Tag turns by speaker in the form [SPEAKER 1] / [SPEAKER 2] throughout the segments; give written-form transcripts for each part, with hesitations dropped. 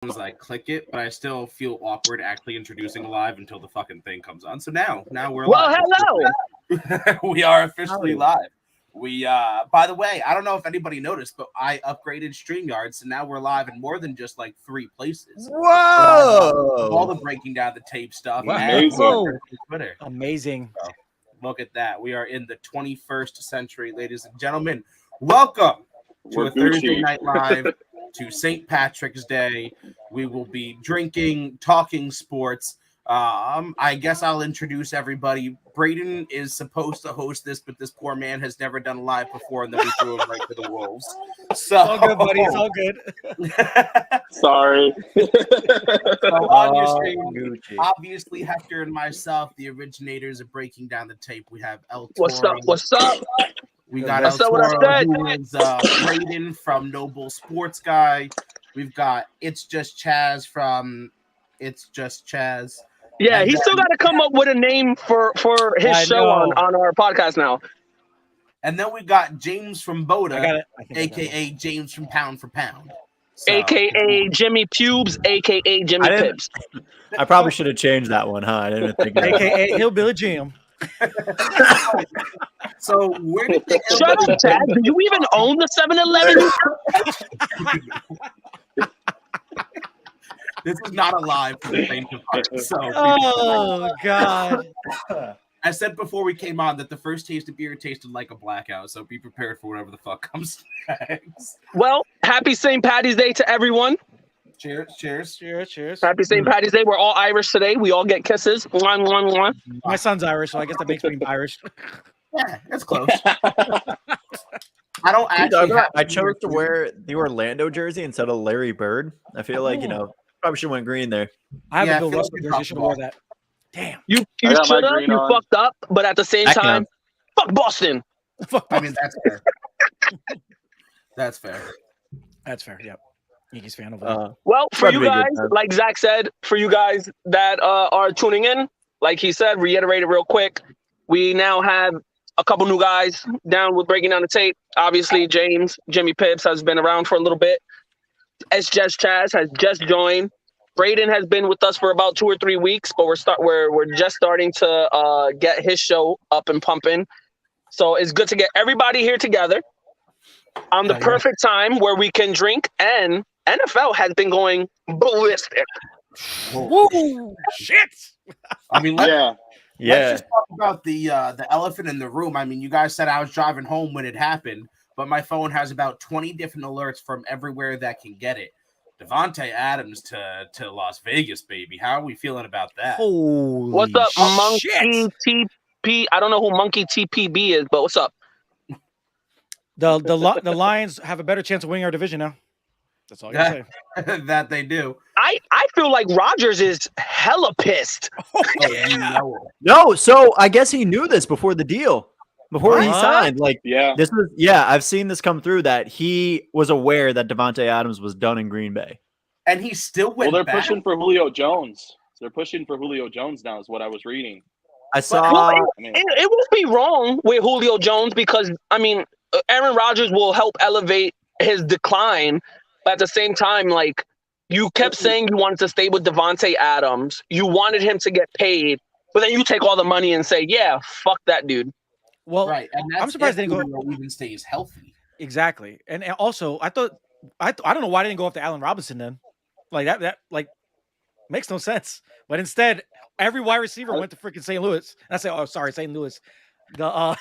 [SPEAKER 1] as I click it, but I still feel awkward actually introducing live until the fucking thing comes on. So now we're live.
[SPEAKER 2] Hello.
[SPEAKER 1] We are officially live. We by the way, I don't know if anybody noticed, but I upgraded StreamYard, so now we're live in more than just like 3 places.
[SPEAKER 3] Whoa!
[SPEAKER 1] All the breaking down the tape stuff.
[SPEAKER 2] Amazing.
[SPEAKER 1] Twitter.
[SPEAKER 2] Amazing.
[SPEAKER 1] So, look at that. We are in the 21st century, ladies and gentlemen. Welcome to a Thursday night live to St. Patrick's Day. We will be drinking, talking sports. I guess I'll introduce everybody. Braden is supposed to host this, but this poor man has never done live before, and then we threw him right to the wolves. So
[SPEAKER 2] all good, buddy. It's all good.
[SPEAKER 3] Sorry.
[SPEAKER 1] So on your screen, obviously Hector and myself, the originators of breaking down the tape. We have El Toro.
[SPEAKER 2] What's up?
[SPEAKER 1] We got El Toro, who is Braden from Noble Sports Guy. We've got It's Just Chaz from It's Just Chaz.
[SPEAKER 4] Yeah, he's still got to come up with a name for his show on our podcast now.
[SPEAKER 1] And then we got James from Boda, a.k.a. James from Pound for Pound. So,
[SPEAKER 4] a.k.a. Jimmy Pubes, a.k.a. Jimmy Pips.
[SPEAKER 3] I probably should have changed that one, huh? I didn't think of that.
[SPEAKER 2] A.k.a. Hillbilly Jim.
[SPEAKER 1] So where did the
[SPEAKER 4] Shut up, Chad. Do you even own the 7-Eleven?
[SPEAKER 1] This is not a live for the sake of art. So,
[SPEAKER 2] Oh, God.
[SPEAKER 1] I said before we came on that the first taste of beer tasted like a blackout, so be prepared for whatever the fuck comes next.
[SPEAKER 4] Well, happy St. Patty's Day to everyone.
[SPEAKER 1] Cheers, cheers.
[SPEAKER 2] Cheers.
[SPEAKER 4] Happy St. Patty's Day. We're all Irish today. We all get kisses. Mwah, mwah, mwah.
[SPEAKER 2] My son's Irish, so I guess that makes me Irish.
[SPEAKER 1] Yeah, that's close. I don't actually.
[SPEAKER 3] I chose to wear the Orlando jersey instead of Larry Bird. I feel like, probably should have went green there.
[SPEAKER 2] I have a Bill Russell jersey. Should have wore that. Damn.
[SPEAKER 4] You should have. You fucked up, but at the same time, fuck Boston.
[SPEAKER 1] I mean, that's fair. That's fair.
[SPEAKER 2] That's fair. Yep. Yankees fan of that.
[SPEAKER 4] Well, for you guys, like Zach said, for you guys that are tuning in, like he said, reiterate it real quick. We now have a couple new guys down with breaking down the tape. Obviously, Jimmy Pips has been around for a little bit. It's Just Chaz has just joined. Braden has been with us for about 2 or 3 weeks, but we're just starting to get his show up and pumping. So it's good to get everybody here together on the perfect time where we can drink, and NFL has been going ballistic.
[SPEAKER 2] Whoa, shit!
[SPEAKER 1] I mean,
[SPEAKER 3] let's
[SPEAKER 1] just talk about the elephant in the room. I mean, you guys said I was driving home when it happened, but my phone has about 20 different alerts from everywhere that can get it. Devonte Adams to Las Vegas, baby. How are we feeling about that?
[SPEAKER 2] Holy
[SPEAKER 4] what's up, Monkey
[SPEAKER 2] shit.
[SPEAKER 4] TP? I don't know who Monkey TPB is, but what's up?
[SPEAKER 2] The Lions have a better chance of winning our division now. That's all I gotta say.
[SPEAKER 1] That they do.
[SPEAKER 4] I feel like Rodgers is hella pissed.
[SPEAKER 3] No, so I guess he knew this before the deal. Before he signed, I've seen this come through that he was aware that Devonte Adams was done in Green Bay,
[SPEAKER 1] and he still went.
[SPEAKER 5] Well, they're pushing for Julio Jones. They're pushing for Julio Jones now, is what I was reading.
[SPEAKER 3] I saw.
[SPEAKER 4] It won't be wrong with Julio Jones because Aaron Rodgers will help elevate his decline, but at the same time, like you kept saying, you wanted to stay with Devonte Adams, you wanted him to get paid, but then you take all the money and say, "Yeah, fuck that dude."
[SPEAKER 1] Well, right. And
[SPEAKER 2] I'm surprised they didn't
[SPEAKER 1] go even stays healthy.
[SPEAKER 2] Exactly. And also, I don't know why they didn't go after Allen Robinson then. Like that makes no sense. But instead, every wide receiver went to freaking St. Louis. And I say, St. Louis. The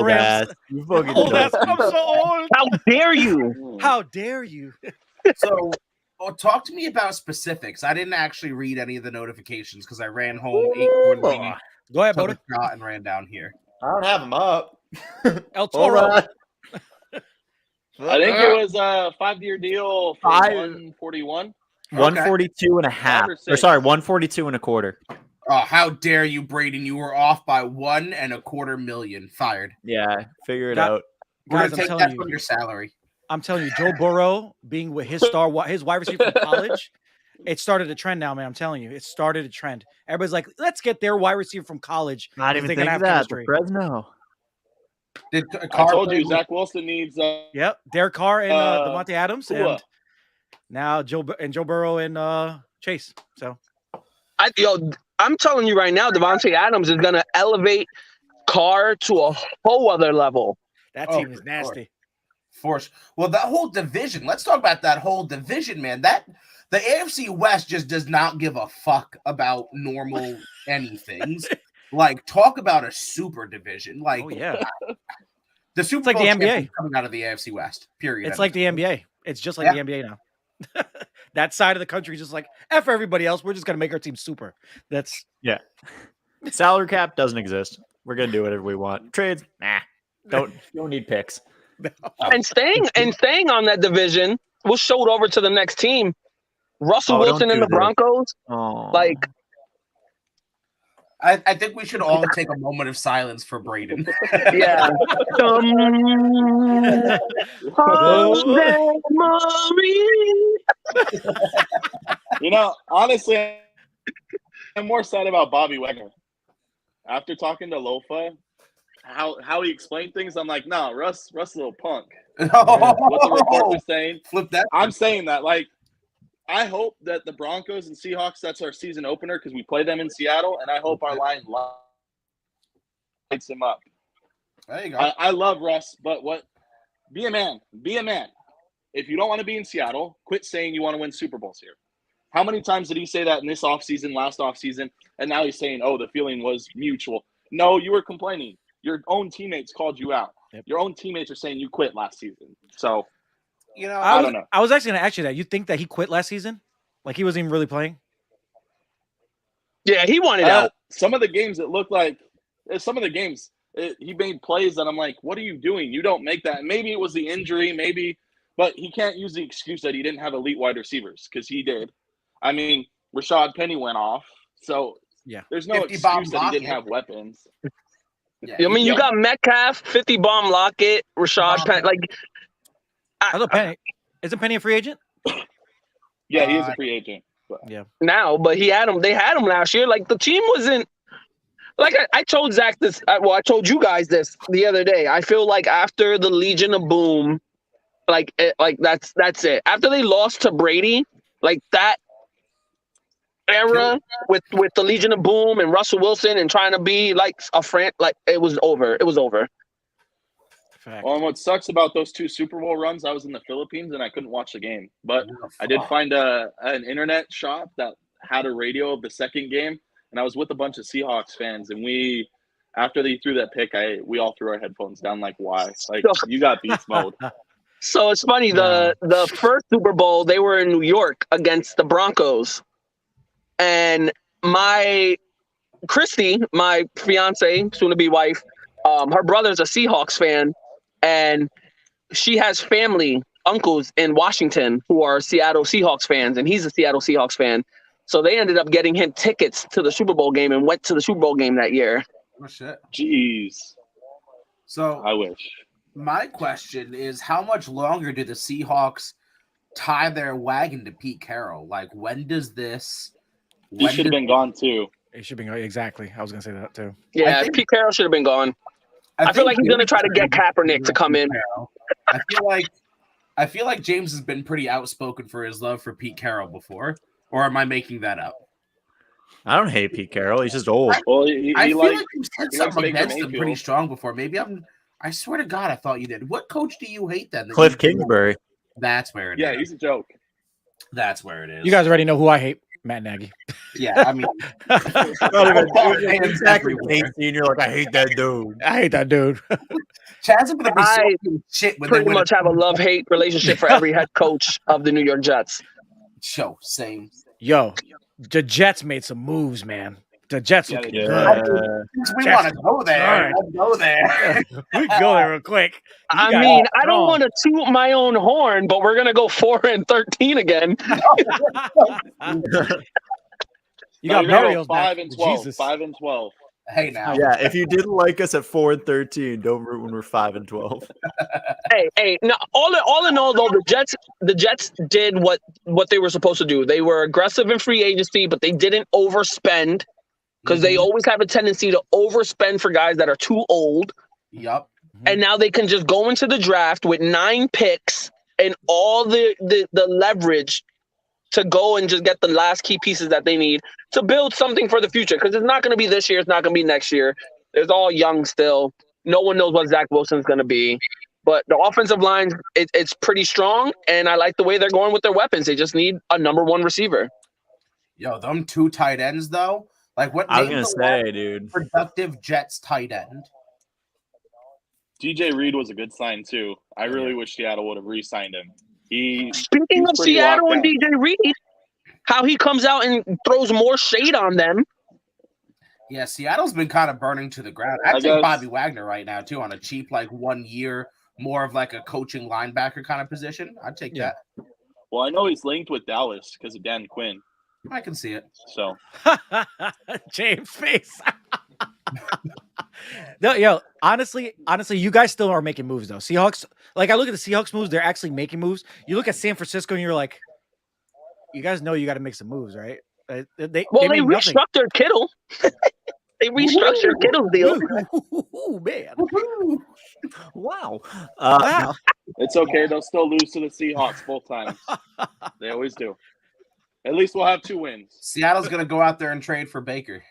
[SPEAKER 3] Rams. You fucking
[SPEAKER 2] I'm so old.
[SPEAKER 4] How dare you?
[SPEAKER 2] How dare you?
[SPEAKER 1] So talk to me about specifics. I didn't actually read any of the notifications because I ran home, ate one thing,
[SPEAKER 2] go ahead, Boda,
[SPEAKER 1] and ran down here.
[SPEAKER 3] I don't have them up.
[SPEAKER 2] El Toro.
[SPEAKER 5] I think it was a 5-year deal for 141.
[SPEAKER 3] 142 and a half. Or sorry, 142 and a quarter.
[SPEAKER 1] Oh, how dare you, Braden? You were off by $1.25 million. Fired.
[SPEAKER 3] Yeah, figure it out.
[SPEAKER 1] We're gonna take that from your salary.
[SPEAKER 2] I'm telling you, Joe Burrow being with his wide receiver from college, it started a trend now, man. I'm telling you, it started a trend. Everybody's like, let's get their wide receiver from college.
[SPEAKER 3] Not even think of that. Fresno.
[SPEAKER 5] I told you, Zach Wilson needs.
[SPEAKER 2] Yep, Derek Carr and Devonte Adams. And Now Joe Burrow and Chase. So
[SPEAKER 4] I'm telling you right now, Devonte Adams is going to elevate Carr to a whole other level.
[SPEAKER 2] That team is nasty.
[SPEAKER 1] Force. Well, that whole division. Let's talk about that whole division, man. The AFC West just does not give a fuck about normal anythings. Like, talk about a super division. Like, the Super Bowl
[SPEAKER 2] like the NBA
[SPEAKER 1] coming out of the AFC West. Period.
[SPEAKER 2] It's like the NBA. It's just like the NBA now. That side of the country is just like F everybody else. We're just gonna make our team super. That's
[SPEAKER 3] Salary cap doesn't exist. We're gonna do whatever we want. Trades, don't need picks.
[SPEAKER 4] And staying on that division, we'll show it over to the next team. Russell Wilson and the Broncos. Like,
[SPEAKER 1] I think we should all take a moment of silence for Braden.
[SPEAKER 4] Yeah.
[SPEAKER 5] Honestly, I'm more sad about Bobby Wagner. After talking to Lofa, how he explained things, I'm like, no, Russ a little punk. What the report was saying.
[SPEAKER 1] Flip that.
[SPEAKER 5] I'm saying that, like, I hope that the Broncos and Seahawks, that's our season opener because we play them in Seattle, and I hope our line lights him up.
[SPEAKER 1] There you go.
[SPEAKER 5] I love Russ, but be a man. Be a man. If you don't want to be in Seattle, quit saying you want to win Super Bowls here. How many times did he say that in this offseason, last offseason, and now he's saying, the feeling was mutual? No, you were complaining. Your own teammates called you out.
[SPEAKER 2] Yep.
[SPEAKER 5] Your own teammates are saying you quit last season. So,
[SPEAKER 2] I
[SPEAKER 5] don't know.
[SPEAKER 2] I was actually going to ask you that. You think that he quit last season? Like he wasn't even really playing?
[SPEAKER 4] Yeah, he wanted out.
[SPEAKER 5] Some of the games, it looked like he made plays that I'm like, what are you doing? You don't make that. Maybe it was the injury, but he can't use the excuse that he didn't have elite wide receivers because he did. I mean, Rashad Penny went off. So there's no excuse that he didn't have weapons.
[SPEAKER 4] I mean, you got Metcalf, 50 bomb Lockett, Rashad Penny. Like,
[SPEAKER 2] I thought Penny. Isn't Penny a free agent?
[SPEAKER 5] Yeah, he is a free agent.
[SPEAKER 4] Now, but they had him last year. Like, the team wasn't. Like, I told Zach this. I told you guys this the other day. I feel like after the Legion of Boom, that's it. After they lost to Brady, like that era with the Legion of Boom and Russell Wilson and trying to be like a friend, like it was over. It was over.
[SPEAKER 5] Well, and what sucks about those two Super Bowl runs, I was in the Philippines and I couldn't watch the game. But I did find an internet shop that had a radio of the second game, and I was with a bunch of Seahawks fans, and after they threw that pick, we all threw our headphones down like, why? Like, you got beast mode.
[SPEAKER 4] So it's funny, the first Super Bowl, they were in New York against the Broncos. And Christy, my fiance, soon-to-be wife, her brother's a Seahawks fan, and she has family, uncles in Washington who are Seattle Seahawks fans, and he's a Seattle Seahawks fan. So they ended up getting him tickets to the Super Bowl game and went to the Super Bowl game that year.
[SPEAKER 1] Oh, shit.
[SPEAKER 5] Jeez.
[SPEAKER 1] So
[SPEAKER 5] I wish.
[SPEAKER 1] My question is, how much longer do the Seahawks tie their wagon to Pete Carroll? Like, when does this...
[SPEAKER 5] He should have been gone, too.
[SPEAKER 2] He should have been gone. Exactly. I was going to say that, too.
[SPEAKER 4] Yeah, Pete Carroll should have been gone. I feel like he's going to try to get Kaepernick to come in.
[SPEAKER 1] I feel like James has been pretty outspoken for his love for Pete Carroll before. Or am I making that up?
[SPEAKER 3] I don't hate Pete Carroll. He's just old.
[SPEAKER 5] Well,
[SPEAKER 1] I feel like you said something against him pretty strong before. Maybe I swear to God, I thought you did. What coach do you hate then?
[SPEAKER 3] Cliff Kingsbury.
[SPEAKER 1] That's where it is.
[SPEAKER 5] Yeah, he's a joke.
[SPEAKER 1] That's where it is.
[SPEAKER 2] You guys already know who I hate. Matt Nagy.
[SPEAKER 1] Yeah, I mean,
[SPEAKER 3] exactly. You're like, I hate that dude.
[SPEAKER 2] I hate that dude.
[SPEAKER 1] Chad's gonna be so shit.
[SPEAKER 4] Pretty much have a love-hate relationship for every head coach of the New York Jets.
[SPEAKER 1] Same.
[SPEAKER 2] Yo, the Jets made some moves, man. The Jets looking good.
[SPEAKER 1] We want to go there. Let's go there.
[SPEAKER 2] We can go there real quick.
[SPEAKER 4] I mean, I don't want to toot my own horn, but we're gonna go 4-13 again.
[SPEAKER 2] You got Mario's
[SPEAKER 5] 5-12.
[SPEAKER 2] Jesus.
[SPEAKER 5] 5-12.
[SPEAKER 1] Hey now.
[SPEAKER 3] Yeah, if you didn't like us at 4-13, don't root when we're 5-12.
[SPEAKER 4] Hey. No, all in all, though, the Jets did what they were supposed to do. They were aggressive in free agency, but they didn't overspend. Because they always have a tendency to overspend for guys that are too old.
[SPEAKER 1] Yep.
[SPEAKER 4] And now they can just go into the draft with 9 picks and all the leverage to go and just get the last key pieces that they need to build something for the future. Because it's not going to be this year. It's not going to be next year. It's all young still. No one knows what Zach Wilson's going to be. But the offensive line, it's pretty strong, and I like the way they're going with their weapons. They just need a number one receiver.
[SPEAKER 1] Yo, them 2 tight ends, though. Like, what
[SPEAKER 3] I was going to say, dude.
[SPEAKER 1] Productive Jets tight end.
[SPEAKER 5] DJ Reed was a good sign, too. I really wish Seattle would have re-signed him.
[SPEAKER 4] Speaking of Seattle and DJ Reed, how he comes out and throws more shade on them.
[SPEAKER 1] Yeah, Seattle's been kind of burning to the ground. I take Bobby Wagner right now, too, on a cheap, like, 1 year, more of like a coaching linebacker kind of position. I'd take that.
[SPEAKER 5] Well, I know he's linked with Dallas because of Dan Quinn.
[SPEAKER 1] I can see it.
[SPEAKER 5] So,
[SPEAKER 2] James' face. No, yo, honestly, you guys still are making moves though. Seahawks, like I look at the Seahawks moves, they're actually making moves. You look at San Francisco and you're like, you guys know you got to make some moves, right? They
[SPEAKER 4] restructured Kittle. They restructured Kittle's deal.
[SPEAKER 2] Oh man!
[SPEAKER 3] Wow.
[SPEAKER 2] Wow.
[SPEAKER 5] It's okay. They'll still lose to the Seahawks both times. They always do. At least we'll have 2 wins.
[SPEAKER 1] Seattle's going to go out there and trade for Baker.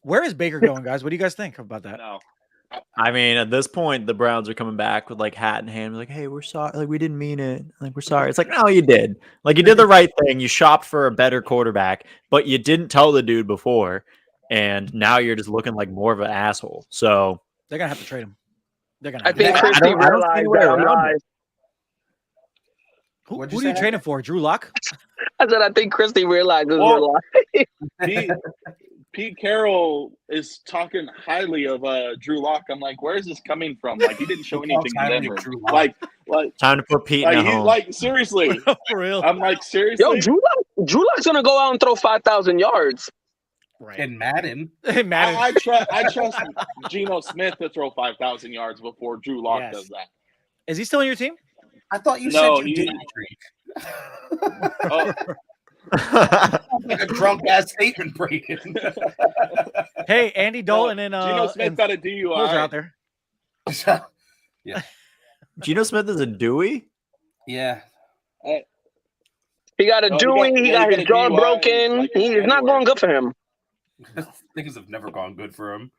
[SPEAKER 2] Where is Baker going, guys? What do you guys think about that?
[SPEAKER 5] No.
[SPEAKER 3] I mean, at this point, the Browns are coming back with like hat in hand, like, "Hey, we're sorry. Like, we didn't mean it. Like, we're sorry." It's like, no, you did. Like, you did the right thing. You shopped for a better quarterback, but you didn't tell the dude before, and now you're just looking like more of an asshole. So
[SPEAKER 2] they're gonna have to trade him. They're gonna.
[SPEAKER 4] I think Christy realized that.
[SPEAKER 2] Who are you trading for? Drew Lock?
[SPEAKER 4] I said I think Christy realizes we're lying.
[SPEAKER 5] Pete Carroll is talking highly of Drew Lock. I'm like, where is this coming from? Like, he didn't show anything to Denver. Like
[SPEAKER 3] time to put Pete in a home.
[SPEAKER 5] Like, seriously.
[SPEAKER 2] For real.
[SPEAKER 5] I'm like, seriously?
[SPEAKER 4] Yo, Drew Lock's going to go out and throw 5,000 yards.
[SPEAKER 1] Right. In Madden.
[SPEAKER 5] I trust Geno Smith to throw 5,000 yards before Drew Lock does that.
[SPEAKER 2] Is he still on your team?
[SPEAKER 1] I thought you said you didn't drink. Like a drunk ass statement, Brayden.
[SPEAKER 2] Hey, Andy Dalton and
[SPEAKER 5] Geno Smith got a DUI
[SPEAKER 2] out there.
[SPEAKER 1] Yeah.
[SPEAKER 3] Geno Smith is a Dewey?
[SPEAKER 1] Yeah.
[SPEAKER 4] He got a Dewey. He got his jaw broken. It's not going good for him.
[SPEAKER 1] Things have never gone good for him.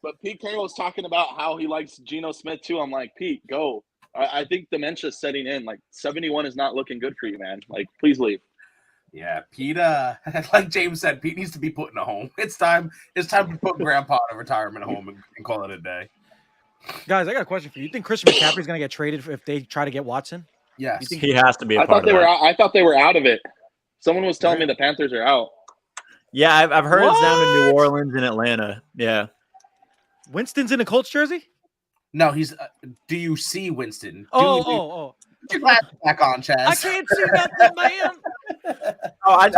[SPEAKER 5] But Pete Carroll was talking about how he likes Geno Smith too. I'm like, Pete, go. I think dementia's setting in. Like 71 is not looking good for you, man. Like, please leave.
[SPEAKER 1] Yeah, Pete. Like James said, Pete needs to be put in a home. It's time to put Grandpa in a retirement home and call it a day.
[SPEAKER 2] Guys, I got a question for you. You think Christian McCaffrey's going to get traded if they try to get Watson?
[SPEAKER 1] Yes,
[SPEAKER 2] you think
[SPEAKER 3] he has to be.
[SPEAKER 5] I thought they were out of it. Someone was telling me the Panthers are out.
[SPEAKER 3] Yeah, I've heard it's down to New Orleans and Atlanta. Yeah,
[SPEAKER 2] Winston's in a Colts jersey.
[SPEAKER 1] No, he's. Do you see Winston?
[SPEAKER 2] Oh.
[SPEAKER 1] Put your glasses back on, Chaz.
[SPEAKER 2] I can't see nothing, man.
[SPEAKER 3] I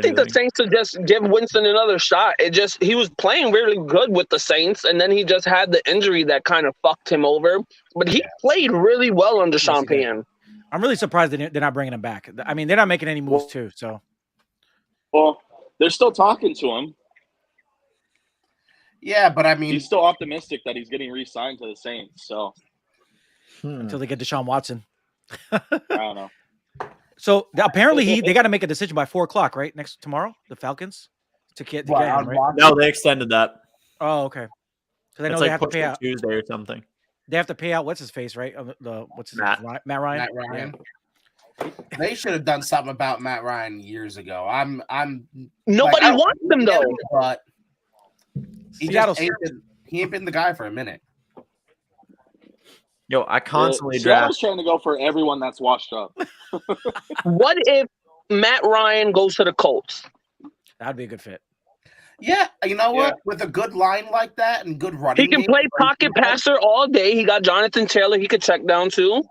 [SPEAKER 4] think the Saints should just give Winston another shot. He was playing really good with the Saints, and then he just had the injury that kind of fucked him over. But he played really well under Sean Payton.
[SPEAKER 2] I'm really surprised they're not bringing him back. I mean, they're not making any moves too. So,
[SPEAKER 5] well, they're still talking to him.
[SPEAKER 1] Yeah, but I mean,
[SPEAKER 5] he's still optimistic that he's getting re-signed to the Saints. So
[SPEAKER 2] until they get Deshaun Watson,
[SPEAKER 5] I don't know.
[SPEAKER 2] So apparently they got to make a decision by 4:00, right? Tomorrow, the Falcons to get him, right?
[SPEAKER 3] No, they extended that.
[SPEAKER 2] Oh, okay. Because I know
[SPEAKER 3] it's
[SPEAKER 2] they
[SPEAKER 3] like
[SPEAKER 2] have to pay out
[SPEAKER 3] Tuesday or something.
[SPEAKER 2] They have to pay out what's his face, right? What's his name? Matt Ryan.
[SPEAKER 1] Matt Ryan. Yeah. They should have done something about Matt Ryan years ago.
[SPEAKER 4] Nobody wants him though.
[SPEAKER 1] But he ain't been the guy for a minute.
[SPEAKER 3] Yo, I constantly
[SPEAKER 5] Seattle's trying to go for everyone that's washed up.
[SPEAKER 4] What if Matt Ryan goes to the Colts?
[SPEAKER 2] That'd be a good fit.
[SPEAKER 1] Yeah, you know what? With a good line like that and good running,
[SPEAKER 4] he can play pocket passer all day. He got Jonathan Taylor. He could check down too.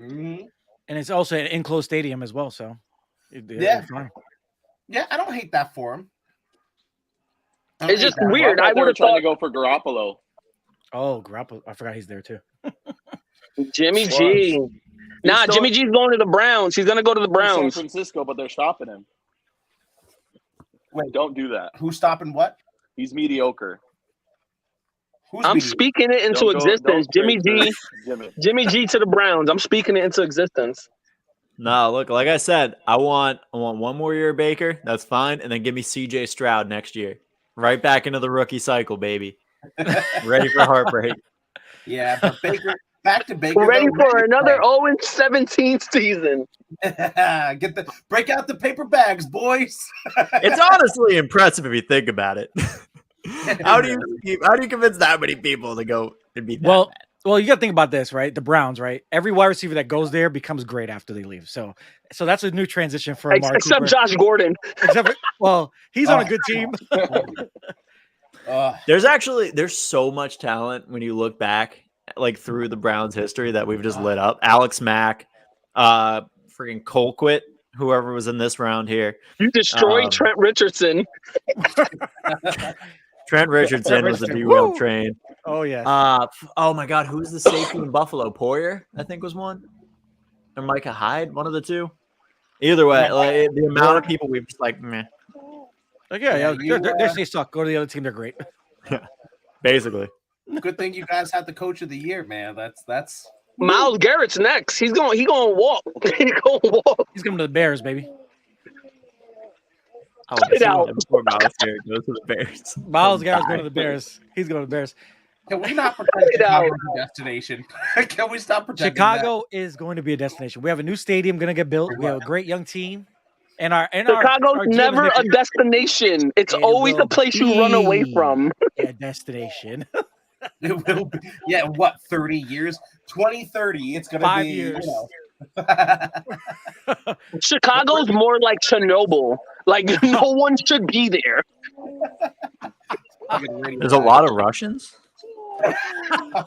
[SPEAKER 1] Mm-hmm.
[SPEAKER 2] And it's also an enclosed stadium as well. So
[SPEAKER 1] yeah, I don't hate that for him.
[SPEAKER 4] It's just weird. I would have
[SPEAKER 5] tried to go for Garoppolo.
[SPEAKER 2] Oh, Garoppolo! I forgot he's there too.
[SPEAKER 4] Jimmy G. Jimmy G's going to the Browns. He's going to go to the Browns.
[SPEAKER 5] San Francisco, but they're stopping him. Wait, don't do that.
[SPEAKER 1] Who's stopping what?
[SPEAKER 5] He's mediocre.
[SPEAKER 4] I'm speaking it into existence. Jimmy G to the Browns. I'm speaking it into existence.
[SPEAKER 3] No, look, like I said, I want one more year of Baker. That's fine. And then give me CJ Stroud next year. Right back into the rookie cycle, baby. Ready for heartbreak.
[SPEAKER 1] Yeah, but Baker, back to Baker.
[SPEAKER 4] Ready for another 0-17 season.
[SPEAKER 1] Break out the paper bags, boys.
[SPEAKER 3] It's honestly impressive if you think about it. How do you convince that many people to go and be that bad?
[SPEAKER 2] Well, you got to think about this, right? The Browns, right? Every wide receiver that goes there becomes great after they leave. So that's a new transition for Amari
[SPEAKER 4] except
[SPEAKER 2] Cooper.
[SPEAKER 4] Josh Gordon.
[SPEAKER 2] He's on a good team.
[SPEAKER 3] There's so much talent when you look back, like through the Browns' history that we've just lit up. Alex Mack, freaking Colquitt, whoever was in this round here.
[SPEAKER 4] You destroyed Trent Richardson.
[SPEAKER 3] Trent Richardson was a derailed train.
[SPEAKER 2] Oh yeah.
[SPEAKER 3] Oh my God, who's the safety in Buffalo? Poyer, I think, was one, or Micah Hyde, one of the two. Either way, like, the amount of people we've just like, meh.
[SPEAKER 2] Like, they suck. Go to the other team. They're great.
[SPEAKER 3] Yeah, basically.
[SPEAKER 1] Good thing you guys had the coach of the year, man. That's
[SPEAKER 4] Myles Garrett's next. He's going to walk.
[SPEAKER 2] He's coming to the Bears, baby.
[SPEAKER 3] Cut it out. Before Myles Garrett goes to the Bears.
[SPEAKER 2] Myles Garrett's going to the Bears. He's going to the Bears.
[SPEAKER 1] Can we not pretend Chicago's a destination? Can we stop pretending
[SPEAKER 2] Chicago is going to be a destination. We have a new stadium going to get built. We have a great young team. And
[SPEAKER 4] Chicago's never a destination. It's always a place you run away from.
[SPEAKER 2] A destination.
[SPEAKER 1] It will be. Yeah, what, 30 years? 2030, it's going to be
[SPEAKER 2] 5 years.
[SPEAKER 4] Chicago's more like Chernobyl. Like, no one should be there.
[SPEAKER 3] There's a lot of Russians.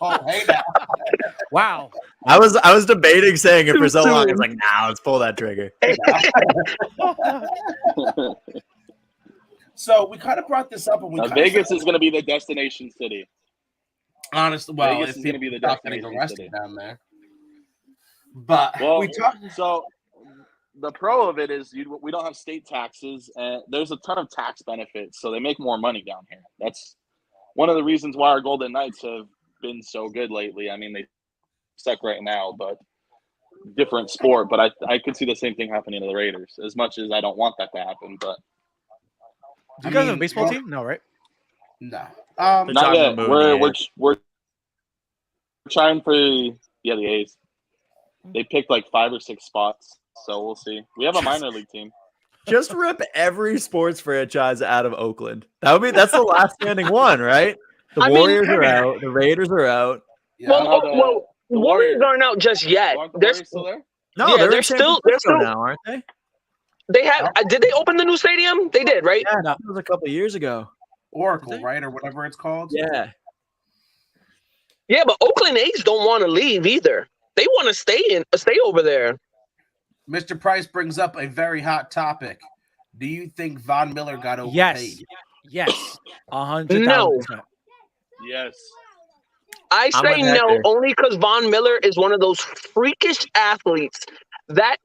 [SPEAKER 1] Oh, hey now.
[SPEAKER 2] Wow.
[SPEAKER 3] I was debating saying it for so long. I was like, nah, let's pull that trigger.
[SPEAKER 1] So we kind of brought this up, and
[SPEAKER 5] Vegas is going to be the destination city.
[SPEAKER 1] Honestly, well,
[SPEAKER 5] Vegas is going to be the destination city
[SPEAKER 1] down there. But
[SPEAKER 5] So the pro of it is we don't have state taxes, and there's a ton of tax benefits, so they make more money down here. That's one of the reasons why our Golden Knights have been so good lately. I mean, they suck right now, but different sport. But I could see the same thing happening to the Raiders, as much as I don't want that to happen. But
[SPEAKER 2] do you guys have a baseball team? No, right?
[SPEAKER 1] No.
[SPEAKER 5] Not yet. We're trying for the A's. They picked like 5 or 6 spots, so we'll see. We have a minor league team.
[SPEAKER 3] Just rip every sports franchise out of Oakland. That's the last standing one, right? The Warriors are out. The Raiders are out.
[SPEAKER 4] Yeah. Well, the Warriors aren't out just yet.
[SPEAKER 5] They're still there.
[SPEAKER 3] No,
[SPEAKER 4] yeah,
[SPEAKER 3] they're still now, aren't they?
[SPEAKER 4] They have. Did they open the new stadium? They did, right?
[SPEAKER 3] Yeah, that was a couple of years ago.
[SPEAKER 1] Oracle, right, or whatever it's called.
[SPEAKER 3] Yeah.
[SPEAKER 4] Yeah, but Oakland A's don't want to leave either. They want to stay over there.
[SPEAKER 1] Mr. Price brings up a very hot topic. Do you think Von Miller got overpaid?
[SPEAKER 2] Yes. 100,000%.
[SPEAKER 4] No.
[SPEAKER 5] Yes.
[SPEAKER 4] I say no, only because Von Miller is one of those freakish athletes that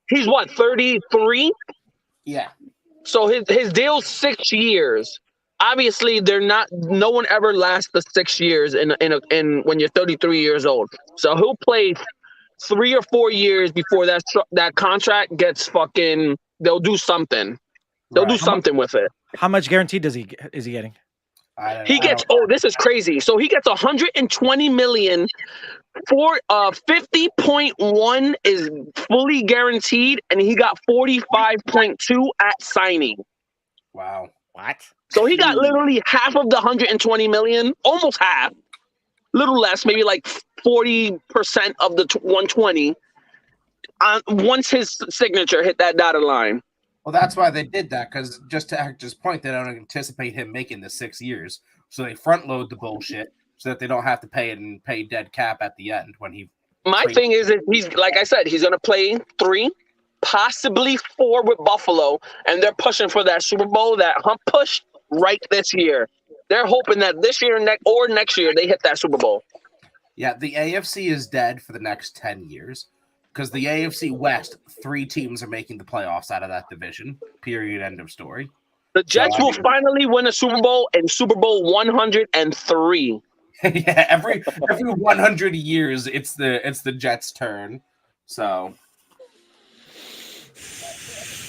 [SPEAKER 4] he's 33?
[SPEAKER 1] Yeah.
[SPEAKER 4] So his deal's 6 years. Obviously, no one ever lasts the 6 years in when you're 33 years old. So he'll play 3 or 4 years before that contract gets fucking. They'll do something. They'll do something with it.
[SPEAKER 2] How much guaranteed is he getting?
[SPEAKER 4] He gets. Oh, this is crazy. So he gets $120 million. For 50.1 is fully guaranteed, and he got 45.2 at signing.
[SPEAKER 1] Wow.
[SPEAKER 2] What?
[SPEAKER 4] So he got literally half of the 120 million, almost half, little less, maybe like 40% of the 120. Once his signature hit that dotted line.
[SPEAKER 1] Well, that's why they did that, because just to Hector's point, they don't anticipate him making the 6 years, so they front load the bullshit so that they don't have to pay dead cap at the end when he.
[SPEAKER 4] My thing is that he's, like I said, he's gonna play 3, possibly 4 with Buffalo, and they're pushing for that Super Bowl, that hump push right this year. They're hoping that this year or next year they hit that Super Bowl.
[SPEAKER 1] Yeah, the AFC is dead for the next 10 years because the AFC West, 3 teams are making the playoffs out of that division. Period. End of story.
[SPEAKER 4] The Jets will finally win a Super Bowl in Super Bowl 103.
[SPEAKER 1] Yeah, every 100 years, it's the Jets' turn. So,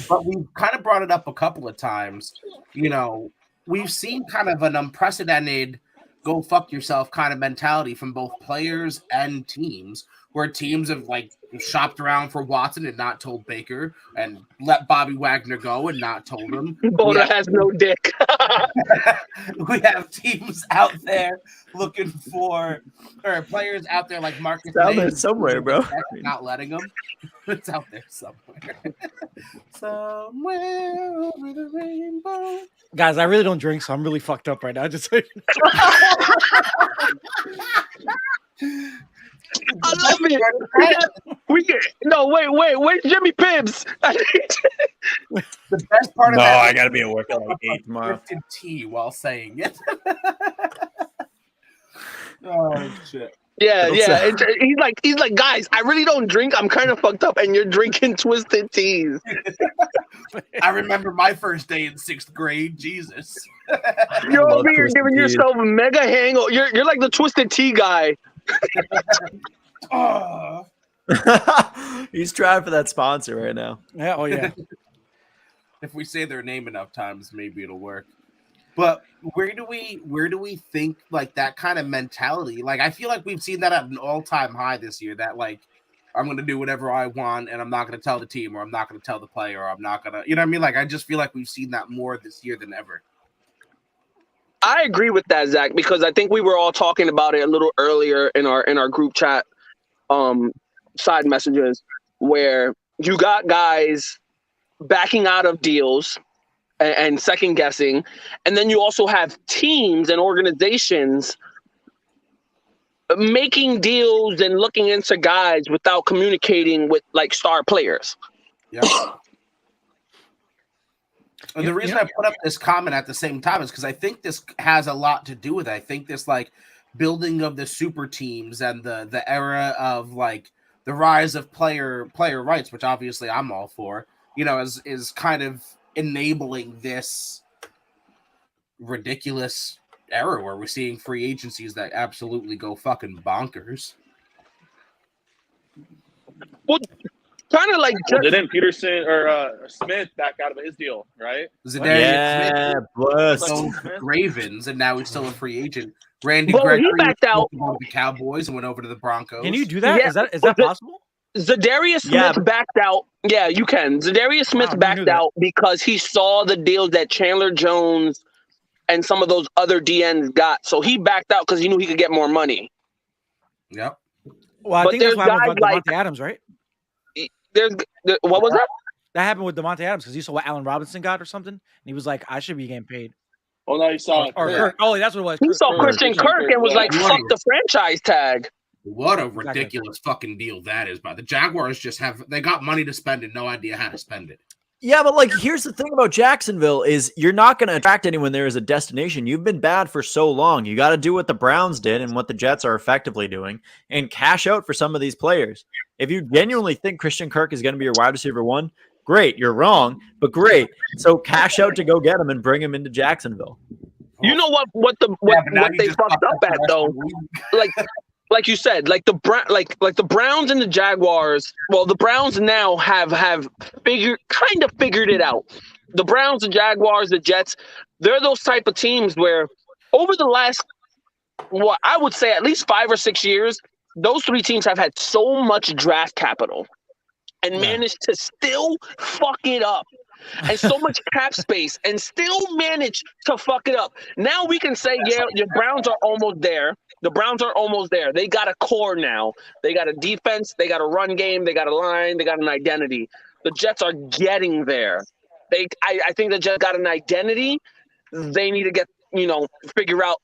[SPEAKER 1] but we've kind of brought it up a couple of times. You know, we've seen kind of an unprecedented "go fuck yourself" kind of mentality from both players and teams, where teams have like shopped around for Watson and not told Baker, and let Bobby Wagner go and not told him.
[SPEAKER 4] Boda has no dick.
[SPEAKER 1] We have teams out there looking for, or players out there like Marcus.
[SPEAKER 3] It's out there somewhere, bro.
[SPEAKER 1] Not letting them. It's out there somewhere. Somewhere over the rainbow.
[SPEAKER 2] Guys, I really don't drink, so I'm really fucked up right now. Just
[SPEAKER 4] I love it. We get no wait. Where's Jimmy Pibbs?
[SPEAKER 1] The best part of that.
[SPEAKER 3] I gotta be at work at like 8 tomorrow.
[SPEAKER 1] Tea while saying it. Oh shit.
[SPEAKER 4] Yeah. He's like, guys, I really don't drink. I'm kind of fucked up, and you're drinking twisted teas.
[SPEAKER 1] I remember my first day in 6th grade. Jesus.
[SPEAKER 4] You're over here giving yourself a mega hangover. You're like the twisted tea guy.
[SPEAKER 1] Oh.
[SPEAKER 3] He's trying for that sponsor right now.
[SPEAKER 2] yeah, oh yeah.
[SPEAKER 1] If we say their name enough times, maybe it'll work. But where do we think like that kind of mentality? Like I feel like we've seen that at an all-time high this year. That like I'm gonna do whatever I want, and I'm not gonna tell the team, or I'm not gonna tell the player, or I'm not gonna, you know what I mean? Like I just feel like we've seen that more this year than ever.
[SPEAKER 4] I agree with that, Zach, because I think we were all talking about it a little earlier in our group chat side messages, where you got guys backing out of deals and second guessing, and then you also have teams and organizations making deals and looking into guys without communicating with like star players.
[SPEAKER 1] Yeah. And the reason I put up this comment at the same time is because I think this has a lot to do with it. I think this like building of the super teams and the era of like the rise of player rights, which obviously I'm all for, you know, is kind of enabling this ridiculous era where we're seeing free agencies that absolutely go fucking bonkers.
[SPEAKER 4] Well, kind of like
[SPEAKER 5] didn't Peterson or Smith back out of his deal, right?
[SPEAKER 1] Smith
[SPEAKER 3] blessed.
[SPEAKER 1] Ravens, and now he's still a free agent. Randy
[SPEAKER 4] Well,
[SPEAKER 1] Gregory
[SPEAKER 4] he backed out.
[SPEAKER 1] went to the Cowboys and went over to the Broncos.
[SPEAKER 2] Can you do that?
[SPEAKER 4] Yeah.
[SPEAKER 2] Is that possible?
[SPEAKER 4] Zadarius Smith backed out. Yeah, you can. Zadarius Smith backed out because he saw the deals that Chandler Jones and some of those other DNs got. So he backed out because he knew he could get more money.
[SPEAKER 1] Yep.
[SPEAKER 2] Well, I think that's what happened with Devonte Adams, right?
[SPEAKER 4] What was that?
[SPEAKER 2] That happened with Devonte Adams because he saw what Allen Robinson got or something, and he was like, "I should be getting paid."
[SPEAKER 5] Oh no, you saw
[SPEAKER 2] Kirk. Oh, that's what it was.
[SPEAKER 4] He saw Christian Kirk and was like, "Fuck the franchise tag."
[SPEAKER 1] What a ridiculous fucking deal that is. But the Jaguars they got money to spend and no idea how to spend it.
[SPEAKER 3] Yeah, but like here's the thing about Jacksonville is you're not going to attract anyone there as a destination. You've been bad for so long. You got to do what the Browns did and what the Jets are effectively doing and cash out for some of these players. If you genuinely think Christian Kirk is going to be your wide receiver one, great. You're wrong, but great. So cash out to go get him and bring him into Jacksonville.
[SPEAKER 4] You know what they fucked up at though? Like you said, like the Browns and the Jaguars. Well, the Browns now have figured it out. The Browns, the Jaguars, the Jets, they're those type of teams where over the last, what I would say at least 5 or 6 years, those three teams have had so much draft capital and managed to still fuck it up. And so much cap space and still manage to fuck it up. Now we can say, yeah, your Browns are almost there. The Browns are almost there. They got a core now. They got a defense. They got a run game. They got a line. They got an identity. The Jets are getting there. I think the Jets got an identity. They need to figure out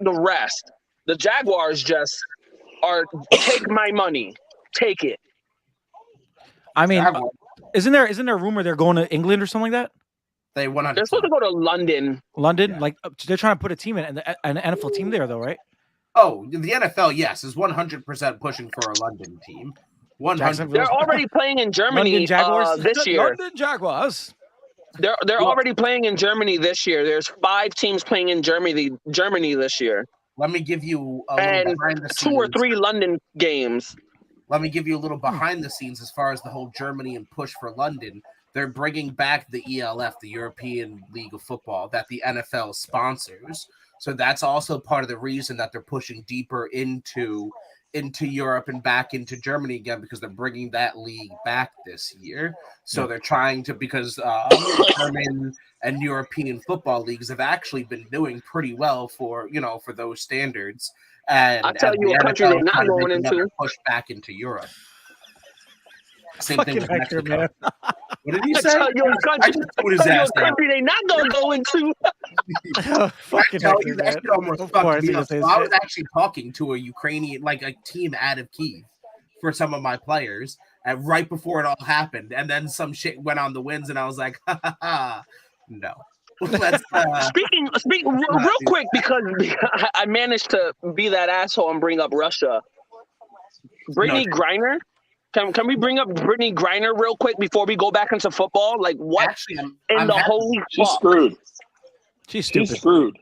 [SPEAKER 4] the rest. The Jaguars just are take my money. Take it.
[SPEAKER 2] I mean, isn't there a rumor they're going to England or something like that?
[SPEAKER 1] They're
[SPEAKER 4] supposed to go to London.
[SPEAKER 2] Yeah. Like they're trying to put a team in an NFL team there, though, right?
[SPEAKER 1] Oh, the NFL, yes, is 100% pushing for a London team. 100%.
[SPEAKER 4] They're already playing in Germany this year.
[SPEAKER 2] London Jaguars.
[SPEAKER 4] They're already playing in Germany this year. There's 5 teams playing in Germany this year.
[SPEAKER 1] Let me give you a little behind the scenes.
[SPEAKER 4] 2 or 3 London games.
[SPEAKER 1] Let me give you a little behind the scenes as far as the whole Germany and push for London. They're bringing back the ELF, the European League of Football, that the NFL sponsors. So that's also part of the reason that they're pushing deeper into Europe and back into Germany again, because they're bringing that league back this year. So they're trying to, because German and European football leagues have actually been doing pretty well for those standards. And
[SPEAKER 4] I'll tell you a country they're not going into.
[SPEAKER 1] Push back into Europe. Same
[SPEAKER 2] Fucking
[SPEAKER 1] thing with
[SPEAKER 2] Hector,
[SPEAKER 1] Mexico.
[SPEAKER 2] man.
[SPEAKER 1] What did you
[SPEAKER 4] I
[SPEAKER 1] say?
[SPEAKER 4] tell you a country,
[SPEAKER 1] I just put his ass down.
[SPEAKER 4] country they're not going to go into.
[SPEAKER 2] Fucking
[SPEAKER 1] tell
[SPEAKER 2] Hector,
[SPEAKER 1] you, that
[SPEAKER 2] man.
[SPEAKER 1] shit almost
[SPEAKER 2] Of
[SPEAKER 1] fucked
[SPEAKER 2] course
[SPEAKER 1] me
[SPEAKER 2] he
[SPEAKER 1] up.
[SPEAKER 2] just says
[SPEAKER 1] So I was
[SPEAKER 2] shit.
[SPEAKER 1] actually talking to a Ukrainian, like a team out of Kyiv, for some of my players, and right before it all happened, and then some shit went on the winds, and I was like, ha ha ha, no. Let's,
[SPEAKER 4] Speaking real quick, because I managed to be that asshole and bring up Russia. Brittany Griner. Can we bring up Brittany Griner real quick before we go back into football? Like, what
[SPEAKER 1] actually,
[SPEAKER 4] holy
[SPEAKER 5] She's
[SPEAKER 4] fuck?
[SPEAKER 5] screwed.
[SPEAKER 2] She's stupid.
[SPEAKER 5] She's screwed.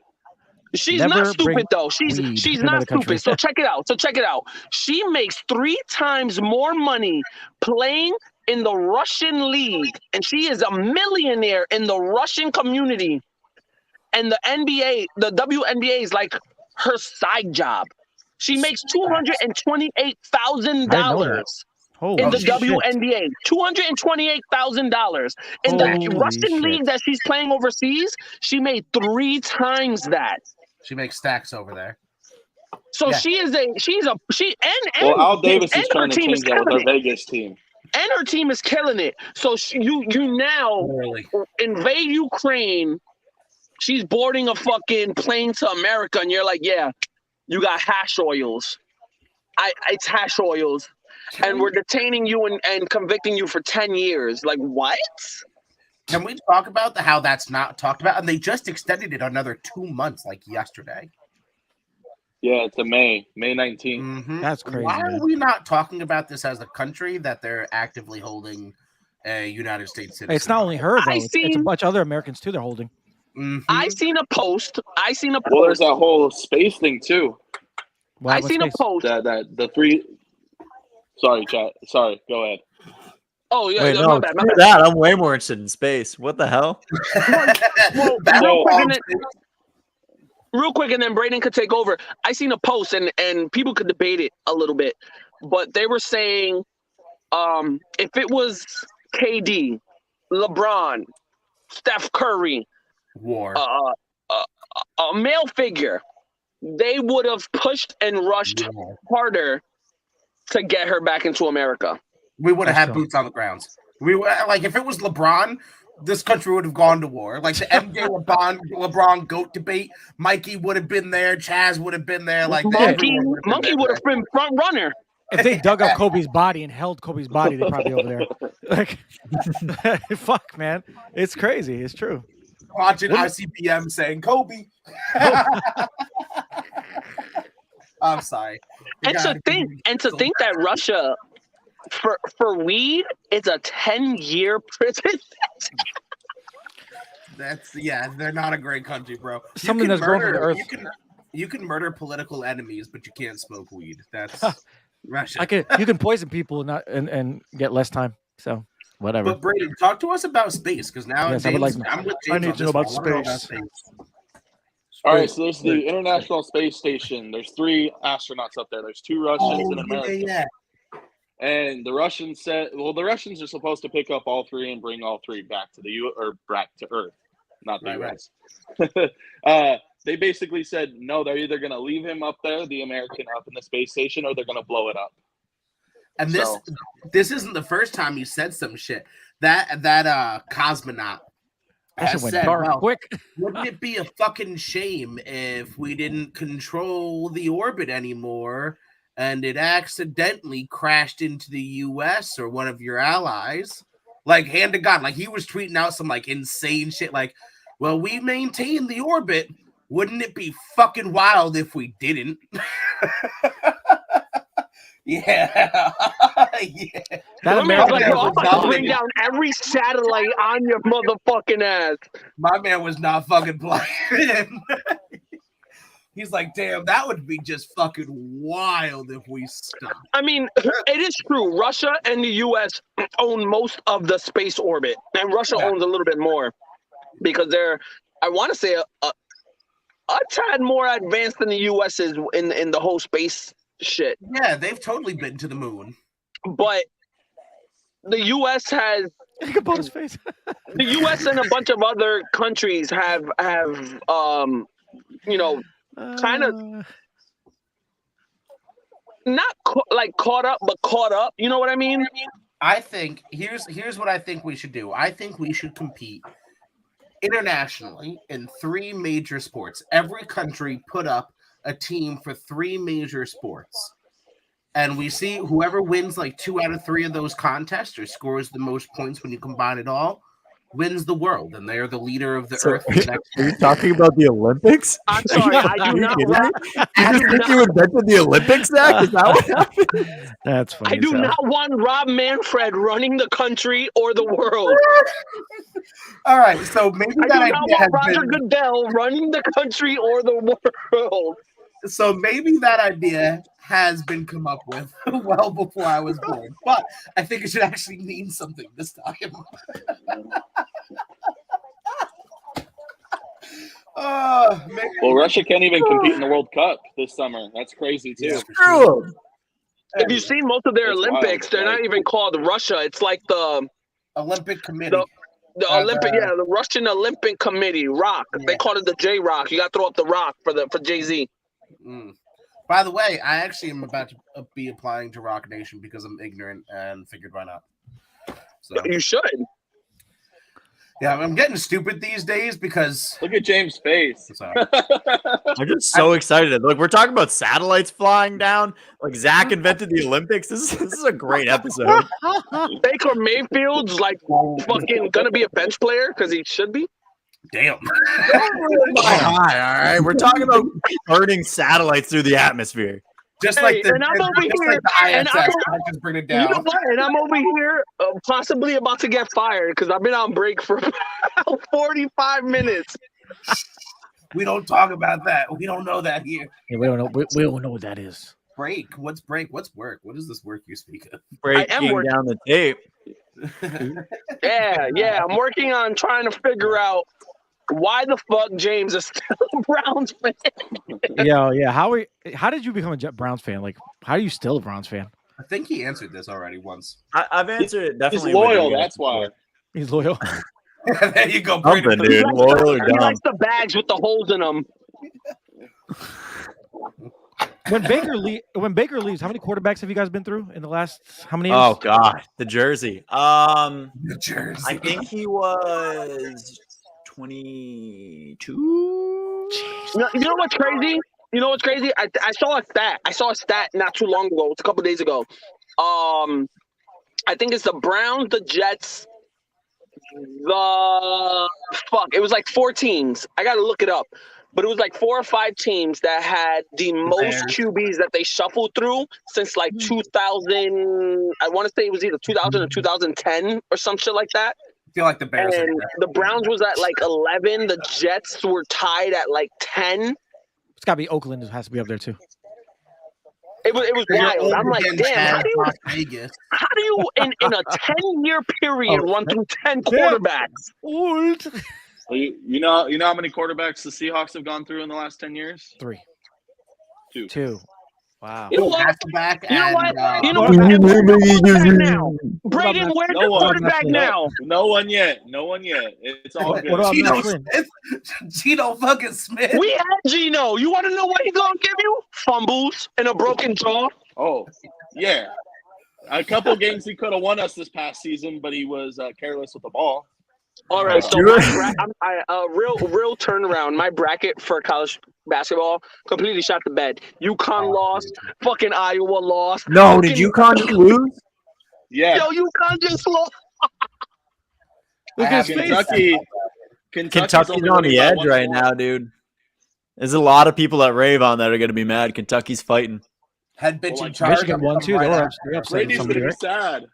[SPEAKER 4] She's
[SPEAKER 2] Never
[SPEAKER 4] not stupid
[SPEAKER 2] bring
[SPEAKER 4] though.
[SPEAKER 2] weed
[SPEAKER 4] She's
[SPEAKER 2] to
[SPEAKER 4] not
[SPEAKER 2] another country.
[SPEAKER 4] stupid. So check it out. She makes 3 times more money playing in the Russian league, and she is a millionaire in the Russian community. And the NBA, the WNBA is like her side job. She makes $228,000 in the WNBA. $228,000 in the Russian league that she's playing overseas. She made 3 times that.
[SPEAKER 1] She makes stacks over there.
[SPEAKER 4] So
[SPEAKER 5] Al Davis is trying to
[SPEAKER 4] team
[SPEAKER 5] change that with our Vegas team.
[SPEAKER 4] And her team is killing it. So you now invade Ukraine. She's boarding a fucking plane to America, and you're like, yeah, you got hash oils. It's hash oils. And we're detaining you and convicting you for 10 years. Like, what?
[SPEAKER 1] Can we talk about how that's not talked about? And they just extended it another 2 months, like yesterday.
[SPEAKER 5] Yeah, to May 19th.
[SPEAKER 1] Mm-hmm.
[SPEAKER 2] That's crazy.
[SPEAKER 1] Why
[SPEAKER 2] man.
[SPEAKER 1] are we not talking about this as a country that they're actively holding a United States citizen?
[SPEAKER 2] It's not only her, though. It's a bunch of other Americans, too, they're holding.
[SPEAKER 1] Mm-hmm.
[SPEAKER 4] I seen a post.
[SPEAKER 5] Well, there's that whole space thing, too.
[SPEAKER 4] I seen a post.
[SPEAKER 5] The 3... Sorry, chat. Sorry, go ahead.
[SPEAKER 4] Oh, yeah.
[SPEAKER 3] Wait,
[SPEAKER 4] my bad.
[SPEAKER 3] That, I'm way more interested in space. What the hell?
[SPEAKER 4] Real quick, and then Brayden could take over. I seen a post, and people could debate it a little bit, but they were saying if it was KD, LeBron, Steph Curry, a male figure, they would have pushed and rushed harder to get her back into America.
[SPEAKER 1] We would have had boots on the ground. We were like, if it was LeBron, this country would have gone to war. Like the MJ LeBron GOAT debate, Mikey would have been there, Chaz would have been there. Like
[SPEAKER 4] Monkey would have been front runner.
[SPEAKER 2] If they dug up Kobe's body and held Kobe's body, they'd probably be over there. Like, fuck, man, it's crazy. It's true.
[SPEAKER 1] Watching ICBM saying Kobe. I'm sorry.
[SPEAKER 4] And to think that Russia for weed is a 10-year prison.
[SPEAKER 1] They're not a great country, bro.
[SPEAKER 2] Something that's grown from the earth.
[SPEAKER 1] You can murder political enemies, but you can't smoke weed. That's Russia.
[SPEAKER 2] You can poison people and get less time. So whatever.
[SPEAKER 1] But Brady, talk to us about space, because now
[SPEAKER 2] Yes,
[SPEAKER 1] James,
[SPEAKER 2] I'm with
[SPEAKER 1] James
[SPEAKER 2] I need to know about space.
[SPEAKER 5] All right, so there's the International Space Station. There's 3 astronauts up there. There's 2 Russians and an American.
[SPEAKER 1] Yeah.
[SPEAKER 5] And the Russians said, well, the Russians are supposed to pick up all 3 and bring all 3 back to back to Earth, not the US. Right. They basically said, no, they're either going to leave him up there, the American up in the space station, or they're going to blow it up.
[SPEAKER 1] And this isn't the first time he said some shit. That cosmonaut
[SPEAKER 2] said, quick.
[SPEAKER 1] Wouldn't it be a fucking shame if we didn't control the orbit anymore and it accidentally crashed into the US or one of your allies? Like, hand to God, like he was tweeting out some like insane shit like, well, we maintain the orbit. Wouldn't it be fucking wild if we didn't? Yeah.
[SPEAKER 2] That
[SPEAKER 4] I'm about to bring down every satellite on your motherfucking ass.
[SPEAKER 1] My man was not fucking playing. He's like, damn, that would be just fucking wild if we stopped.
[SPEAKER 4] I mean, it is true. Russia and the U.S. own most of the space orbit, and Russia owns a little bit more because they're, I want to say, a tad more advanced than the U.S. is in the whole space shit.
[SPEAKER 1] Yeah, they've totally been to the moon.
[SPEAKER 4] But the U.S. has
[SPEAKER 2] bonus face.
[SPEAKER 4] the U.S. and a bunch of other countries have kind of not caught up, but caught up. You know what I mean?
[SPEAKER 1] I think here's what I think we should do. I think we should compete internationally in 3 major sports. Every country put up a team for 3 major sports. And we see whoever wins like 2 out of 3 of those contests or scores the most points when you combine it all wins the world, and they're the leader of the earth.
[SPEAKER 3] Are you talking about the Olympics?
[SPEAKER 4] I'm sorry, I do not.
[SPEAKER 3] You think you invented the Olympics, Zach? Is that what happened?
[SPEAKER 2] That's funny.
[SPEAKER 4] I do not want Rob Manfred running the country or the world.
[SPEAKER 1] All right, so maybe
[SPEAKER 4] I
[SPEAKER 1] that
[SPEAKER 4] do
[SPEAKER 1] idea
[SPEAKER 4] not want
[SPEAKER 1] has
[SPEAKER 4] Roger Goodell running the country or the world.
[SPEAKER 1] So maybe that idea has been come up with well before I was born, but I think it should actually mean something this time.
[SPEAKER 5] Well, Russia can't even compete in the World Cup this summer. That's crazy too.
[SPEAKER 3] True.
[SPEAKER 4] If you've seen most of their
[SPEAKER 5] It's
[SPEAKER 4] Olympics,
[SPEAKER 5] wild.
[SPEAKER 4] they're not even called Russia. It's like the
[SPEAKER 1] Olympic Committee.
[SPEAKER 4] the Olympic, the Russian Olympic Committee, ROC.
[SPEAKER 1] Yeah.
[SPEAKER 4] They called it the J Rock. You got to throw up the rock for Jay-Z.
[SPEAKER 1] By the way, I actually am about to be applying to Rock Nation because I'm ignorant and figured why not. So
[SPEAKER 4] You should.
[SPEAKER 1] yeah, I'm getting stupid these days because
[SPEAKER 5] Look at James' face.
[SPEAKER 1] sorry.
[SPEAKER 3] I'm just so excited. Look, we're talking about satellites flying down. Like Zach invented the Olympics. This is a great episode.
[SPEAKER 4] Baker Mayfield's like fucking gonna be a bench player because he should be.
[SPEAKER 1] Damn.
[SPEAKER 3] All right. We're talking about burning satellites through the atmosphere.
[SPEAKER 1] Just
[SPEAKER 4] Hey,
[SPEAKER 1] like the,
[SPEAKER 4] and I'm over
[SPEAKER 1] just
[SPEAKER 4] here,
[SPEAKER 1] like the
[SPEAKER 4] and
[SPEAKER 1] ISS, I just bring it down.
[SPEAKER 4] You know what? And I'm over here possibly about to get fired because I've been on break for about 45 minutes.
[SPEAKER 1] We don't talk about that. We don't know that here.
[SPEAKER 2] Yeah, we don't know. We don't know what that is.
[SPEAKER 1] Break. What's break? What's work? What is this work you speak of?
[SPEAKER 3] Breaking
[SPEAKER 4] working.
[SPEAKER 3] down the tape.
[SPEAKER 4] Yeah. I'm working on trying to figure out why the fuck James is still a Browns fan.
[SPEAKER 2] Yeah. How did you become a Browns fan? Like, how are you still a Browns fan?
[SPEAKER 1] I think he answered this already once.
[SPEAKER 3] I've answered it
[SPEAKER 5] He's
[SPEAKER 3] definitely.
[SPEAKER 5] loyal.
[SPEAKER 3] with you guys
[SPEAKER 5] That's why.
[SPEAKER 3] before.
[SPEAKER 2] He's loyal.
[SPEAKER 1] There you go.
[SPEAKER 3] Something,
[SPEAKER 1] Brandon.
[SPEAKER 3] dude. Loyal or
[SPEAKER 4] He
[SPEAKER 3] dumb.
[SPEAKER 4] likes the bags with the holes in them.
[SPEAKER 2] When Baker leaves, how many quarterbacks have you guys been through in the last how many years?
[SPEAKER 3] Oh God, the jersey.
[SPEAKER 1] The jersey.
[SPEAKER 3] I think he was 22.
[SPEAKER 4] You know what's crazy? I saw a stat. I saw a stat not too long ago. It's a couple days ago. I think it's the Browns, the Jets, it was like 4 teams. I got to look it up. But it was like 4 or 5 teams that had the most QBs that they shuffled through since like 2000. I want to say it was either 2000 or 2010 or some shit like that.
[SPEAKER 1] I feel like the Bears.
[SPEAKER 4] And the Browns was at like 11. The Jets were tied at like 10.
[SPEAKER 2] It's got to be Oakland. It has to be up there too.
[SPEAKER 4] It was wild. I'm like, damn,
[SPEAKER 1] Vegas.
[SPEAKER 4] how do you in a 10-year period run through 10 quarterbacks?
[SPEAKER 2] Old.
[SPEAKER 5] You know how many quarterbacks the Seahawks have gone through in the last 10 years?
[SPEAKER 2] 3.
[SPEAKER 5] 2.
[SPEAKER 2] 2. Wow.
[SPEAKER 4] You know what?
[SPEAKER 1] Back
[SPEAKER 4] You know
[SPEAKER 1] and,
[SPEAKER 4] what? You know what? Now, Braden, where's the quarterback now?
[SPEAKER 5] No one yet. It's all good.
[SPEAKER 2] What about
[SPEAKER 1] Geno
[SPEAKER 2] Matt Flynn?
[SPEAKER 1] Smith. Geno fucking Smith.
[SPEAKER 4] We had Geno. You want to know what he's gonna give you? Fumbles and a broken jaw.
[SPEAKER 5] Oh, yeah. A couple games he could have won us this past season, but he was careless with the ball.
[SPEAKER 4] All right, so real turnaround. My bracket for college basketball completely shot the bed. UConn lost. Fucking Iowa lost.
[SPEAKER 3] No, did UConn lose?
[SPEAKER 5] Yeah.
[SPEAKER 4] Yo, UConn just lost.
[SPEAKER 2] Look at his face.
[SPEAKER 3] Kentucky's on the edge right now, dude. There's a lot of people at Rave on that are going to be mad. Kentucky's fighting.
[SPEAKER 1] Head bitch in charge.
[SPEAKER 2] Michigan won too. They're upsetting
[SPEAKER 5] Brady's
[SPEAKER 2] somebody,
[SPEAKER 5] gonna be
[SPEAKER 2] right?
[SPEAKER 5] sad.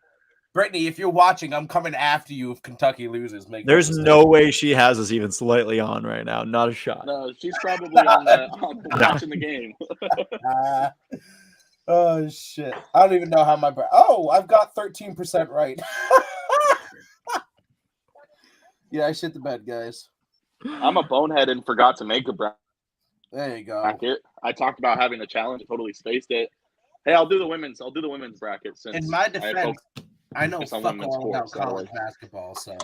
[SPEAKER 1] Brittany, if you're watching, I'm coming after you if Kentucky loses.
[SPEAKER 3] There's no way she has us even slightly on right now. Not a shot.
[SPEAKER 5] No, she's probably on watching the game.
[SPEAKER 1] Oh shit! I don't even know how my I've got 13% right. Yeah, I shit the bed, guys.
[SPEAKER 5] I'm a bonehead and forgot to make a bracket.
[SPEAKER 1] There you go.
[SPEAKER 5] I talked about having a challenge, totally spaced it. Hey, I'll do the women's bracket. Since
[SPEAKER 1] in my defense, I know fuck all about college basketball, so.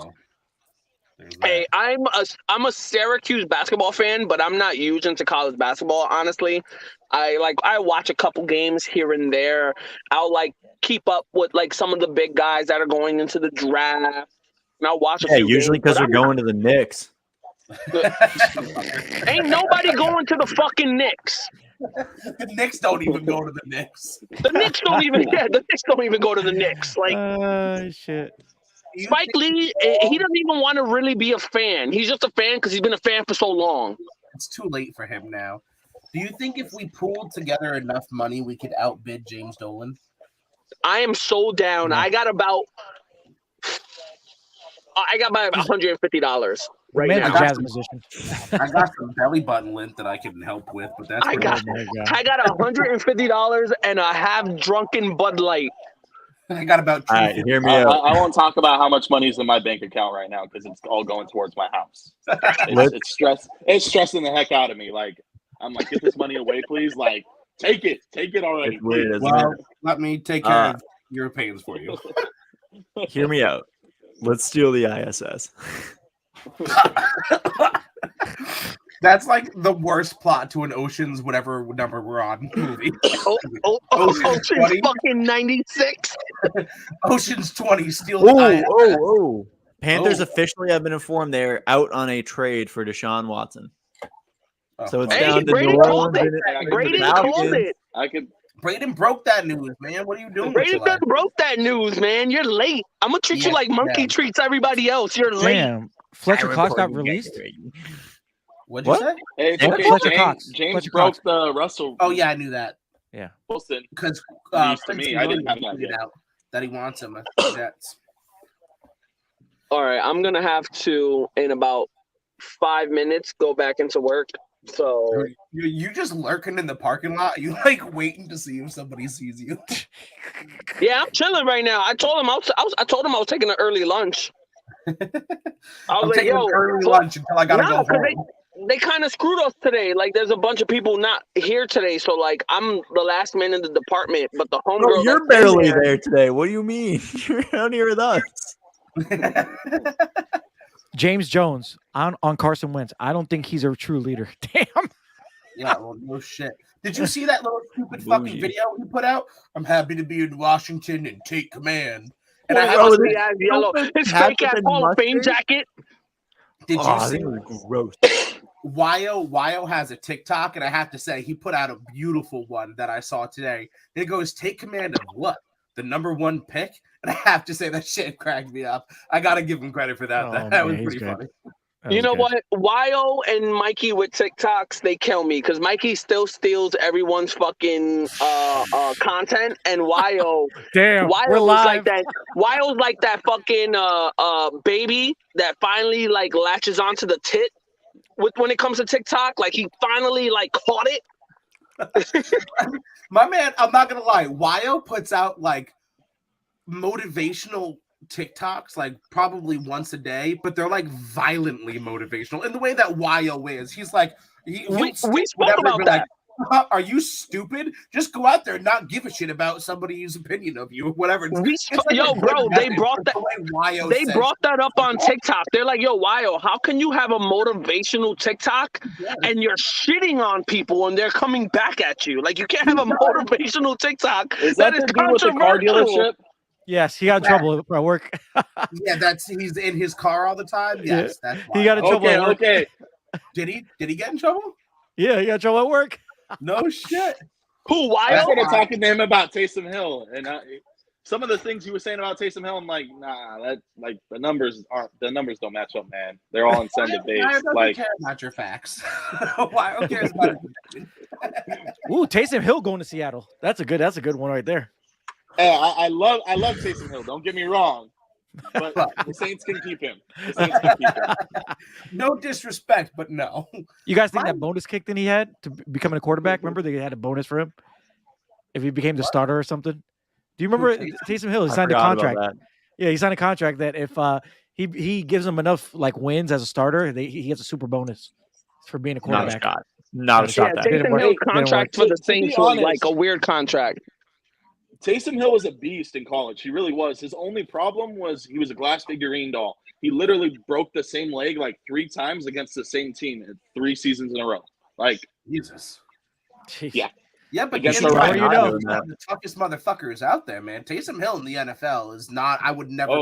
[SPEAKER 4] Hey, I'm a Syracuse basketball fan, but I'm not huge into college basketball. Honestly, I watch a couple games here and there. I'll keep up with some of the big guys that are going into the draft, and I'll watch.
[SPEAKER 3] Yeah, usually because we're going to the Knicks.
[SPEAKER 4] Ain't nobody going to the fucking Knicks.
[SPEAKER 1] The Knicks don't even go to the Knicks.
[SPEAKER 4] The Knicks don't even. Yeah, the Knicks don't even go to the Knicks.
[SPEAKER 2] Shit.
[SPEAKER 4] Spike Lee, he doesn't even want to really be a fan. He's just a fan because he's been a fan for so long.
[SPEAKER 1] It's too late for him now. Do you think if we pooled together enough money, we could outbid James Dolan?
[SPEAKER 4] I am so down. I got about $150 right now.
[SPEAKER 2] Jazz musician.
[SPEAKER 1] I got some belly button lint that I can help with, but that's
[SPEAKER 4] I got $150 and a half drunken Bud Light.
[SPEAKER 1] I got about.
[SPEAKER 3] All right, hear me out.
[SPEAKER 5] I won't talk about how much money is in my bank account right now because it's all going towards my house. It's stressing the heck out of me. I'm like, get this money away, please. Take it already.
[SPEAKER 3] It's weird,
[SPEAKER 1] let me take care of your pains for you.
[SPEAKER 3] Hear me out. Let's steal the ISS.
[SPEAKER 1] That's the worst plot to an Ocean's whatever number we're on movie.
[SPEAKER 4] Ocean's fucking 96.
[SPEAKER 1] Ocean's 20 steal the ISS.
[SPEAKER 3] Panthers officially have been informed they're out on a trade for Deshaun Watson. So it's down to
[SPEAKER 4] Brady called it. Brady called it.
[SPEAKER 1] Braden broke that news, man. What are you doing?
[SPEAKER 4] Brady broke that news, man. You're late. I'm gonna treat you like Monkey treats everybody else. You're late.
[SPEAKER 2] Damn. Fletcher Cox got released.
[SPEAKER 1] What'd you say?
[SPEAKER 5] Hey, James broke the Russell.
[SPEAKER 1] Oh yeah, I knew that.
[SPEAKER 2] Yeah.
[SPEAKER 5] Wilson.
[SPEAKER 1] Because
[SPEAKER 5] to me, I didn't have that yet.
[SPEAKER 1] That he wants him.
[SPEAKER 4] All right, I'm gonna have to in about 5 minutes go back into work. So
[SPEAKER 1] you just lurking in the parking lot? You waiting to see if somebody sees you?
[SPEAKER 4] Yeah, I'm chilling right now. I told him I was taking an early lunch. I was
[SPEAKER 1] taking an early lunch until I gotta go home.
[SPEAKER 4] They kind of screwed us today. There's a bunch of people not here today, so I'm the last man in the department. But the homegirl,
[SPEAKER 3] you're barely there today. What do you mean? You're out here with us.
[SPEAKER 2] James Jones on Carson Wentz. I don't think he's a true leader. Damn.
[SPEAKER 1] Yeah, well, no shit. Did you see that little stupid fucking video he put out? I'm happy to be in Washington and take command. And
[SPEAKER 4] his fake ass Hall of Fame jacket.
[SPEAKER 1] Did you see?
[SPEAKER 3] Gross.
[SPEAKER 1] Wyo has a TikTok, and I have to say he put out a beautiful one that I saw today. It goes, "Take command of what? The number one pick?" And I have to say that shit cracked me up. I gotta give him credit for that. That was pretty funny.
[SPEAKER 4] You know what? Wyo and Mikey with TikToks, they kill me because Mikey still steals everyone's fucking content, and Wyo's like that. Wyo's like that fucking baby that finally latches onto the tit when it comes to TikTok. He finally caught it.
[SPEAKER 1] My man, I'm not gonna lie. Wyo puts out motivational TikToks probably once a day, but they're violently motivational in the way that Wyo is. He's
[SPEAKER 4] we spoke about that.
[SPEAKER 1] Are you stupid? Just go out there and not give a shit about somebody's opinion of you or whatever.
[SPEAKER 4] Bro, they brought that up on TikTok. They're like, yo, Wyo, how can you have a motivational TikTok and you're shitting on people and they're coming back at you? You can't have a motivational TikTok.
[SPEAKER 5] Is that to do with the car dealership?
[SPEAKER 2] Yes, he got in trouble at work.
[SPEAKER 1] Yeah, he's in his car all the time. Yes, that's why.
[SPEAKER 2] He got in trouble at work.
[SPEAKER 1] Okay. Did he get in trouble?
[SPEAKER 2] Yeah, he got in trouble at work.
[SPEAKER 1] No shit.
[SPEAKER 4] Who? Wyo?
[SPEAKER 5] I started talking to him about Taysom Hill, and some of the things he was saying about Taysom Hill, I'm like, nah, that the numbers don't match up, man. They're all incentive based.
[SPEAKER 1] Why care about your facts? Why cares about it?
[SPEAKER 2] Ooh, Taysom Hill going to Seattle. That's a good one right there.
[SPEAKER 5] Hey, I love Taysom Hill. Don't get me wrong, but the Saints can keep him.
[SPEAKER 1] No disrespect, but no.
[SPEAKER 2] You guys think that bonus kick that he had to becoming a quarterback? Remember they had a bonus for him if he became the starter or something. Do you remember Taysom Hill? He signed a contract. Yeah, he signed a contract that if he gives him enough like wins as a starter, he gets a super bonus for being a quarterback.
[SPEAKER 3] Not a shot.
[SPEAKER 4] Yeah, Taysom Hill's contract for the Saints was like a weird contract.
[SPEAKER 5] Taysom Hill was a beast in college. He really was. His only problem was he was a glass figurine doll. He literally broke the same leg like 3 times against the same team in 3 seasons in a row. Like
[SPEAKER 1] Jesus.
[SPEAKER 5] Yeah.
[SPEAKER 1] Yeah, but
[SPEAKER 5] against
[SPEAKER 1] the
[SPEAKER 5] the
[SPEAKER 1] toughest motherfuckers out there, man. Taysom Hill in the NFL is not. I would never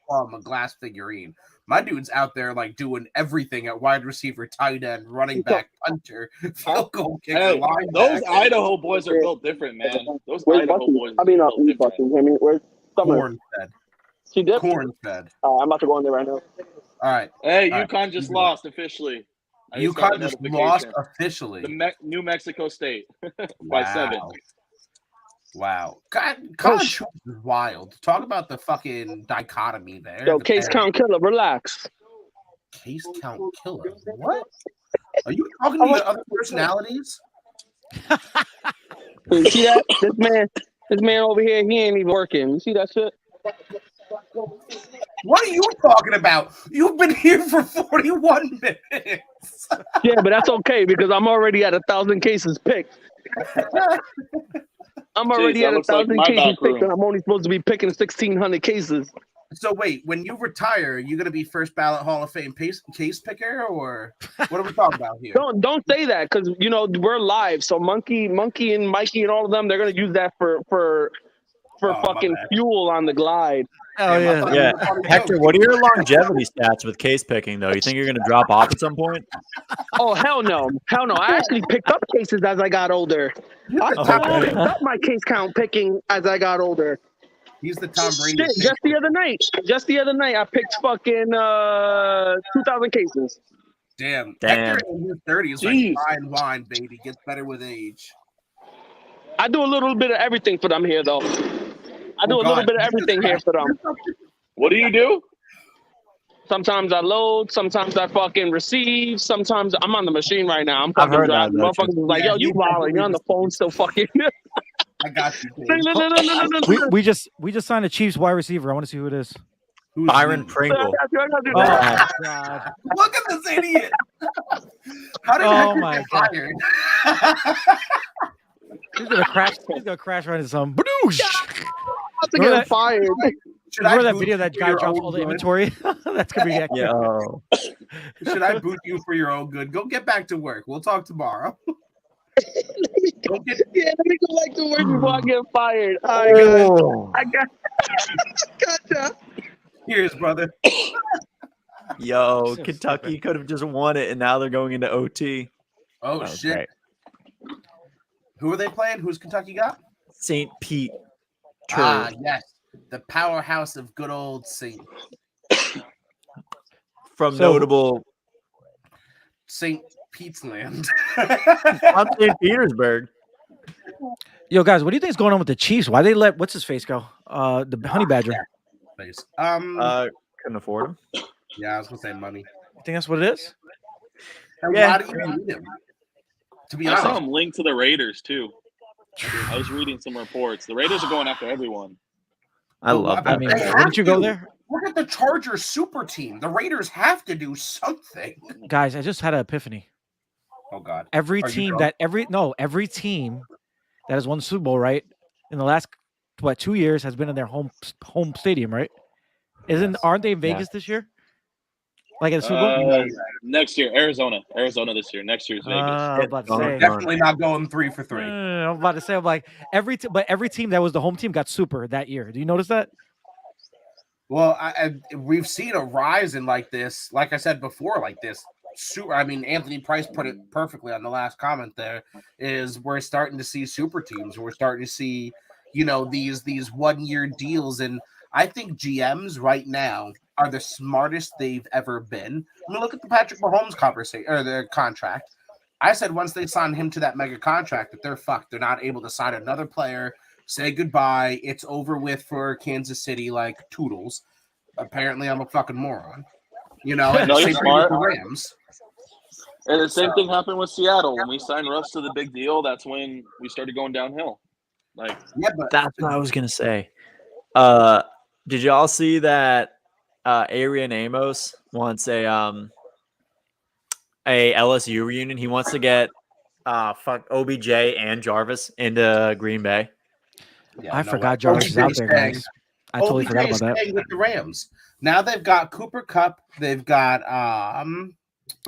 [SPEAKER 1] call him a glass figurine. My dude's out there like doing everything at wide receiver, tight end, running back, punter, field goal kicker.
[SPEAKER 5] Hey, those Idaho boys are built different, man. Those Idaho boys. Are built different.
[SPEAKER 4] Where's
[SPEAKER 1] Corn fed.
[SPEAKER 4] She dipped?
[SPEAKER 1] Corn fed.
[SPEAKER 4] I'm about to go in there right now.
[SPEAKER 1] All right.
[SPEAKER 5] Hey, UConn just lost officially.
[SPEAKER 1] UConn just lost officially.
[SPEAKER 5] New Mexico State by 7.
[SPEAKER 1] Wow. College is wild. Talk about the fucking dichotomy there.
[SPEAKER 4] Yo, case count killer, relax.
[SPEAKER 1] Case count killer? What? Are you talking to the other personalities?
[SPEAKER 4] You see that? This man over here, he ain't even working. You see that shit?
[SPEAKER 1] What are you talking about? You've been here for 41 minutes.
[SPEAKER 4] Yeah, but that's okay because I'm already at 1,000 cases picked. I'm already at 1,000 cases picked, and I'm only supposed to be picking 1,600 cases.
[SPEAKER 1] So wait, when you retire, are you gonna be first ballot Hall of Fame case picker, or what are we talking about here?
[SPEAKER 4] Don't say that because we're live. So Monkey and Mikey and all of them, they're gonna use that for fucking fuel on the glide.
[SPEAKER 2] Oh
[SPEAKER 3] yeah. Hector, what are your longevity stats with case picking though? You think you're gonna drop off at some point?
[SPEAKER 4] Oh hell no. I actually picked up cases as I got older. I picked up my case count picking as I got older.
[SPEAKER 1] He's the Tom Brady.
[SPEAKER 4] Shit, just the other night, I picked fucking 2,000 cases.
[SPEAKER 1] Damn. Hector in his 30s, like fine wine, baby. Gets better with age.
[SPEAKER 4] I do a little bit of everything for them here, though. I do a little bit of everything here for them.
[SPEAKER 5] What do you do?
[SPEAKER 4] Sometimes I load. Sometimes I fucking receive. Sometimes I'm on the machine right now. I'm fucking driving. Motherfuckers is like, yo, you wilding. You're on the phone still fucking.
[SPEAKER 1] I got you.
[SPEAKER 4] No.
[SPEAKER 2] We just signed a Chiefs wide receiver. I want to see who it is.
[SPEAKER 3] Byron Pringle.
[SPEAKER 2] Oh, God.
[SPEAKER 1] Look at this idiot. How did Hector get fired?
[SPEAKER 2] He's gonna crash right into some.
[SPEAKER 4] To get fired.
[SPEAKER 2] Remember that video that guy drops all the inventory? That's gonna be Hector.
[SPEAKER 3] Yo.
[SPEAKER 1] Should I boot you for your own good? Go get back to work. We'll talk tomorrow.
[SPEAKER 4] Let me go back to work before I get fired. I got gotcha.
[SPEAKER 1] Here's brother.
[SPEAKER 3] Yo, Kentucky could have just won it, and now they're going into OT.
[SPEAKER 1] Oh shit!
[SPEAKER 3] Great.
[SPEAKER 1] Who are they playing? Who's Kentucky got?
[SPEAKER 3] St. Pete.
[SPEAKER 1] Yes, the powerhouse of good old St.
[SPEAKER 3] Notable
[SPEAKER 1] St. Pete's land.
[SPEAKER 3] On St. Petersburg.
[SPEAKER 2] Yo, guys, what do you think is going on with the Chiefs? Why they let what's his face go? The Honey Badger.
[SPEAKER 3] Couldn't afford him.
[SPEAKER 1] Yeah, I was gonna say money.
[SPEAKER 2] You think that's what it is?
[SPEAKER 1] And why do you need him? To be honest,
[SPEAKER 5] I saw him linked to the Raiders too. I was reading some reports. The Raiders are going after everyone.
[SPEAKER 3] I love that.
[SPEAKER 2] I mean, wouldn't you go there?
[SPEAKER 1] Look at the Chargers super team. The Raiders have to do something.
[SPEAKER 2] Guys, I just had an epiphany.
[SPEAKER 1] Oh God!
[SPEAKER 2] Every team that has won the Super Bowl, right, in the last 2 years has been in their home stadium, right? Aren't they in Vegas this year? Like at the Super Bowl?
[SPEAKER 5] Next year, Arizona this year. Next year's Vegas.
[SPEAKER 2] I'm about to say,
[SPEAKER 1] definitely not going 3 for 3.
[SPEAKER 2] I'm about to say, I'm like every team that was the home team got super that year. Do you notice that?
[SPEAKER 1] Well, we've seen a rise in like this. Like I said before, like this super. I mean, Anthony Price put it perfectly on the last comment. There is we're starting to see super teams. We're starting to see, these 1 year deals, and I think GMs right now are the smartest they've ever been. I mean, look at the Patrick Mahomes conversation or their contract. I said once they sign him to that mega contract that they're fucked. They're not able to sign another player say goodbye. It's over with for Kansas City, like toodles. Apparently, I'm a fucking moron. You know, and
[SPEAKER 5] No,
[SPEAKER 1] the
[SPEAKER 5] you're
[SPEAKER 1] same thing with
[SPEAKER 5] smart.
[SPEAKER 1] the Rams.
[SPEAKER 5] And the same thing happened with Seattle. When we signed Russ to the big deal, that's when we started going downhill. Like,
[SPEAKER 1] Yeah, but
[SPEAKER 3] That's what I was gonna say. Did y'all see that Arian Amos wants a LSU reunion? He wants to get OBJ and Jarvis into Green Bay.
[SPEAKER 1] yeah,
[SPEAKER 2] I
[SPEAKER 1] no
[SPEAKER 2] forgot
[SPEAKER 1] way.
[SPEAKER 2] Jarvis is out there,
[SPEAKER 1] staying.
[SPEAKER 2] guys. I totally
[SPEAKER 1] OBJ
[SPEAKER 2] forgot
[SPEAKER 1] is
[SPEAKER 2] about that.
[SPEAKER 1] staying with the Rams. Now they've got Cooper Kupp. They've got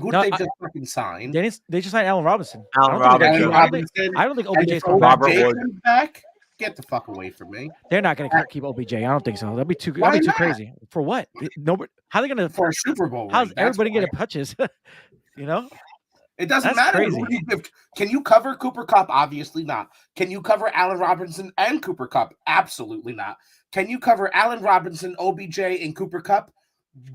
[SPEAKER 1] who
[SPEAKER 2] No,
[SPEAKER 1] did they just fucking sign?
[SPEAKER 2] They just signed Allen Robinson.
[SPEAKER 3] Allen
[SPEAKER 2] I don't think
[SPEAKER 3] Robinson.
[SPEAKER 2] I don't think
[SPEAKER 1] And
[SPEAKER 2] OBJ
[SPEAKER 1] if
[SPEAKER 2] is coming back.
[SPEAKER 3] Robert
[SPEAKER 1] OBJ
[SPEAKER 3] Wood.
[SPEAKER 1] comes back, get the fuck away from me.
[SPEAKER 2] They're not going to keep OBJ. I don't think so. That'd be too
[SPEAKER 1] Why not?
[SPEAKER 2] crazy. For what? Nobody. How are they going to?
[SPEAKER 1] For a Super Bowl
[SPEAKER 2] How's
[SPEAKER 1] ring, that's
[SPEAKER 2] everybody
[SPEAKER 1] why.
[SPEAKER 2] getting touches? You know,
[SPEAKER 1] It doesn't
[SPEAKER 2] That's
[SPEAKER 1] matter.
[SPEAKER 2] crazy.
[SPEAKER 1] Can you cover Cooper Kupp? Obviously not. Can you cover Allen Robinson and Cooper Kupp? Absolutely not. Can you cover Allen Robinson, OBJ, and Cooper Kupp?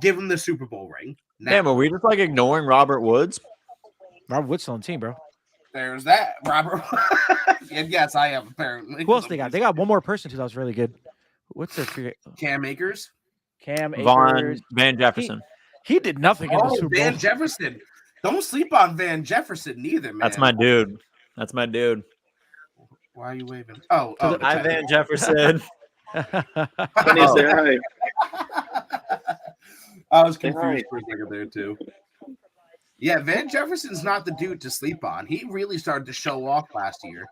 [SPEAKER 1] Give him the Super Bowl ring. Now.
[SPEAKER 3] Damn, are we just like ignoring Robert Woods?
[SPEAKER 2] Robert Wood's still on the team, bro.
[SPEAKER 1] There's that, Robert. And yes, I am apparently.
[SPEAKER 2] Who else they got? They got one more person too that was really good. What's their
[SPEAKER 1] Cam Akers.
[SPEAKER 2] Cam Akers.
[SPEAKER 3] Van Jefferson.
[SPEAKER 2] He did nothing in the
[SPEAKER 1] Oh,
[SPEAKER 2] Super Bowl.
[SPEAKER 1] Van Jefferson. Don't sleep on Van Jefferson either, man.
[SPEAKER 3] That's my dude. That's my dude.
[SPEAKER 1] Why are you waving? Oh,
[SPEAKER 3] Hi, Van Jefferson.
[SPEAKER 5] when he's there,
[SPEAKER 1] I was confused for a second there too. Yeah, Van Jefferson's not the dude to sleep on. He really started to show off last year.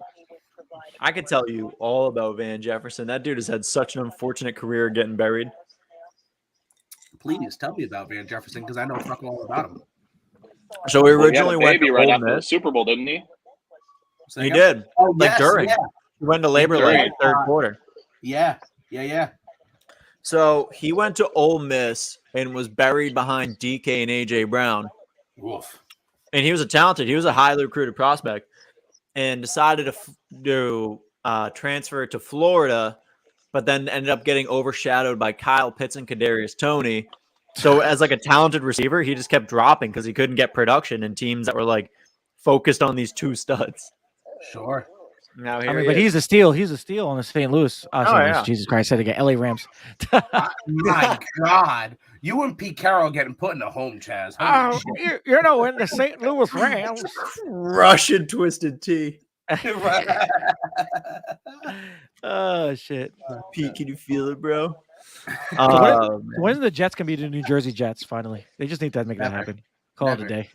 [SPEAKER 3] I could tell you all about Van Jefferson. That dude has had such an unfortunate career getting buried.
[SPEAKER 1] Please tell me about Van Jefferson because I know fuck all about him.
[SPEAKER 3] So we
[SPEAKER 5] he had
[SPEAKER 3] originally
[SPEAKER 5] a
[SPEAKER 3] went
[SPEAKER 5] baby
[SPEAKER 3] to
[SPEAKER 5] right
[SPEAKER 3] Ole
[SPEAKER 5] after the
[SPEAKER 3] Miss.
[SPEAKER 5] Super Bowl, didn't he?
[SPEAKER 1] Say
[SPEAKER 3] He
[SPEAKER 1] again?
[SPEAKER 3] did.
[SPEAKER 1] Oh,
[SPEAKER 3] Like
[SPEAKER 1] yes,
[SPEAKER 3] during.
[SPEAKER 1] Yeah,
[SPEAKER 3] He went to labor like third quarter.
[SPEAKER 1] yeah.
[SPEAKER 3] So he went to Ole Miss and was buried behind DK and AJ Brown.
[SPEAKER 1] Wolf.
[SPEAKER 3] And he was a highly recruited prospect, and decided to transfer to Florida, but then ended up getting overshadowed by Kyle Pitts and Kadarius Toney. So as like a talented receiver, he just kept dropping because he couldn't get production in teams that were like focused on these two studs.
[SPEAKER 1] Sure.
[SPEAKER 3] Now
[SPEAKER 2] but he's a steal. He's a steal on the St. Louis.
[SPEAKER 3] Yeah.
[SPEAKER 2] Jesus Christ, I said again. LA Rams.
[SPEAKER 1] My God. You and Pete Carroll getting put in the home, Chaz. Holy shit.
[SPEAKER 2] in the St. Louis Rams.
[SPEAKER 3] Russian twisted tea.
[SPEAKER 2] Oh shit.
[SPEAKER 3] Pete, can you feel it, bro?
[SPEAKER 2] When's the Jets gonna be the New Jersey Jets? Finally, they just need to make that
[SPEAKER 1] Never.
[SPEAKER 2] happen. Call it a day.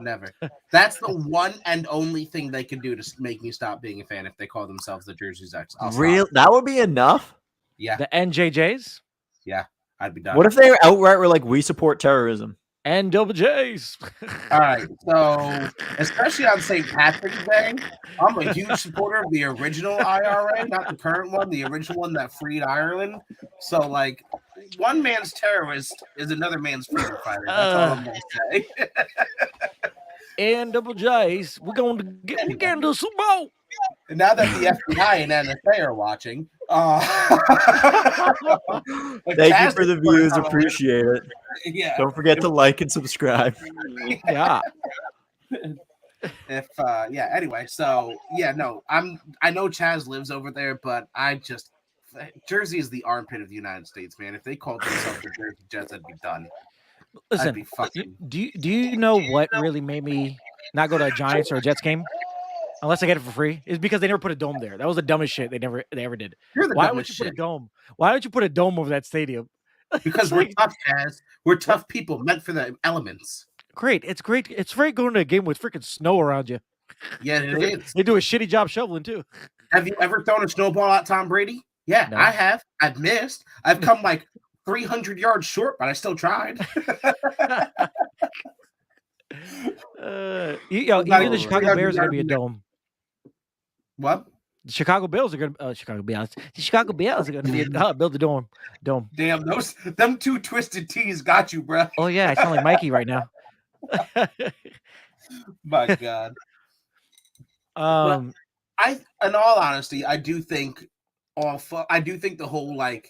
[SPEAKER 1] Never. That's the one and only thing they can do to make me stop being a fan if they call themselves the Jersey Jets.
[SPEAKER 3] Real? That would be enough.
[SPEAKER 1] Yeah.
[SPEAKER 2] The NJJs.
[SPEAKER 1] Yeah. I'd be done.
[SPEAKER 3] What if they outright were like, we support terrorism?
[SPEAKER 2] And double J's.
[SPEAKER 1] All right. So, especially on St. Patrick's Day, I'm a huge supporter of the original IRA, not the current one, the original one that freed Ireland. So, like, one man's terrorist is another man's freedom fighter. That's all I'm going to say.
[SPEAKER 2] And double J's. We're getting to the Super Bowl.
[SPEAKER 1] And now that the FBI and NSA are watching,
[SPEAKER 3] thank you for the views. Appreciate it.
[SPEAKER 1] Yeah.
[SPEAKER 3] Don't forget to like and subscribe.
[SPEAKER 2] Yeah.
[SPEAKER 1] Anyway, so yeah, no, I know Chaz lives over there, but Jersey is the armpit of the United States, man. If they called themselves the Jersey Jets, I'd be done.
[SPEAKER 2] Listen,
[SPEAKER 1] I'd be fucking...
[SPEAKER 2] do you know what really made me not go to a Giants or a Jets game? Unless I get it for free, is because they never put a dome there. That was the dumbest shit they ever did. Why would you put a dome? Why don't you put a dome over that stadium?
[SPEAKER 1] Because we're tough, Chaz. We're tough people meant for the elements.
[SPEAKER 2] Great. It's great. It's great going to a game with freaking snow around you.
[SPEAKER 1] Yeah, it is.
[SPEAKER 2] They do a shitty job shoveling too.
[SPEAKER 1] Have you ever thrown a snowball at Tom Brady? Yeah, no. I have. I've missed. I've come like 300 yards short, but I still tried.
[SPEAKER 2] Even the Chicago Bears are going to be a dome.
[SPEAKER 1] What?
[SPEAKER 2] The Chicago Bears are going to build a dome.
[SPEAKER 1] Damn, them two twisted T's got you, bro.
[SPEAKER 2] Oh yeah, I sound like Mikey right now.
[SPEAKER 1] My God. In all honesty, I do think the whole like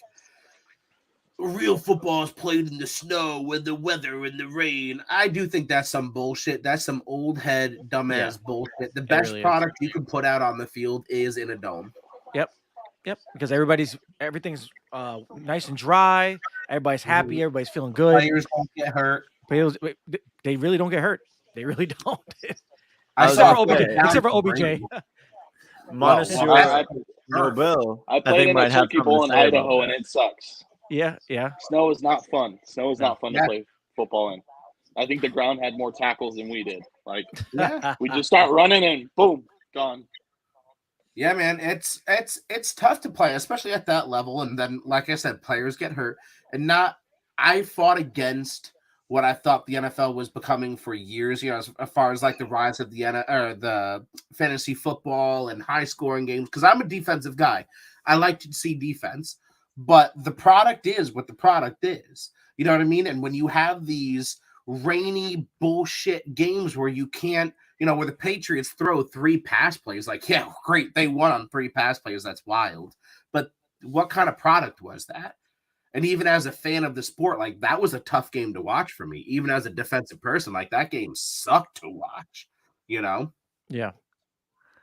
[SPEAKER 1] real football is played in the snow with the weather and the rain. I do think that's some bullshit. That's some old head dumbass bullshit. The best product you can put out on the field is in a dome.
[SPEAKER 2] Yep. Yep, because everything's nice and dry. Everybody's happy. Everybody's feeling good.
[SPEAKER 1] Players don't get hurt.
[SPEAKER 2] They really don't get hurt. They really don't. Except for OBJ.
[SPEAKER 3] Monsieur Nobel.
[SPEAKER 5] I played in a turkey bowl in Idaho, and it sucks.
[SPEAKER 2] Yeah.
[SPEAKER 5] Snow is not fun. Snow is not fun to play football in. I think the ground had more tackles than we did. Like, we just start running and boom, gone.
[SPEAKER 1] Yeah, man, it's tough to play, especially at that level. And then, like I said, players get hurt. And I fought against what I thought the NFL was becoming for years. You know, as far as like the rise of the fantasy football and high scoring games. Because I'm a defensive guy, I like to see defense. But the product is what the product is. You know what I mean? And when you have these rainy bullshit games where you can't, where the Patriots throw 3 pass plays, like, yeah, great, they won on 3 pass plays. That's wild. But what kind of product was that? And even as a fan of the sport, like, that was a tough game to watch for me. Even as a defensive person, like, that game sucked to watch,
[SPEAKER 2] Yeah.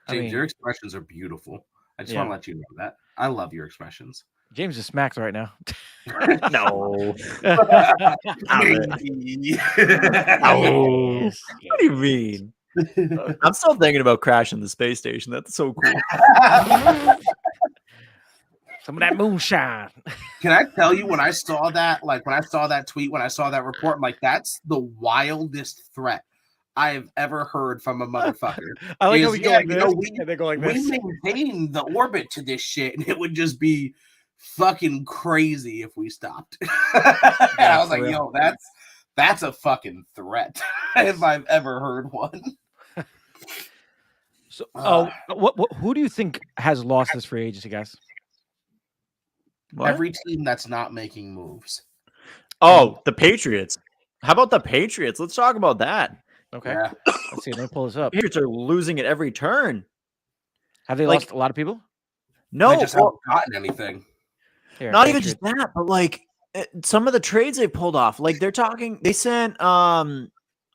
[SPEAKER 1] James, your expressions are beautiful. I just want to let you know that. I love your expressions.
[SPEAKER 2] James is smacked right now.
[SPEAKER 3] No.
[SPEAKER 1] Maybe.
[SPEAKER 3] No. What do you mean? I'm still thinking about crashing the space station. That's so cool.
[SPEAKER 2] Some of that moonshine.
[SPEAKER 1] Can I tell you, when I saw that tweet, when I saw that report, I'm like, that's the wildest threat I've ever heard from a motherfucker.
[SPEAKER 2] I like how we go like this. They go like this.
[SPEAKER 1] We maintain the orbit to this shit, and it would just be fucking crazy if we stopped. I was like, yo, that's a fucking threat if I've ever heard one.
[SPEAKER 2] So, who do you think has lost this free agency, guys?
[SPEAKER 3] What?
[SPEAKER 1] Every team that's not making moves.
[SPEAKER 3] Oh, the Patriots. How about the Patriots? Let's talk about that.
[SPEAKER 2] Okay.
[SPEAKER 1] Yeah.
[SPEAKER 2] Let's see. Let me pull this up.
[SPEAKER 3] Patriots are losing at every turn.
[SPEAKER 2] Have they lost a lot of people?
[SPEAKER 3] No,
[SPEAKER 1] they just haven't gotten anything.
[SPEAKER 2] Here,
[SPEAKER 3] not
[SPEAKER 2] Patriots.
[SPEAKER 3] even just that, but like some of the trades they pulled off. Like they sent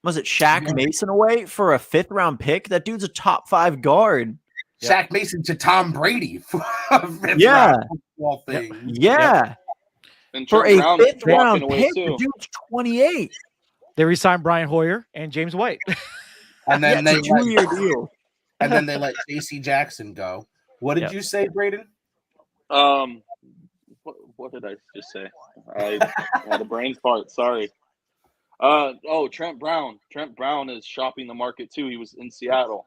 [SPEAKER 3] was it Shaq Mason away for a 5th round pick? That dude's a top 5 guard.
[SPEAKER 1] Shaq Mason to Tom Brady.
[SPEAKER 3] Yeah.
[SPEAKER 1] Thing.
[SPEAKER 3] Yeah.
[SPEAKER 5] And
[SPEAKER 3] For a
[SPEAKER 5] Brown
[SPEAKER 3] 5th round
[SPEAKER 5] walking away
[SPEAKER 3] pick,
[SPEAKER 5] too.
[SPEAKER 3] the dude's 28.
[SPEAKER 2] They re-signed Brian Hoyer and James White.
[SPEAKER 1] And then
[SPEAKER 3] It's a 2-year deal.
[SPEAKER 1] And then they let J.C. Jackson go. What did you say, Braden?
[SPEAKER 5] What did I just say? I had a brain fart. Sorry. Trent Brown. Trent Brown is shopping the market too. He was in Seattle,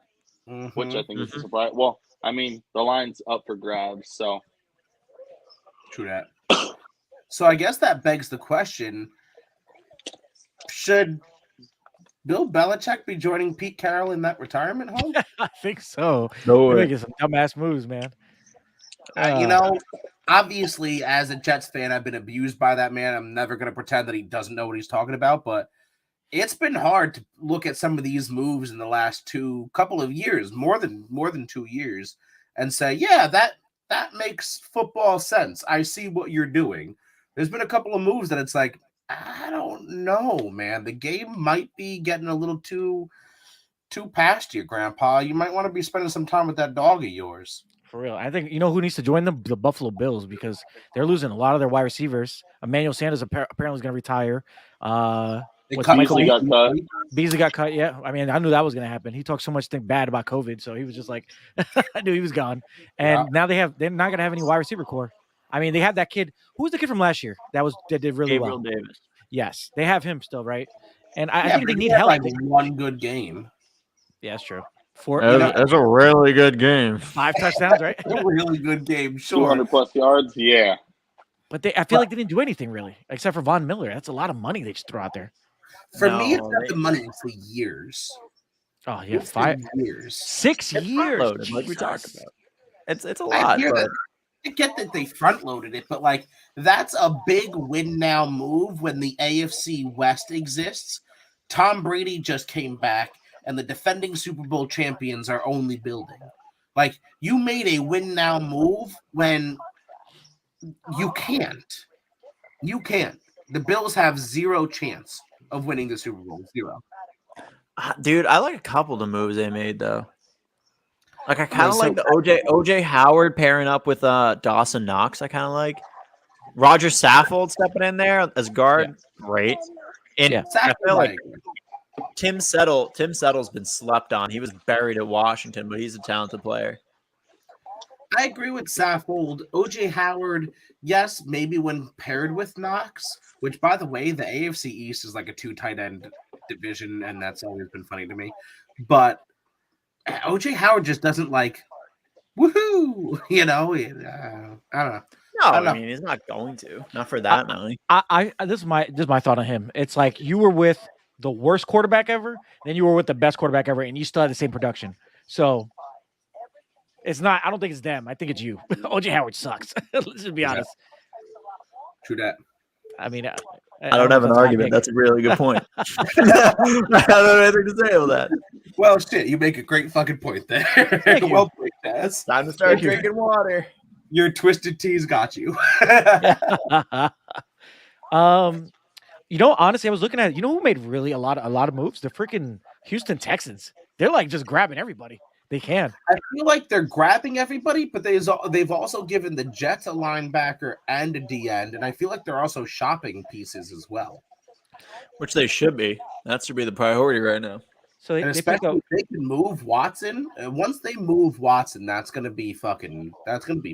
[SPEAKER 5] which I think is a surprise. Well, I mean, the line's up for grabs, so.
[SPEAKER 1] True that. So I guess that begs the question: should Bill Belichick be joining Pete Carroll in that retirement home?
[SPEAKER 2] I think so.
[SPEAKER 3] No
[SPEAKER 2] They're
[SPEAKER 3] way.
[SPEAKER 2] making some dumbass moves, man.
[SPEAKER 1] Obviously, as a Jets fan, I've been abused by that man. I'm never going to pretend that he doesn't know what he's talking about, but it's been hard to look at some of these moves in the last couple of years, more than 2 years, and say, yeah, that makes football sense. I see what you're doing. There's been a couple of moves that it's like, I don't know, man. The game might be getting a little too past you, Grandpa. You might want to be spending some time with that dog of yours.
[SPEAKER 2] For real. I think, who needs to join them? The Buffalo Bills, because they're losing a lot of their wide receivers. Emmanuel Sanders apparently is going to retire. Beasley got cut. Yeah. I mean, I knew that was going to happen. He talked so much bad about COVID. So he was just like, I knew he was gone. And now they're not going to have any wide receiver core. I mean, they have that kid. Who was the kid from last year that did really
[SPEAKER 3] Gabriel
[SPEAKER 2] well?
[SPEAKER 3] Davis.
[SPEAKER 2] Yes. They have him still, right? And I think they need help.
[SPEAKER 1] Like one good game.
[SPEAKER 2] Yeah, that's true.
[SPEAKER 3] That's a really good game.
[SPEAKER 2] 5 touchdowns, right?
[SPEAKER 1] A really good game, sure.
[SPEAKER 5] 200 plus yards, yeah.
[SPEAKER 2] But I feel like they didn't do anything really, except for Von Miller. That's a lot of money they just throw out there.
[SPEAKER 1] For me, it's not the money; it's the years.
[SPEAKER 2] Oh yeah,
[SPEAKER 1] It's
[SPEAKER 2] 5
[SPEAKER 1] years.
[SPEAKER 2] 6 years.
[SPEAKER 3] Loaded, like we talked about. It's a lot.
[SPEAKER 1] I get that they front loaded it, but like that's a big win now move when the AFC West exists. Tom Brady just came back, and the defending Super Bowl champions are only building. Like, you made a win now move when you can't. You can't. The Bills have 0 chance of winning the Super Bowl. 0.
[SPEAKER 3] Dude, I like a couple of the moves they made though. Like I kind of like the OJ Howard pairing up with Dawson Knox. I kind of like Roger Saffold stepping in there as guard. Yeah. Great. And I feel like Tim Settle's been slept on. He was buried at Washington, but he's a talented player.
[SPEAKER 1] I agree with Saffold. OJ Howard, yes, maybe when paired with Knox, which, by the way, the AFC East is like a 2 tight end division, and that's always been funny to me. But OJ Howard just doesn't like, woohoo, I don't know.
[SPEAKER 3] No, I mean, he's not going to. Not for that money.
[SPEAKER 2] This is my thought on him. It's like you were with the worst quarterback ever, then you were with the best quarterback ever, and you still had the same production. So it's not. I don't think it's them. I think it's you. OJ Howard sucks. Let's just be honest.
[SPEAKER 1] True that.
[SPEAKER 2] I mean,
[SPEAKER 3] I don't have an argument. That's a really good point. I don't have anything to say about that.
[SPEAKER 1] Well, shit, you make a great fucking point there. Well played, Taz.
[SPEAKER 3] Time to start drinking water.
[SPEAKER 1] Your twisted teas got you.
[SPEAKER 2] Honestly, I was looking at, who made really a lot of moves? The freaking Houston Texans. They're like just grabbing everybody they can.
[SPEAKER 1] I feel like they're grabbing everybody, but they've also given the Jets a linebacker and a D end, and I feel like they're also shopping pieces as well.
[SPEAKER 3] Which they should be. That should be the priority right now.
[SPEAKER 2] So
[SPEAKER 1] especially if they can move Watson. Once they move Watson, that's gonna be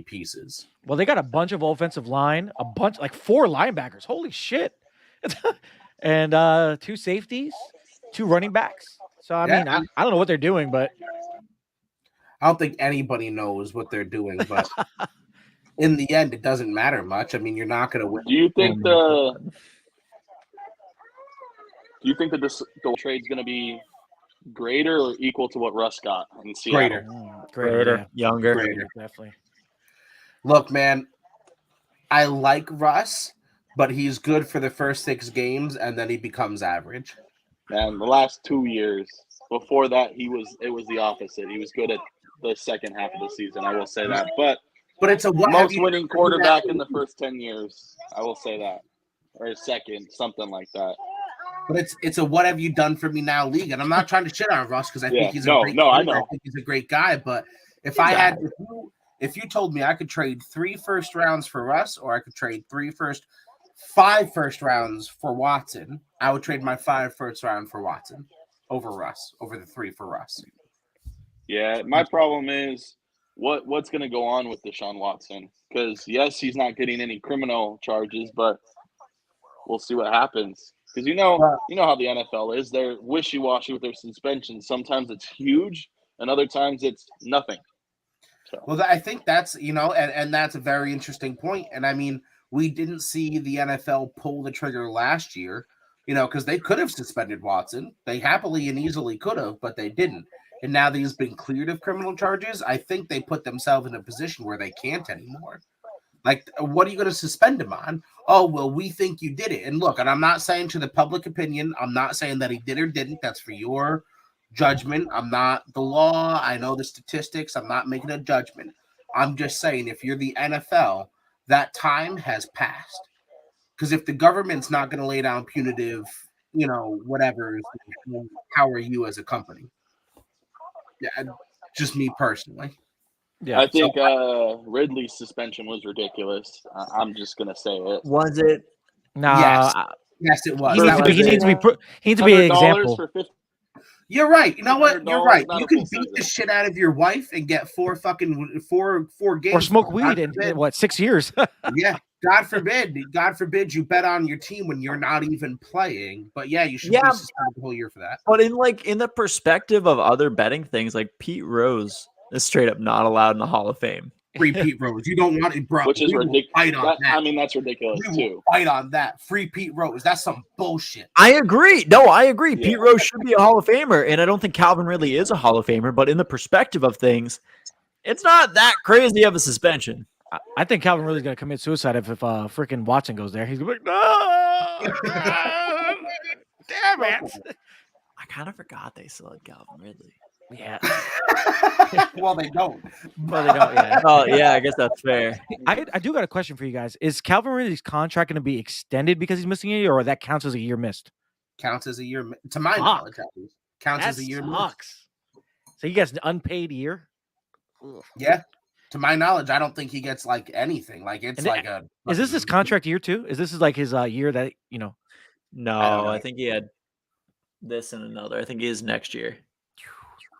[SPEAKER 1] pieces.
[SPEAKER 2] Well, they got a bunch of offensive line, like 4 linebackers. Holy shit. And 2 safeties, 2 running backs. So I mean, I don't know what they're doing, but
[SPEAKER 1] I don't think anybody knows what they're doing, but in the end, it doesn't matter much. I mean, you're not going to win.
[SPEAKER 5] Do you think the trade's going to be greater or equal to what Russ got in Seattle?
[SPEAKER 2] Greater.
[SPEAKER 3] Younger.
[SPEAKER 2] Greater, definitely.
[SPEAKER 1] Look, man, I like Russ, but he's good for the first 6 games, and then he becomes average.
[SPEAKER 5] Man, the last 2 years, before that, it was the opposite. He was good at the second half of the season, I will say that. But
[SPEAKER 1] it's a
[SPEAKER 5] most winning quarterback in the first 10 years, I will say that. Or second, something like that.
[SPEAKER 1] But it's a what have you done for me now league. And I'm not trying to shit on Russ because I think he's
[SPEAKER 5] I know.
[SPEAKER 1] I think he's a great guy. But if you told me I could trade 3 first rounds for Russ, or I could trade 5 first rounds for Watson, I would trade my 5 first round for Watson over the 3 for Russ.
[SPEAKER 5] Yeah, my problem is what's going to go on with Deshaun Watson, because yes, he's not getting any criminal charges, but we'll see what happens. Because you know how the NFL is. They're wishy-washy with their suspension. Sometimes it's huge, and other times it's nothing. So.
[SPEAKER 1] Well, I think that's and that's a very interesting point. And I mean, we didn't see the NFL pull the trigger last year, because they could have suspended Watson. They happily and easily could have, but they didn't. And now that he's been cleared of criminal charges, I think they put themselves in a position where they can't anymore. Like, what are you going to suspend him on? Oh, well, we think you did it. And look, and I'm not saying to the public opinion, I'm not saying that he did or didn't. That's for your judgment. I'm not the law. I know the statistics. I'm not making a judgment. I'm just saying, if you're the NFL, that time has passed. Because if the government's not going to lay down punitive, whatever, how are you as a company? Yeah, just me personally.
[SPEAKER 2] Yeah,
[SPEAKER 5] I think Ridley's suspension was ridiculous. I'm just gonna say it.
[SPEAKER 3] Was it?
[SPEAKER 2] Nah.
[SPEAKER 1] Yes, it was.
[SPEAKER 2] He needs to be an example.
[SPEAKER 1] You're right. You know what? You're right. You can beat the shit out of your wife and get 4 games.
[SPEAKER 2] Or smoke weed in 6 years?
[SPEAKER 1] Yeah. God forbid you bet on your team when you're not even playing. But yeah, you should be suspended the whole year for that.
[SPEAKER 3] But in the perspective of other betting things, like Pete Rose is straight up not allowed in the Hall of Fame.
[SPEAKER 1] Free Pete Rose. You don't want it, bro.
[SPEAKER 5] Which is ridiculous.
[SPEAKER 1] I
[SPEAKER 5] mean, that's ridiculous too.
[SPEAKER 1] Fight on that. Free Pete Rose. That's some bullshit.
[SPEAKER 3] I agree. No, I agree. Yeah. Pete Rose should be a Hall of Famer, and I don't think Calvin Ridley is a Hall of Famer. But in the perspective of things, it's not that crazy of a suspension.
[SPEAKER 2] I think Calvin Ridley's going to commit suicide if freaking Watson goes there. He's going to be like, no! Damn it!
[SPEAKER 3] I kind of forgot they still had Calvin Ridley.
[SPEAKER 2] Yeah.
[SPEAKER 1] Well, they don't.
[SPEAKER 2] Well, they don't, yeah.
[SPEAKER 3] Oh, yeah, I guess that's fair.
[SPEAKER 2] I do got a question for you guys. Is Calvin Ridley's contract going to be extended because he's missing a year, or that counts as a year missed?
[SPEAKER 1] Counts as a year. To my knowledge, at least. Counts as a year
[SPEAKER 2] missed. So he gets an unpaid year?
[SPEAKER 1] Yeah. To my knowledge, I don't think he gets like anything. Like it's
[SPEAKER 2] And
[SPEAKER 1] like
[SPEAKER 2] is this his contract year too? Is this like his year that
[SPEAKER 3] No, I think he had this and another. I think he is next year.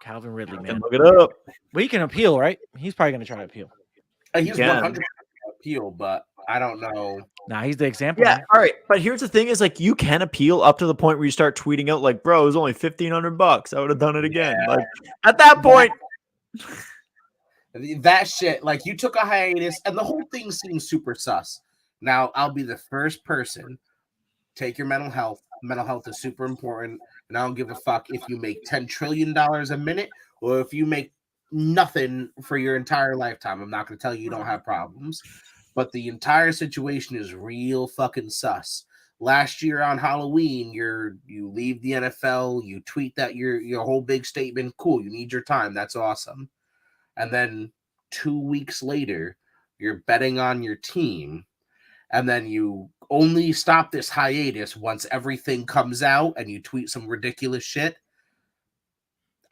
[SPEAKER 2] Calvin Ridley,
[SPEAKER 3] You
[SPEAKER 2] man.
[SPEAKER 3] can look it up.
[SPEAKER 2] Well, he can appeal, right? He's probably going to try to appeal.
[SPEAKER 1] He's 100% appeal, but I don't know.
[SPEAKER 2] Nah, he's the example.
[SPEAKER 3] Yeah,
[SPEAKER 2] man.
[SPEAKER 3] all right. But here's the thing: is like you can appeal up to the point where you start tweeting out like, "Bro, it was only $1,500. I would have done it again."
[SPEAKER 1] Yeah.
[SPEAKER 3] Like at that point.
[SPEAKER 1] That shit, like you took a hiatus, and the whole thing seems super sus. Now, I'll be the first person. Take your mental health. Mental health is super important, and I don't give a fuck if you make $10 trillion a minute or if you make nothing for your entire lifetime. I'm not going to tell you don't have problems, but the entire situation is real fucking sus. Last year on Halloween, you leave the NFL, you tweet that your whole big statement. Cool, you need your time. That's awesome. And then 2 weeks later, you're betting on your team. And then you only stop this hiatus once everything comes out and you tweet some ridiculous shit.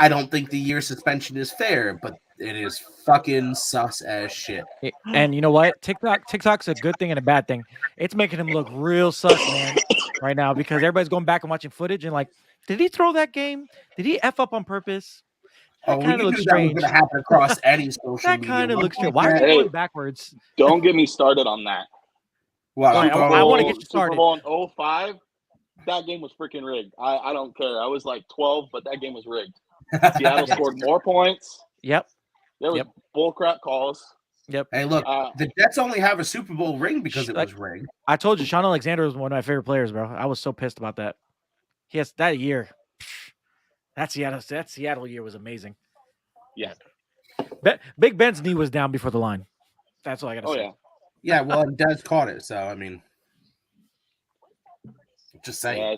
[SPEAKER 1] I don't think the year suspension is fair, but it is fucking sus as shit.
[SPEAKER 2] And you know what? TikTok's a good thing and a bad thing. It's making him look real sus, man, right now because everybody's going back and watching footage and like, did he throw that game? Did he F up on purpose? That kind of looks strange.
[SPEAKER 1] That was going to happen across any social
[SPEAKER 2] that
[SPEAKER 1] media.
[SPEAKER 2] That kind of looks strange. Why are they going backwards?
[SPEAKER 5] Don't get me started on that.
[SPEAKER 1] Well,
[SPEAKER 2] I want to get you started.
[SPEAKER 5] Super Bowl in 2005, that game was freaking rigged. I don't care. I was like 12, but that game was rigged. Seattle scored more points.
[SPEAKER 2] Yep.
[SPEAKER 5] There was bullcrap calls.
[SPEAKER 2] Yep.
[SPEAKER 1] Hey, look, the Jets only have a Super Bowl ring because it was rigged.
[SPEAKER 2] I told you, Sean Alexander was one of my favorite players, bro. I was so pissed about that. Yes, that year. That Seattle year was amazing.
[SPEAKER 5] Yeah.
[SPEAKER 2] Big Ben's knee was down before the line. That's all I got to say.
[SPEAKER 5] Yeah.
[SPEAKER 1] Yeah, well, Dez caught it, so I mean, just saying.
[SPEAKER 5] Yeah,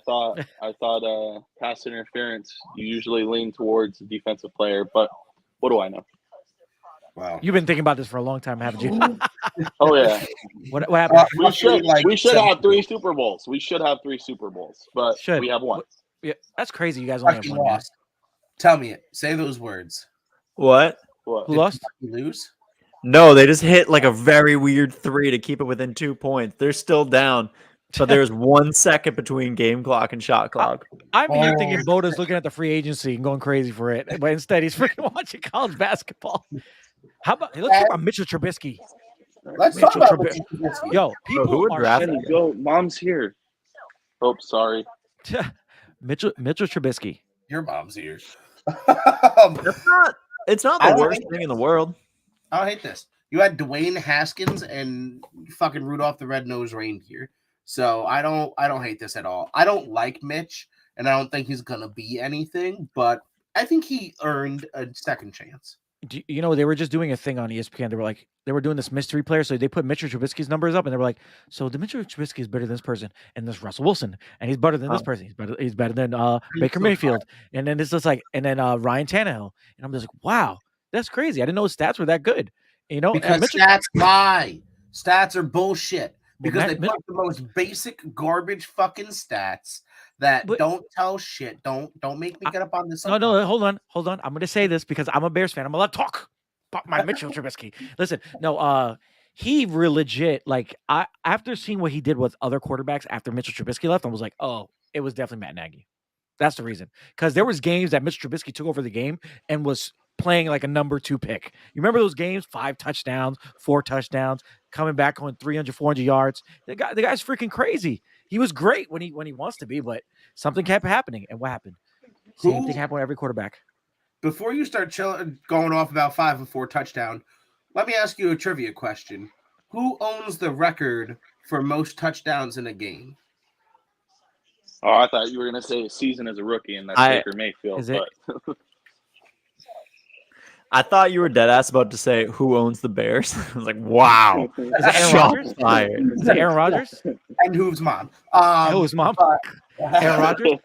[SPEAKER 5] I thought pass interference. You usually lean towards the defensive player, but what do I know?
[SPEAKER 1] Wow,
[SPEAKER 2] you've been thinking about this for a long time, haven't you?
[SPEAKER 5] Oh yeah.
[SPEAKER 2] What happened?
[SPEAKER 5] We should have 3 Super Bowls. We should have 3 Super Bowls, but we have 1.
[SPEAKER 2] Yeah, that's crazy. You guys only have 1.
[SPEAKER 1] Lost. Tell me it. Say those words.
[SPEAKER 3] What?
[SPEAKER 2] Who lost?
[SPEAKER 1] You lose.
[SPEAKER 3] No, they just hit like a very weird 3 to keep it within 2 points. They're still down, but there's 1 second between game clock and shot clock.
[SPEAKER 2] I'm here thinking Boda's looking at the free agency and going crazy for it, but instead he's freaking watching college basketball. Let's talk about Mitchell Trubisky.
[SPEAKER 1] Let's talk about Trubisky.
[SPEAKER 2] Yo, people
[SPEAKER 3] who would draft him?
[SPEAKER 5] Yo, mom's here. Oh, sorry.
[SPEAKER 2] Mitchell Trubisky.
[SPEAKER 1] Your mom's here.
[SPEAKER 3] It's not the worst thing in the world.
[SPEAKER 1] I don't hate this. You had Dwayne Haskins and fucking Rudolph the Red-Nosed Reindeer. So I don't hate this at all. I don't like Mitch, and I don't think he's gonna be anything, but I think he earned a second chance.
[SPEAKER 2] You know, they were just doing a thing on ESPN. They were doing this mystery player, so they put Mitchell Trubisky's numbers up, and they were like, "So the Mitchell Trubisky is better than this person, and this Russell Wilson, and he's better than this person. He's better than Baker Mayfield, and then it's just like, and then Ryan Tannehill, and I'm just like, wow, that's crazy. I didn't know his stats were that good. You know,
[SPEAKER 1] because stats lie. Stats are bullshit because they put the most basic garbage fucking stats that don't tell shit. Don't make me get up on this.
[SPEAKER 2] No, hold on. I'm going to say this because I'm a Bears fan. I'm allowed to talk about my Mitchell Trubisky. Listen, he really legit, like, after seeing what he did with other quarterbacks after Mitchell Trubisky left, I was like, oh, it was definitely Matt Nagy. That's the reason. Because there was games that Mitchell Trubisky took over the game and was playing like a number 2 pick. You remember those games? 5 touchdowns, 4 touchdowns, coming back going 300, 400 yards. The guy's freaking crazy. He was great when he wants to be, but something kept happening. And what happened? Same thing happened with every quarterback.
[SPEAKER 1] Before you start going off about 5 and 4 touchdown, let me ask you a trivia question. Who owns the record for most touchdowns in a game?
[SPEAKER 5] Oh, I thought you were going to say a season as a rookie, and that's Baker Mayfield.
[SPEAKER 2] Is it?
[SPEAKER 3] I thought you were dead ass about to say who owns the Bears. I was like, wow.
[SPEAKER 2] Is it Aaron Rodgers? Is it Aaron Rodgers?
[SPEAKER 1] And who's mom?
[SPEAKER 2] Who's mom? Aaron Rodgers?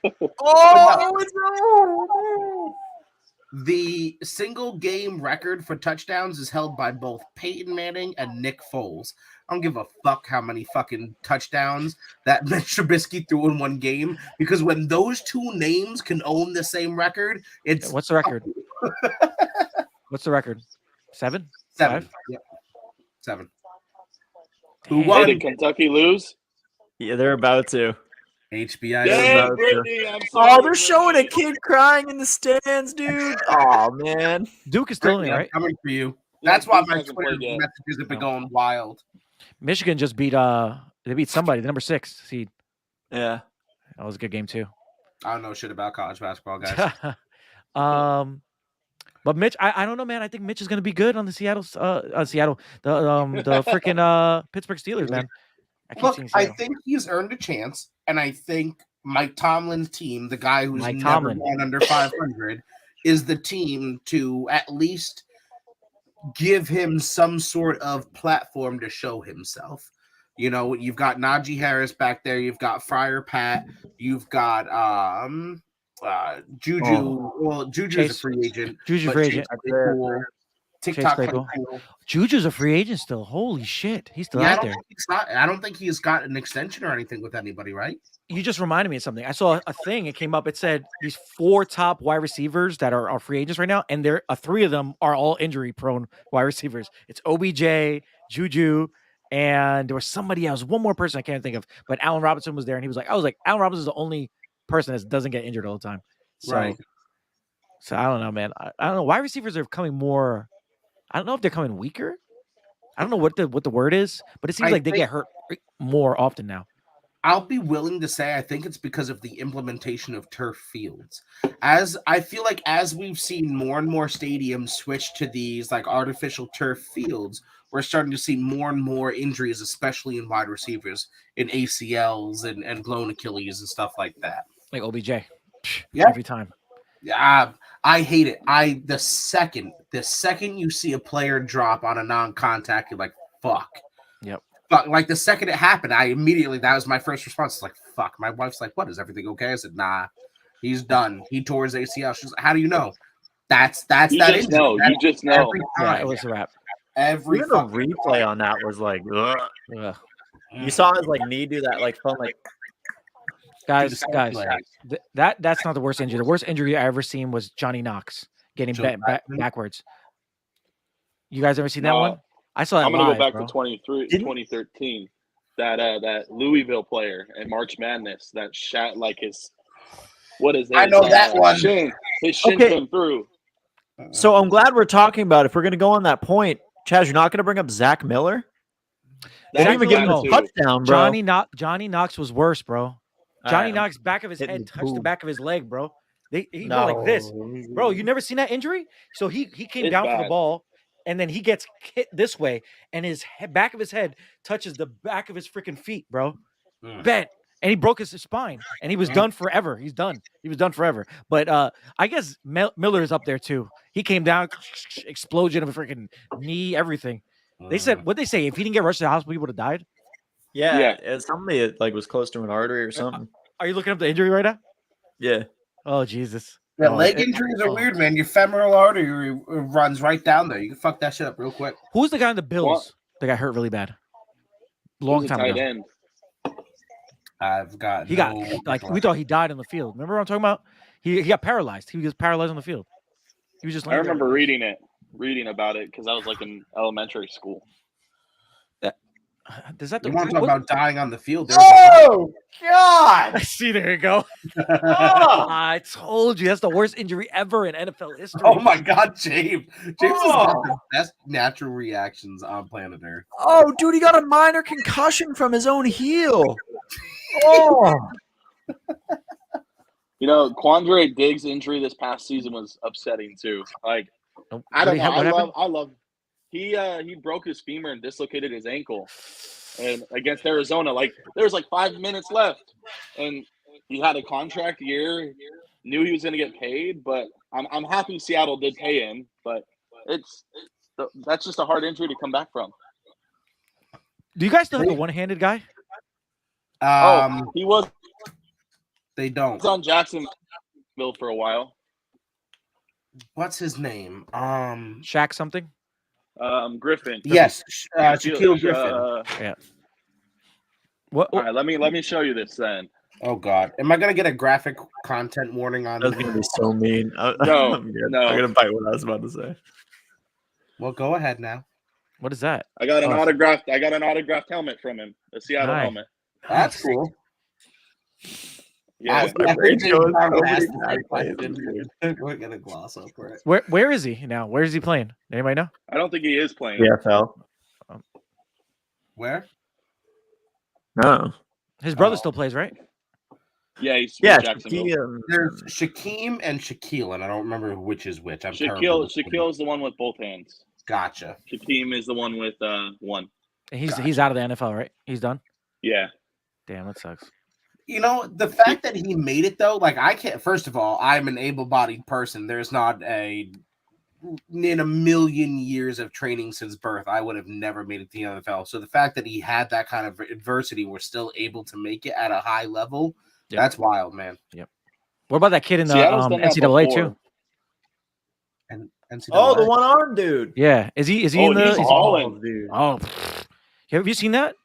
[SPEAKER 1] The single game record for touchdowns is held by both Peyton Manning and Nick Foles. I don't give a fuck how many fucking touchdowns that Mitch Trubisky threw in one game, because when those 2 names can own the same record, it's...
[SPEAKER 2] What's the record? What's the record? 7?
[SPEAKER 1] Seven.
[SPEAKER 2] 5?
[SPEAKER 1] Yep. 7.
[SPEAKER 2] Damn.
[SPEAKER 1] Who
[SPEAKER 5] Hey,
[SPEAKER 1] won?
[SPEAKER 5] did Kentucky lose?
[SPEAKER 3] Yeah, they're about to.
[SPEAKER 1] HBI.
[SPEAKER 5] Dang,
[SPEAKER 3] about
[SPEAKER 5] Brittany, I'm
[SPEAKER 3] Oh,
[SPEAKER 5] sorry,
[SPEAKER 3] they're showing a
[SPEAKER 5] Brittany.
[SPEAKER 3] kid crying in the stands, dude. Oh man.
[SPEAKER 2] Duke is still in
[SPEAKER 1] Brittany,
[SPEAKER 2] it,
[SPEAKER 1] I'm
[SPEAKER 2] right?
[SPEAKER 1] coming for you.
[SPEAKER 5] Yeah,
[SPEAKER 1] That's why
[SPEAKER 5] Duke
[SPEAKER 1] my
[SPEAKER 5] hasn't
[SPEAKER 1] Twitter
[SPEAKER 5] played yet.
[SPEAKER 1] messages have been
[SPEAKER 2] No.
[SPEAKER 1] going wild.
[SPEAKER 2] Michigan just beat they beat somebody, the number 6 seed.
[SPEAKER 3] Yeah.
[SPEAKER 2] That was a good game too.
[SPEAKER 1] I don't know shit about college basketball, guys.
[SPEAKER 2] But Mitch, I don't know, man. I think Mitch is gonna be good on the Seattle, the freaking Pittsburgh Steelers, man. I keep
[SPEAKER 1] Look,
[SPEAKER 2] seeing
[SPEAKER 1] I
[SPEAKER 2] Seattle.
[SPEAKER 1] think he's earned a chance, and I think Mike Tomlin's team, the guy who's
[SPEAKER 2] Mike
[SPEAKER 1] never
[SPEAKER 2] Tomlin.
[SPEAKER 1] gone under 500, is the team to at least give him some sort of platform to show himself. You know, you've got Najee Harris back there, you've got Friar Pat, you've got Juju.
[SPEAKER 3] Oh.
[SPEAKER 1] Well, Juju's a
[SPEAKER 2] Chase-
[SPEAKER 1] free agent.
[SPEAKER 2] Juju's
[SPEAKER 1] but
[SPEAKER 2] free
[SPEAKER 1] Chase
[SPEAKER 2] agent.
[SPEAKER 1] Claypool, TikTok
[SPEAKER 2] Claypool.
[SPEAKER 1] Claypool.
[SPEAKER 2] Juju's a free agent still. Holy shit, he's still
[SPEAKER 1] Yeah,
[SPEAKER 2] out there.
[SPEAKER 1] I don't think he's got an extension or anything with anybody, right?
[SPEAKER 2] You just reminded me of something. I saw a thing. It came up. It said these 4 top wide receivers that are free agents right now, and 3 of them are all injury-prone wide receivers. It's OBJ, Juju, and there was somebody else. One more person I can't think of, but Allen Robinson was there, and I was like, Allen Robinson is the only person that doesn't get injured all the time. So,
[SPEAKER 1] Right.
[SPEAKER 2] So I don't know, man. I don't know. Wide receivers are coming more. I don't know if they're coming weaker. I don't know what the word is, but it seems like they get hurt more often now.
[SPEAKER 1] I'll be willing to say I think it's because of the implementation of turf fields. As I feel like as we've seen more and more stadiums switch to these like artificial turf fields, we're starting to see more and more injuries, especially in wide receivers, in ACLs and blown Achilles and stuff like that.
[SPEAKER 2] Like OBJ.
[SPEAKER 1] Yeah.
[SPEAKER 2] Every time.
[SPEAKER 1] I hate it. The second you see a player drop on a non-contact, you're like, fuck.
[SPEAKER 2] Yep.
[SPEAKER 1] But like the second it happened, that was my first response. It's like, fuck. My wife's like, what? Is everything okay? I said, nah, he's done. He tore his ACL. She's like, how do you know? That's
[SPEAKER 5] You
[SPEAKER 1] that
[SPEAKER 5] just
[SPEAKER 1] injury.
[SPEAKER 5] know. You just know.
[SPEAKER 2] Yeah, it was a wrap.
[SPEAKER 1] Every
[SPEAKER 3] Even the
[SPEAKER 1] fucking
[SPEAKER 3] replay
[SPEAKER 1] time.
[SPEAKER 3] on that was like, ugh.
[SPEAKER 2] Ugh.
[SPEAKER 3] You saw his like knee do that like fun like
[SPEAKER 2] Guys, that's not the worst injury. The worst injury I ever seen was Johnny Knox getting
[SPEAKER 1] Joe Blackman?
[SPEAKER 2] backwards. You guys ever seen that
[SPEAKER 5] No.
[SPEAKER 2] one? I saw that
[SPEAKER 5] I'm gonna
[SPEAKER 2] live,
[SPEAKER 5] go back
[SPEAKER 2] bro.
[SPEAKER 5] to 2013. That Louisville player in March Madness that shot like his
[SPEAKER 1] I know that one.
[SPEAKER 5] His shin
[SPEAKER 3] Okay.
[SPEAKER 5] came through.
[SPEAKER 3] So I'm glad we're talking about it. If we're gonna go on that point, Chaz, you're not gonna bring up Zach Miller? They didn't even give him a touchdown, bro.
[SPEAKER 2] Johnny Knox was worse, bro. Johnny
[SPEAKER 3] Alright,
[SPEAKER 2] Knox back of his
[SPEAKER 3] hitting
[SPEAKER 2] head
[SPEAKER 3] the
[SPEAKER 2] touched the
[SPEAKER 3] poop.
[SPEAKER 2] back of his leg, bro. He went like this. Bro, you never seen that injury? So he came
[SPEAKER 5] It's
[SPEAKER 2] down for the
[SPEAKER 5] bad.
[SPEAKER 2] ball, and then he gets hit this way, and his back of his head touches the back of his freaking feet, bro. Bent. And he broke his spine, and he was done forever. He's done. He was done forever. But I guess Miller is up there too. He came down, explosion of a freaking knee, everything. They said, what they say? If he didn't get rushed to the hospital, he would have died.
[SPEAKER 3] Yeah, it's somebody that like was close to an artery or something.
[SPEAKER 2] Are you looking up the injury right now?
[SPEAKER 3] Yeah.
[SPEAKER 2] Oh Jesus.
[SPEAKER 1] Yeah,
[SPEAKER 2] Oh,
[SPEAKER 1] leg injuries are weird, man. Your femoral artery runs right down there. You can fuck that shit up real quick.
[SPEAKER 2] Who's the guy in the Bills that got hurt really bad? Long time
[SPEAKER 5] tight
[SPEAKER 2] ago.
[SPEAKER 5] end.
[SPEAKER 1] I've got.
[SPEAKER 2] He got like we thought he died in the field. Remember what I'm talking about? He got paralyzed. He was paralyzed on the field. He was just.
[SPEAKER 5] I remember reading about it because I was like in elementary school.
[SPEAKER 2] Does that?
[SPEAKER 1] You want to talk about dying on the field?
[SPEAKER 3] Oh God!
[SPEAKER 2] See, there you go.
[SPEAKER 3] Oh.
[SPEAKER 2] I told you that's the worst injury ever in NFL history.
[SPEAKER 1] Oh my God, James! James has got the best natural reactions on planet Earth.
[SPEAKER 3] Oh, dude, he got a minor concussion from his own heel. Oh.
[SPEAKER 5] You know, Quandre Diggs' injury this past season was upsetting too. Like, I don't know. I love. He broke his femur and dislocated his ankle, and against Arizona, like there was like 5 minutes left, and he had a contract year. Knew he was going to get paid, but I'm happy Seattle did pay him. But that's just a hard injury to come back from.
[SPEAKER 2] Do you guys still have a one-handed guy?
[SPEAKER 5] He was.
[SPEAKER 1] They don't.
[SPEAKER 5] He was on Jacksonville for a while.
[SPEAKER 1] What's his name?
[SPEAKER 2] Shaq something.
[SPEAKER 5] Griffin.
[SPEAKER 1] Yes, Shaquille Griffin.
[SPEAKER 2] Yeah. What?
[SPEAKER 5] All right, let me show you this then.
[SPEAKER 1] Oh God, am I gonna get a graphic content warning on?
[SPEAKER 3] That's gonna be so mean.
[SPEAKER 5] No,
[SPEAKER 3] I'm gonna bite what I was about to say.
[SPEAKER 1] Well, go ahead now.
[SPEAKER 2] What is that?
[SPEAKER 5] I got an autographed helmet from him. A Seattle helmet.
[SPEAKER 1] That's cool.
[SPEAKER 5] Yeah.
[SPEAKER 1] We're gonna gloss over it.
[SPEAKER 2] Where is he now? Where is he playing? Anybody know?
[SPEAKER 5] I don't think he is playing.
[SPEAKER 3] PFL.
[SPEAKER 1] Where?
[SPEAKER 3] No.
[SPEAKER 2] His brother still plays, right?
[SPEAKER 5] Yeah, he's with Jacksonville.
[SPEAKER 1] There's Shaquem and Shaquille, and I don't remember which is which.
[SPEAKER 5] Shaquille is the one with both hands.
[SPEAKER 1] Gotcha.
[SPEAKER 5] Shaquem is the one with one.
[SPEAKER 2] And he's out of the NFL, right? He's done.
[SPEAKER 5] Yeah.
[SPEAKER 2] Damn, that sucks.
[SPEAKER 1] You know, the fact that he made it though, like I can't. First of all, I'm an able-bodied person. There's not in a million years of training since birth, I would have never made it to the NFL. So the fact that he had that kind of adversity, we're still able to make it at a high level. Yep. That's wild, man.
[SPEAKER 2] Yep. What about that kid in the NCAA too?
[SPEAKER 1] And NCAA?
[SPEAKER 3] Oh, the one-armed dude.
[SPEAKER 2] Yeah, is he in the?
[SPEAKER 5] He's balling,
[SPEAKER 2] dude. Oh, have you seen that?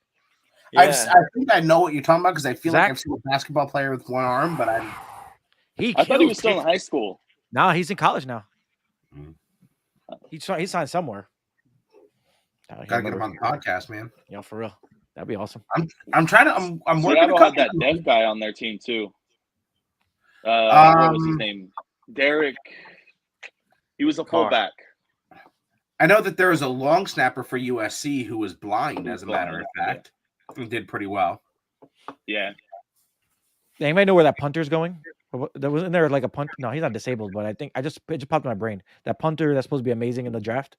[SPEAKER 1] Yeah. I think I know what you're talking about because I feel like I've seen a basketball player with one arm, but I
[SPEAKER 5] thought he was still in high school.
[SPEAKER 2] No, he's in college now. He signed somewhere.
[SPEAKER 1] Gotta get him on the podcast, man.
[SPEAKER 2] Yeah, for real. That'd be awesome.
[SPEAKER 1] I'm trying to. I'm working.
[SPEAKER 5] Seattle had that deaf guy on their team too. What was his name? Derek. He was a fullback.
[SPEAKER 1] I know that there was a long snapper for USC who was blind, as a matter of fact. He did pretty well.
[SPEAKER 5] Yeah.
[SPEAKER 2] Anybody know where that punter's going? There wasn't there like a punt? No, he's not disabled, but I think it just popped in my brain. That punter that's supposed to be amazing in the draft.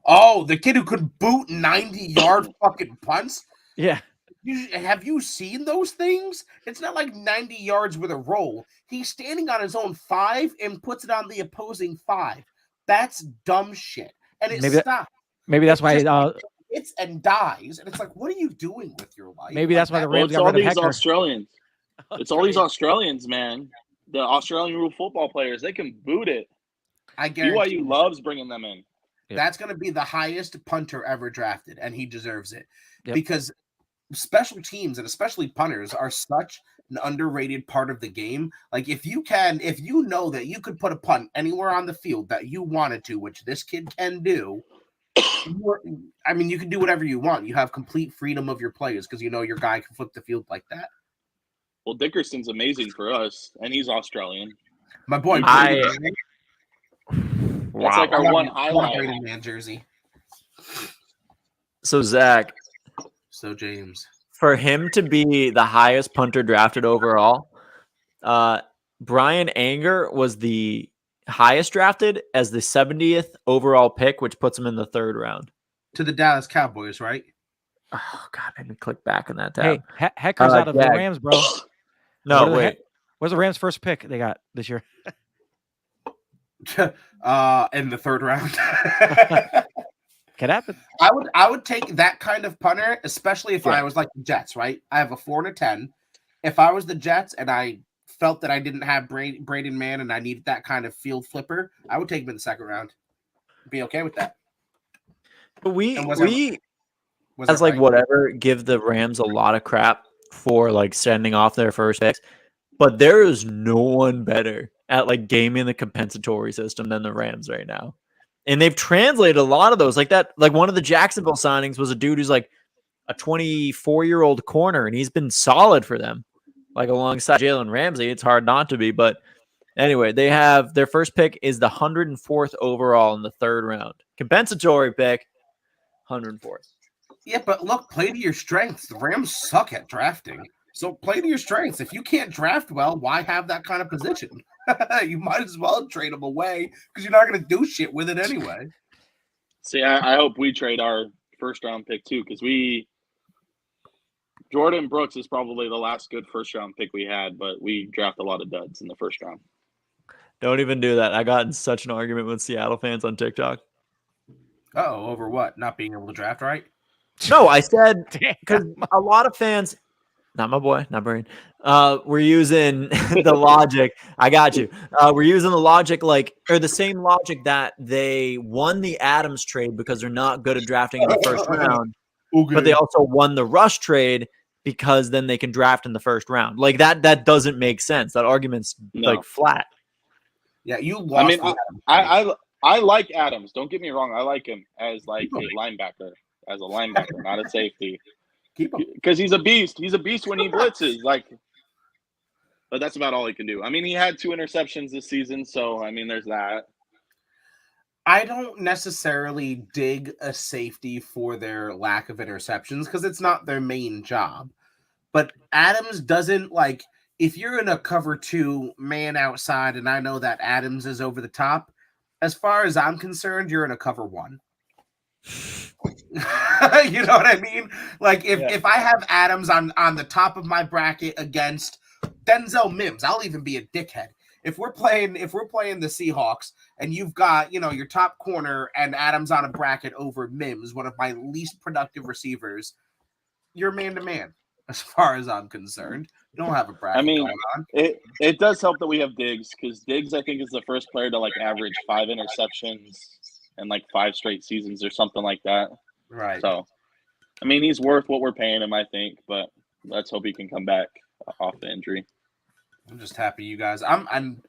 [SPEAKER 1] Oh, the kid who could boot 90-yard fucking punts?
[SPEAKER 2] Yeah.
[SPEAKER 1] Have you seen those things? It's not like 90 yards with a roll. He's standing on his own 5 and puts it on the opposing 5. That's dumb shit. And it stops.
[SPEAKER 2] Maybe that's why
[SPEAKER 1] hits and dies. And it's like, what are you doing with your life?
[SPEAKER 2] Maybe that's why the Rams got rid of Hecker.
[SPEAKER 5] Australians. It's all these Australians, man. The Australian rule football players, they can boot it.
[SPEAKER 1] I guarantee
[SPEAKER 5] BYU loves bringing them in.
[SPEAKER 1] That's going to be the highest punter ever drafted, and he deserves it. Because special teams, and especially punters, are such an underrated part of the game. Like, if you know that you could put a punt anywhere on the field that you wanted to, which this kid can do, you can do whatever you want. You have complete freedom of your players because you know your guy can flip the field like that.
[SPEAKER 5] Well, Dickerson's amazing for us, and he's Australian.
[SPEAKER 1] My boy,
[SPEAKER 5] that's like our one highlight.
[SPEAKER 1] Brady Man jersey.
[SPEAKER 3] So Zach,
[SPEAKER 1] James,
[SPEAKER 3] for him to be the highest punter drafted overall, Brian Anger was the highest drafted as the 70th overall pick, which puts him in the 3rd round
[SPEAKER 1] to the Dallas Cowboys, right?
[SPEAKER 3] Oh God, made me click back on that tab.
[SPEAKER 2] Hey, Hecker's out of the Rams, bro.
[SPEAKER 3] No, wait.
[SPEAKER 2] Where's the Rams' first pick they got this year?
[SPEAKER 1] In the 3rd round.
[SPEAKER 2] Could happen.
[SPEAKER 1] I would take that kind of punter, especially if I was like the Jets, right? I have a 4 and a 10. If I was the Jets and I felt that I didn't have Braden Mann and I needed that kind of field flipper, I would take him in the 2nd round. Be okay with that.
[SPEAKER 3] But we as like whatever, give the Rams a lot of crap for like sending off their first picks, but there is no one better at like gaming the compensatory system than the Rams right now. And they've translated a lot of those like that. Like one of the Jacksonville signings was a dude who's like a 24-year-old corner, and he's been solid for them. Like alongside Jalen Ramsey, it's hard not to be. But anyway, they have their first pick is the 104th overall in the 3rd round. Compensatory pick, 104th.
[SPEAKER 1] Yeah, but look, play to your strengths. The Rams suck at drafting. So play to your strengths. If you can't draft well, why have that kind of position? You might as well trade them away because you're not going to do shit with it anyway.
[SPEAKER 5] See, I hope we trade our 1st round pick too because Jordan Brooks is probably the last good 1st round pick we had, but we draft a lot of duds in the 1st round.
[SPEAKER 3] Don't even do that. I got in such an argument with Seattle fans on TikTok.
[SPEAKER 1] Oh, over what? Not being able to draft right?
[SPEAKER 3] No, I said because a lot of fans, not my boy, not Brian, we're using the logic. I got you. We're using the logic or the same logic that they won the Adams trade because they're not good at drafting in the 1st round, but they also won the Rush trade because then they can draft in the 1st round. Like that doesn't make sense. That argument's like flat.
[SPEAKER 1] Yeah, you lost.
[SPEAKER 5] I I like Adams. Don't get me wrong. I like him as like a linebacker, not a safety.
[SPEAKER 1] Keep him.
[SPEAKER 5] Because he's a beast. He's a beast when he blitzes. But that's about all he can do. I mean, he had 2 interceptions this season, so I mean, there's that.
[SPEAKER 1] I don't necessarily dig a safety for their lack of interceptions because it's not their main job. But Adams doesn't like if you're in a cover 2 man outside, and I know that Adams is over the top. As far as I'm concerned, you're in a cover 1. You know what I mean? Like if I have Adams on the top of my bracket against Denzel Mims, I'll even be a dickhead. If we're playing the Seahawks and you've got, your top corner and Adams on a bracket over Mims, one of my least productive receivers, you're man to man as far as I'm concerned. You don't have a bracket going on.
[SPEAKER 5] It does help that we have Diggs because Diggs, I think, is the first player to like average 5 interceptions in like 5 straight seasons or something like that.
[SPEAKER 1] Right.
[SPEAKER 5] So, I mean, he's worth what we're paying him, I think, but let's hope he can come back off the injury.
[SPEAKER 1] I'm just happy you guys.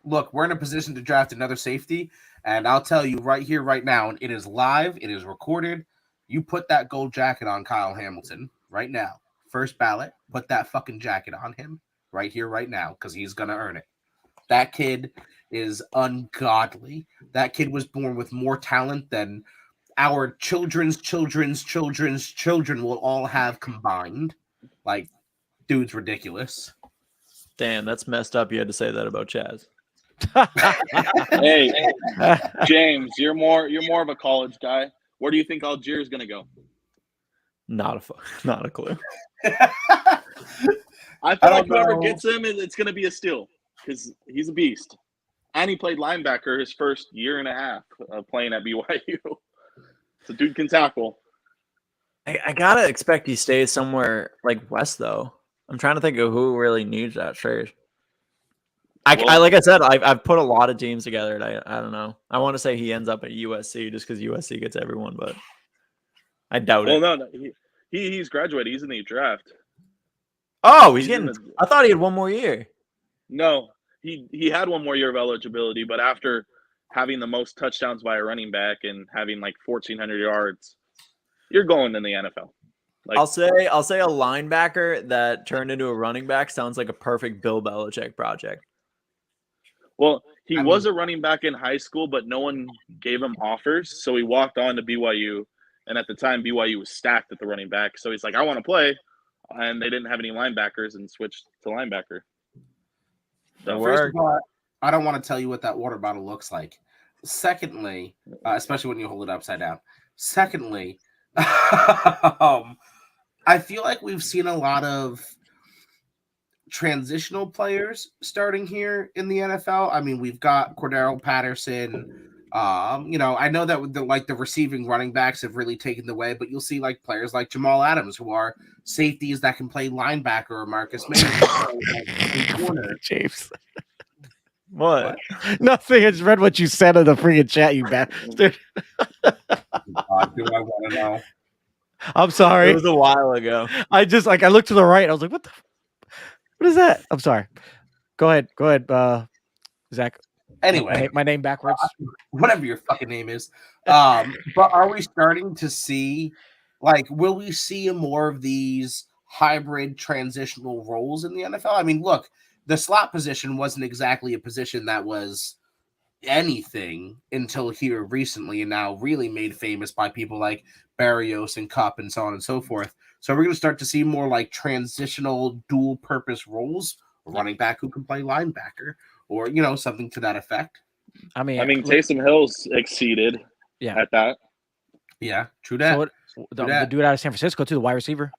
[SPEAKER 1] Look, we're in a position to draft another safety, and I'll tell you right here, right now, and it is live, it is recorded. You put that gold jacket on Kyle Hamilton right now. First ballot, put that fucking jacket on him right here, right now, because he's gonna earn it. That kid is ungodly. That kid was born with more talent than our children's children will all have combined. Like, dude's ridiculous.
[SPEAKER 3] Damn, that's messed up. You had to say that about Chaz.
[SPEAKER 5] Hey, James, you're more of a college guy. Where do you think Algier is gonna go?
[SPEAKER 3] Not a clue.
[SPEAKER 5] I feel like whoever gets him, it's gonna be a steal because he's a beast, and he played linebacker his first year and a half playing at BYU. So dude can tackle.
[SPEAKER 3] I gotta expect he stays somewhere like West though. I'm trying to think of who really needs that trade. I like I said, I've put a lot of teams together. And I don't know. I want to say he ends up at USC just because USC gets everyone, but I doubt it.
[SPEAKER 5] Well, no, he's graduated. He's in the draft.
[SPEAKER 3] Oh, he's getting. I thought he had one more year.
[SPEAKER 5] No, he had one more year of eligibility, but after having the most touchdowns by a running back and having like 1,400 yards, you're going in the NFL. Like,
[SPEAKER 3] I'll say a linebacker that turned into a running back sounds like a perfect Bill Belichick project.
[SPEAKER 5] Well, he was a running back in high school, but no one gave him offers, so he walked on to BYU. And at the time, BYU was stacked at the running back, so he's like, "I want to play," and they didn't have any linebackers, and switched to linebacker.
[SPEAKER 1] So first of all, I don't want to tell you what that water bottle looks like. Secondly, especially when you hold it upside down. Secondly, I feel like we've seen a lot of transitional players starting here in the NFL. I mean, we've got Cordero Patterson. I know that the receiving running backs have really taken the way, but you'll see like players like Jamal Adams who are safeties that can play linebacker, or Marcus May. Corner.
[SPEAKER 2] James. What? Nothing. I just read what you said in the freaking chat, you bastard.
[SPEAKER 1] Do I want to know?
[SPEAKER 2] I'm sorry.
[SPEAKER 3] It was a while ago.
[SPEAKER 2] I looked to the right. I was like, what is that? I'm sorry. Go ahead, Zach.
[SPEAKER 1] Anyway,
[SPEAKER 2] my name backwards.
[SPEAKER 1] Whatever your fucking name is. But are we starting to see, will we see more of these hybrid transitional roles in the NFL? I mean, look, the slot position wasn't exactly a position that was anything until here recently, and now really made famous by people like Barrios and Cup and so on and so forth. So we're going to start to see more like transitional dual purpose roles, a running back who can play linebacker, or something to that effect.
[SPEAKER 5] I mean Taysom Hill's exceeded at that.
[SPEAKER 1] Yeah, true that.
[SPEAKER 2] So the dude out of San Francisco too, the wide receiver.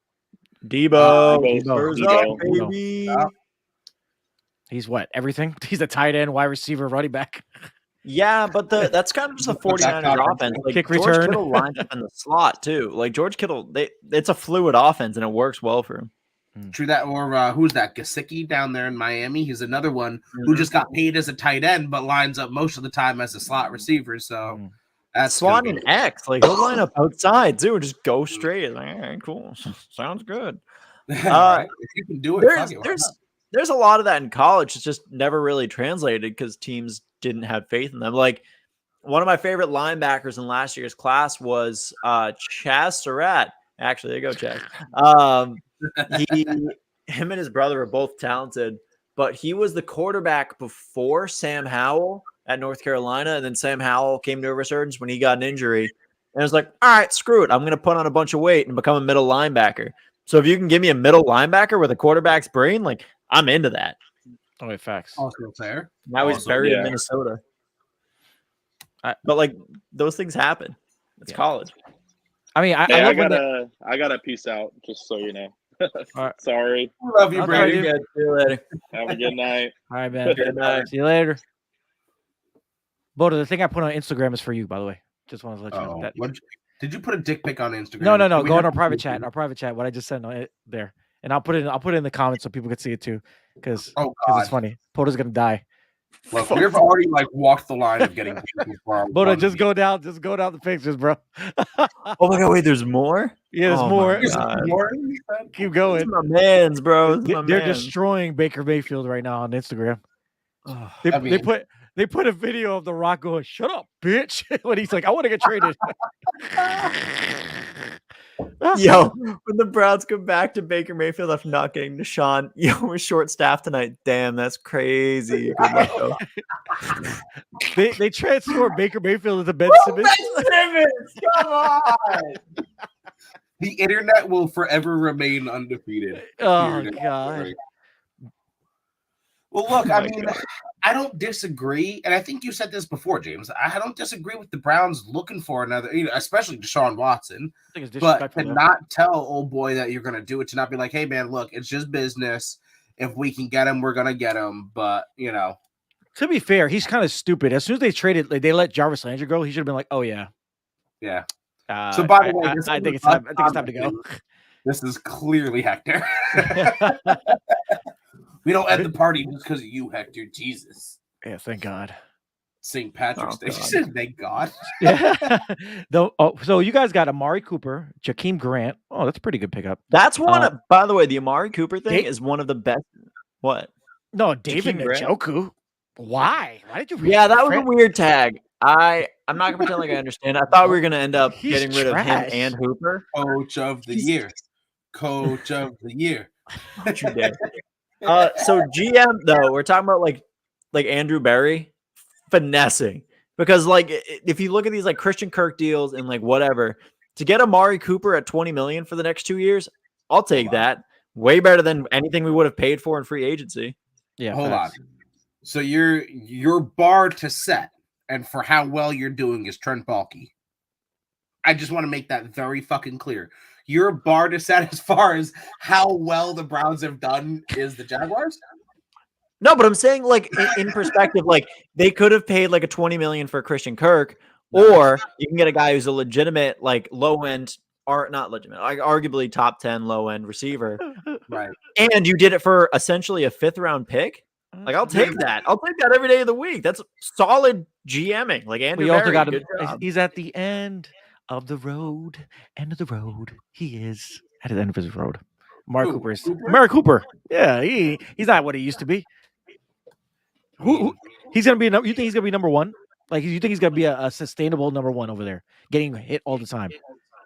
[SPEAKER 3] Debo.
[SPEAKER 2] Baby. He's what? Everything? He's a tight end, wide receiver, running back.
[SPEAKER 3] Yeah, but that's kind of just a 49ers offense. Like
[SPEAKER 2] kick
[SPEAKER 3] George
[SPEAKER 2] return.
[SPEAKER 3] Kittle lines up in the slot too. Like George Kittle, it's a fluid offense and it works well for him.
[SPEAKER 1] True that. Or who's that? Gasicki down there in Miami. He's another one who just got paid as a tight end, but lines up most of the time as a slot receiver. So that's
[SPEAKER 3] slot and X. Like he'll line up outside too and just go straight. Like, all right, cool. Sounds good.
[SPEAKER 1] Right. If you can do it,
[SPEAKER 3] there's a lot of that in college. It's just never really translated because teams didn't have faith in them. Like one of my favorite linebackers in last year's class was Chaz Surratt. Actually, there you go, Chaz. Him and his brother are both talented, but he was the quarterback before Sam Howell at North Carolina, and then Sam Howell came to a resurgence when he got an injury. And it was like, all right, screw it. I'm going to put on a bunch of weight and become a middle linebacker. So if you can give me a middle linebacker with a quarterback's brain, like, I'm into that.
[SPEAKER 2] Oh, wait, facts.
[SPEAKER 1] Also fair.
[SPEAKER 3] Now he's buried in Minnesota. But like those things happen. It's college.
[SPEAKER 2] I mean, I
[SPEAKER 5] gotta peace out, just so you know.
[SPEAKER 2] Right.
[SPEAKER 5] Sorry.
[SPEAKER 1] Love you, Brady.
[SPEAKER 3] See you later.
[SPEAKER 5] Have a good night.
[SPEAKER 2] All right, man.
[SPEAKER 3] Good night.
[SPEAKER 2] See you later. Bodo, the thing I put on Instagram is for you, by the way. Just wanted to let you know that.
[SPEAKER 1] Did you put a dick pic on Instagram?
[SPEAKER 2] No. Go in our private chat. What I just sent on it there, and I'll put it in the comments so people can see it too, because it's funny. Bodo's gonna die.
[SPEAKER 1] Look, we've already walked the line of getting.
[SPEAKER 2] Bodo, just go down the pictures, bro.
[SPEAKER 3] Oh my god, wait, there's more?
[SPEAKER 2] Yeah, there's more.
[SPEAKER 1] More?
[SPEAKER 2] Keep going.
[SPEAKER 3] It's my man's, bro.
[SPEAKER 2] They're destroying Baker Mayfield right now on Instagram. They put a video of The Rock going, "Shut up, bitch," when he's like, "I want to get traded."
[SPEAKER 3] Yo, when the Browns come back to Baker Mayfield after not getting Deshaun, we're short staffed tonight. Damn, that's crazy. Good luck, though.
[SPEAKER 2] They transformed Baker Mayfield into Ben Simmons.
[SPEAKER 1] Come on. The internet will forever remain undefeated.
[SPEAKER 2] Oh God.
[SPEAKER 1] Well, look, I mean, I don't disagree, and I think you said this before, James. I don't disagree with the Browns looking for another, especially Deshaun Watson. But to not tell old boy that you're going to do it, to not be like, hey, man, look, it's just business. If we can get him, we're going to get him. But,
[SPEAKER 2] To be fair, he's kind of stupid. As soon as they traded, they let Jarvis Landry go, he should have been like, oh, yeah.
[SPEAKER 1] Yeah.
[SPEAKER 2] So, by the way, I think it's time to go.
[SPEAKER 1] This is clearly Hector. We don't end the party just because of you, Hector. Jesus.
[SPEAKER 2] Yeah, thank God.
[SPEAKER 1] St. Patrick's Day. She said, thank God.
[SPEAKER 2] Yeah. So you guys got Amari Cooper, Jakeem Grant. Oh, that's a pretty good pickup.
[SPEAKER 3] That's one by the way, the Amari Cooper thing is one of the best. What?
[SPEAKER 2] No, David Njoku. Why? Why did you?
[SPEAKER 3] Yeah, that was a weird tag. I'm not gonna pretend like I understand. I thought we were gonna end up getting rid of him and Hooper.
[SPEAKER 1] Coach of the year. Coach of the year.
[SPEAKER 3] What you did. So GM though, we're talking about like Andrew Berry finessing, because if you look at these Christian Kirk deals and whatever, to get Amari Cooper at $20 million for the next 2 years, I'll take that. Way better than anything we would have paid for in free agency.
[SPEAKER 2] Yeah,
[SPEAKER 1] hold on. So your bar to set and for how well you're doing is Trent Baalke. I just want to make that very fucking clear. Your bar to set as far as how well the Browns have done is the Jaguars?
[SPEAKER 3] No, but I'm saying in perspective, they could have paid a $20 million for Christian Kirk, or you can get a guy who's a legitimate low end, or not legitimate, arguably top 10 low end receiver.
[SPEAKER 1] Right.
[SPEAKER 3] And you did it for essentially a 5th round pick. I'll take that. I'll take that every day of the week. That's solid GMing. Andrew Berry,
[SPEAKER 2] got
[SPEAKER 3] good job.
[SPEAKER 2] He's at the end of the road. End of the road. He is at the end of his road. Amari Cooper. Yeah, he's not what he used to be. He's gonna be. You think he's gonna be number one? You think he's gonna be a sustainable number one over there, getting hit all the time?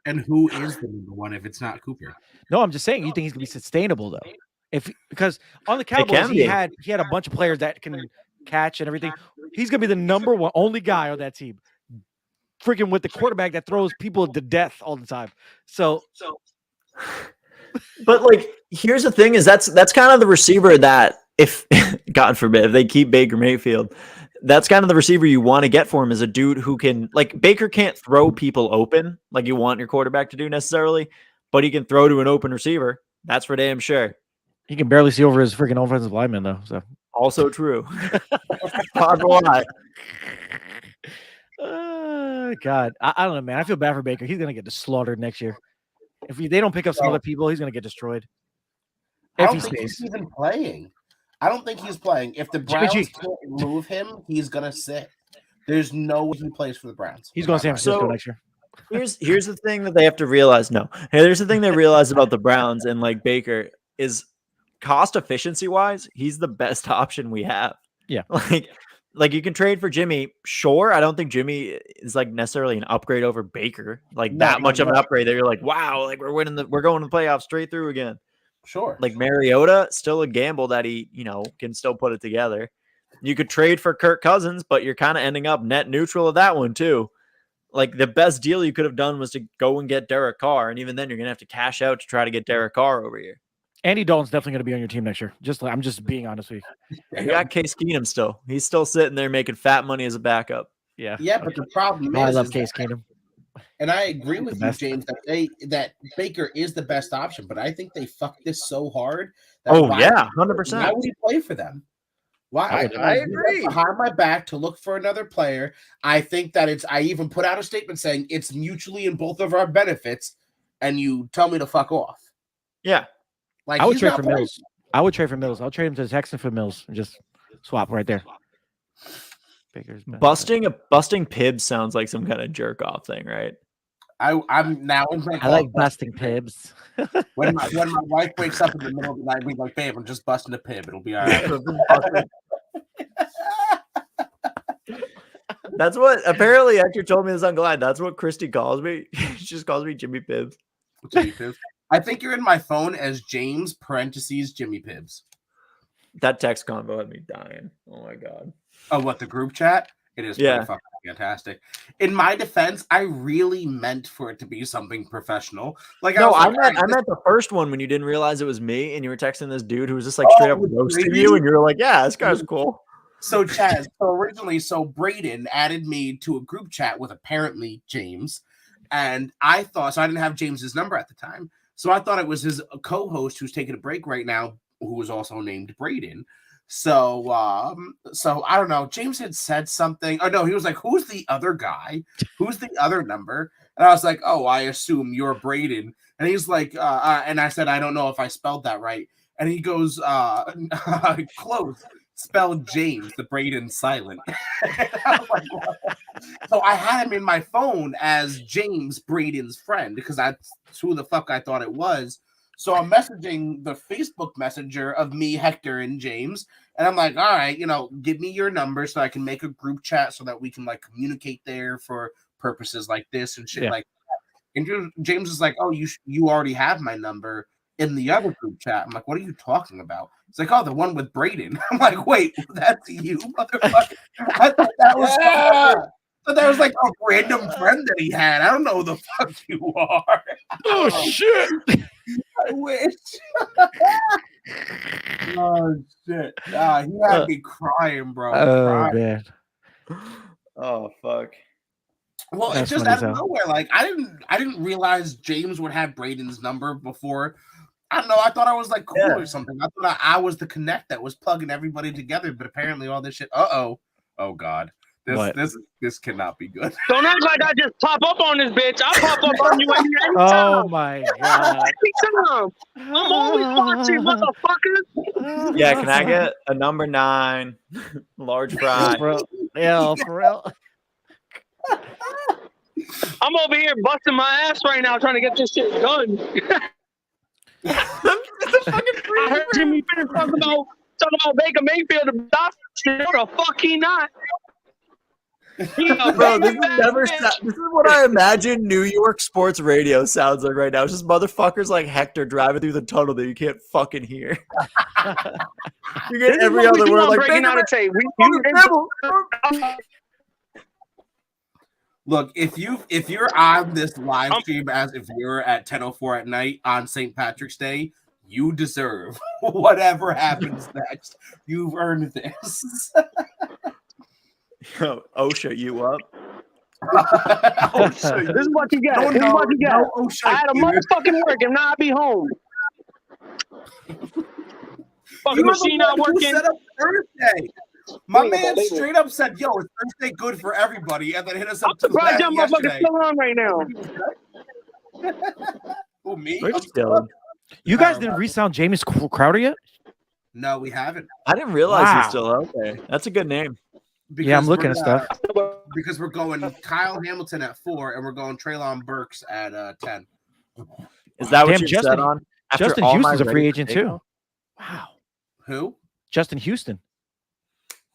[SPEAKER 1] And who is the number one if it's not Cooper?
[SPEAKER 2] No, I'm just saying. You think he's gonna be sustainable though? Because on the Cowboys he had a bunch of players that can catch and everything. He's gonna be the number one only guy on that team. Freaking with the quarterback that throws people to death all the time. So
[SPEAKER 3] but here's the thing: is that's kind of the receiver that, if God forbid, if they keep Baker Mayfield, that's kind of the receiver you want to get for him, is a dude who can Baker can't throw people open like you want your quarterback to do necessarily, but he can throw to an open receiver. That's for damn sure.
[SPEAKER 2] He can barely see over his freaking offensive lineman though. So
[SPEAKER 3] also true. Todd a lot.
[SPEAKER 2] God, I don't know, man. I feel bad for Baker. He's gonna get slaughtered next year. If they don't pick up some other people, he's gonna get destroyed.
[SPEAKER 1] I don't think he's even playing. I don't think he's playing. If the Browns can't move him, he's gonna sit. There's no way he plays for the Browns.
[SPEAKER 2] He's going to San Francisco next year.
[SPEAKER 3] Here's the thing that they have to realize. Here's the thing they realize about the Browns and Baker is cost efficiency wise, he's the best option we have.
[SPEAKER 2] Yeah.
[SPEAKER 3] Like you can trade for Jimmy. Sure, I don't think Jimmy is like necessarily an upgrade over Baker. Like that much of an upgrade that you're like, wow, like we're going to the playoffs straight through again.
[SPEAKER 1] Sure.
[SPEAKER 3] Like Mariota, still a gamble that he, can still put it together. You could trade for Kirk Cousins, but you're kind of ending up net neutral of that one too. Like the best deal you could have done was to go and get Derek Carr, and even then you're gonna have to cash out to try to get Derek Carr over here.
[SPEAKER 2] Andy Dalton's definitely going to be on your team next year. I'm just being honest with you.
[SPEAKER 3] You got Case Keenum still. He's still sitting there making fat money as a backup.
[SPEAKER 2] Yeah.
[SPEAKER 1] Yeah, but the problem is,
[SPEAKER 2] I love Case Keenum.
[SPEAKER 1] And I agree with you, James, that Baker is the best option, but I think they fucked this so hard. That
[SPEAKER 3] 100%.
[SPEAKER 1] Why would he play for them? Why?
[SPEAKER 3] I agree.
[SPEAKER 1] Behind my back to look for another player. I think that I even put out a statement saying it's mutually in both of our benefits, and you tell me to fuck off.
[SPEAKER 3] Yeah.
[SPEAKER 1] Like
[SPEAKER 2] I would trade for Mills. I would trade for Mills. I'll trade him to the Texans for Mills and just swap right there.
[SPEAKER 3] Baker's busting Pibbs sounds like some kind of jerk off thing, right?
[SPEAKER 1] I'm now in my
[SPEAKER 2] I like busting Pibbs.
[SPEAKER 1] when my wife wakes up in the middle of the night, we're like, babe, I'm just busting a Pib. It'll be all right.
[SPEAKER 3] That's what apparently Hector told me this on Glide. That's what Christy calls me. She just calls me Jimmy Pibbs.
[SPEAKER 1] Jimmy Pibbs. I think you're in my phone as James parentheses Jimmy Pibbs.
[SPEAKER 3] That text combo had me dying. Oh my god.
[SPEAKER 1] Oh, what, the group chat? It is pretty fucking fantastic. In my defense, I really meant for it to be something professional. Like I meant
[SPEAKER 3] the first one when you didn't realize it was me and you were texting this dude who was just like straight up roasting you, and you were like, "Yeah, this guy's cool."
[SPEAKER 1] So Chaz, Braden added me to a group chat with apparently James, and I didn't have James's number at the time. So I thought it was his co-host who's taking a break right now, who was also named Braden. So I don't know. James had said something. Oh no, he was like, "Who's the other guy? Who's the other number?" And I was like, "Oh, I assume you're Braden." And he's like, and I said, "I don't know if I spelled that right." And he goes, "Close. Spelled James, the Braden silent." I was like, so I had him in my phone as James, Braden's friend, because that's who the fuck I thought it was. So I'm messaging the Facebook Messenger of me, Hector, and James, and I'm like, all right, give me your number so I can make a group chat so that we can like communicate there for purposes like this and shit like that. And James is like, oh, you already have my number in the other group chat. I'm like, what are you talking about? It's like, oh, the one with Braden. I'm like, wait, that's you, motherfucker. I thought that was that was like a random friend that he had. I don't know who the fuck you are.
[SPEAKER 2] Oh shit.
[SPEAKER 1] I wish. Oh shit. He had me crying, bro.
[SPEAKER 2] Oh man.
[SPEAKER 3] Oh fuck.
[SPEAKER 1] Well, it's just out of nowhere. Like I didn't realize James would have Braden's number before. I don't know. I thought I was like cool or something. I thought I was the connect that was plugging everybody together, but apparently all this shit. Oh God. This cannot be good.
[SPEAKER 4] Don't act like I just pop up on this bitch. I'll pop up on you anytime.
[SPEAKER 2] Oh my god.
[SPEAKER 4] Anytime. I'm always watching, motherfuckers.
[SPEAKER 3] Yeah, can I get a number 9 large fry?
[SPEAKER 2] Yeah, for real.
[SPEAKER 4] I'm over here busting my ass right now trying to get this shit done. I heard Jimmy Pibbs talking about Baker Mayfield. No, the fuck he not.
[SPEAKER 3] Bro, this is what I imagine New York sports radio sounds like right now. It's just motherfuckers like Hector driving through the tunnel that you can't fucking hear. You get every other word like
[SPEAKER 4] breaking out a tape.
[SPEAKER 1] Look, if you're on this live stream as if you're at 10:04 at night on St. Patrick's Day, you deserve whatever happens next. You've earned this.
[SPEAKER 3] Yo, OSHA, you up?
[SPEAKER 4] This is what you got. This is what you got. I had a motherfucking work, and now I be home. Fucking machine not working.
[SPEAKER 1] Set up Thursday. My man straight up said, "Yo, it's Thursday good for everybody," and then hit us up.
[SPEAKER 4] I'm surprised that motherfucker's still on right now.
[SPEAKER 1] Who, me?
[SPEAKER 2] You guys didn't re-sound James Crowder yet?
[SPEAKER 1] No, we haven't.
[SPEAKER 3] I didn't realize he's still out there. That's a good name.
[SPEAKER 1] Because
[SPEAKER 2] I'm looking at stuff.
[SPEAKER 1] Because we're going Kyle Hamilton at 4, and we're going Treylon Burks at 10.
[SPEAKER 3] Is that what you said on?
[SPEAKER 2] Justin Houston's a free agent too. Wow.
[SPEAKER 1] Who?
[SPEAKER 2] Justin Houston.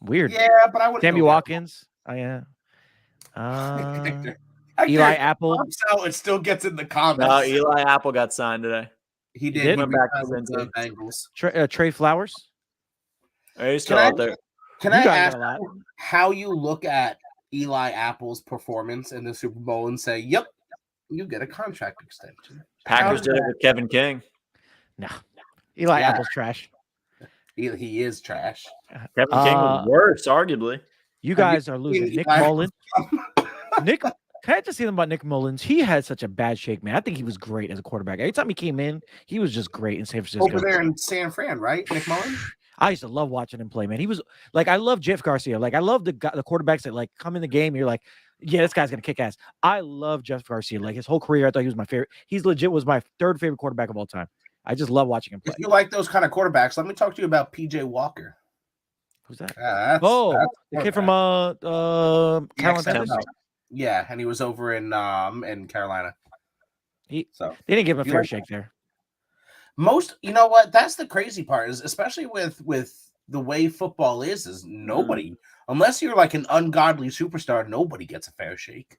[SPEAKER 2] Weird.
[SPEAKER 1] Yeah, but I would.
[SPEAKER 2] Sammy Watkins. Oh yeah. Eli Apple.
[SPEAKER 1] So it still gets in the comments.
[SPEAKER 3] No, Eli Apple got signed today.
[SPEAKER 1] He did. He
[SPEAKER 3] went back to
[SPEAKER 1] with the
[SPEAKER 3] Cincy.
[SPEAKER 1] Bengals.
[SPEAKER 2] Trey Flowers.
[SPEAKER 3] He's still out there.
[SPEAKER 1] Can I ask how you look at Eli Apple's performance in the Super Bowl and say, "Yep, you get a contract extension"?
[SPEAKER 3] Packers did it with Kevin King.
[SPEAKER 2] No, Eli Apple's trash.
[SPEAKER 1] He is trash.
[SPEAKER 3] Kevin King was worse, arguably.
[SPEAKER 2] You guys are losing. Nick Mullins. Can I just say something about Nick Mullins? He had such a bad shake, man. I think he was great as a quarterback. Every time he came in, he was just great in San Francisco.
[SPEAKER 1] Over there in San Fran, right? Nick Mullins?
[SPEAKER 2] I used to love watching him play, man. He was like, I love Jeff Garcia. Like, I love the quarterbacks that like come in the game. You're like, yeah, this guy's gonna kick ass. I love Jeff Garcia. Like his whole career, I thought he was my favorite. He's legit was my third favorite quarterback of all time. I just love watching him play.
[SPEAKER 1] If you like those kind of quarterbacks, let me talk to you about PJ Walker.
[SPEAKER 2] Who's that?
[SPEAKER 1] That's
[SPEAKER 2] the kid from Carolina.
[SPEAKER 1] Yeah, and he was over in Carolina.
[SPEAKER 2] They didn't give him a fair shake there.
[SPEAKER 1] You know what? That's the crazy part is, especially with the way football is nobody, unless you're like an ungodly superstar, nobody gets a fair shake.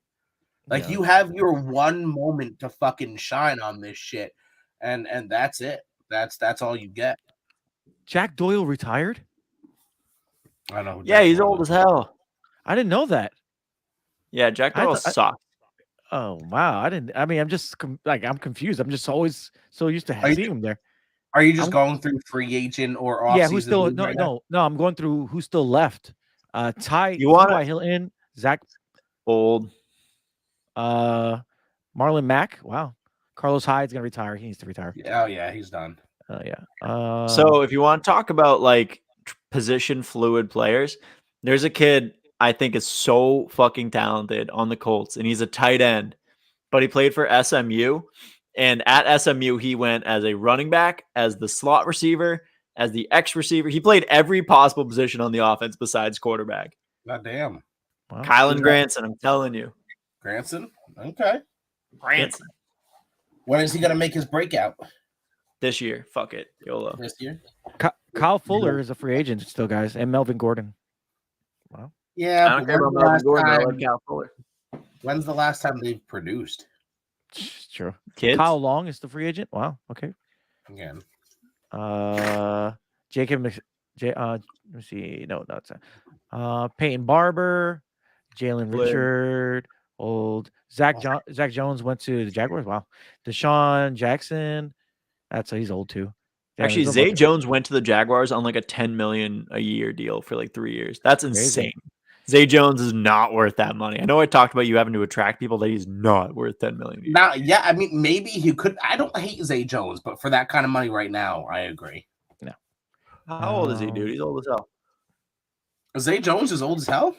[SPEAKER 1] Like you have your one moment to fucking shine on this shit, and that's it. That's all you get.
[SPEAKER 2] Jack Doyle retired?
[SPEAKER 1] I know.
[SPEAKER 3] Yeah, he's old as hell.
[SPEAKER 2] I didn't know that.
[SPEAKER 3] Yeah, Jack Doyle sucks.
[SPEAKER 2] Oh wow! I'm just I'm confused. I'm just always so used to seeing him there.
[SPEAKER 1] Are you just going through free agent or off?
[SPEAKER 2] Yeah, who's still no? I'm going through who's still left. Ty Hilton, Zach,
[SPEAKER 3] old.
[SPEAKER 2] Marlon Mack. Wow, Carlos Hyde's gonna retire. He needs to retire.
[SPEAKER 1] Oh yeah, he's done.
[SPEAKER 2] Yeah.
[SPEAKER 3] So if you want to talk about like position fluid players, there's a kid I think is so fucking talented on the Colts, and he's a tight end, but he played for SMU, and at SMU he went as a running back, as the slot receiver, as the X receiver. He played every possible position on the offense besides quarterback.
[SPEAKER 1] God damn.
[SPEAKER 3] Wow. Kylan Granson, I'm telling you.
[SPEAKER 1] Granson? Okay.
[SPEAKER 3] Granson.
[SPEAKER 1] When is he going to make his breakout?
[SPEAKER 3] This year. Fuck it. YOLO.
[SPEAKER 1] This year?
[SPEAKER 2] Kyle Fuller is a free agent still, guys, and Melvin Gordon. Wow.
[SPEAKER 1] Yeah,
[SPEAKER 3] I don't care about Melvin Gordon. I like Kyle Fuller.
[SPEAKER 1] When's the last time they've produced?
[SPEAKER 2] It's true.
[SPEAKER 3] Kids?
[SPEAKER 2] Kyle Long is the free agent. Wow. Okay.
[SPEAKER 1] Again.
[SPEAKER 2] Jacob. Let me see. No, that's Peyton Barber, Jalen Richard, old Zach Jones went to the Jaguars. Wow. Deshaun Jackson. He's old too.
[SPEAKER 3] Actually, Zay Jones went to the Jaguars on like a $10 million a year deal for like 3 years. That's insane. Zay Jones is not worth that money. I know I talked about you having to attract people that he's not worth $10 million.
[SPEAKER 1] Now, yeah, I mean, maybe he could. I don't hate Zay Jones, but for that kind of money right now, I agree.
[SPEAKER 2] No.
[SPEAKER 3] How old is he, dude? He's old as hell.
[SPEAKER 1] Zay Jones is old as hell?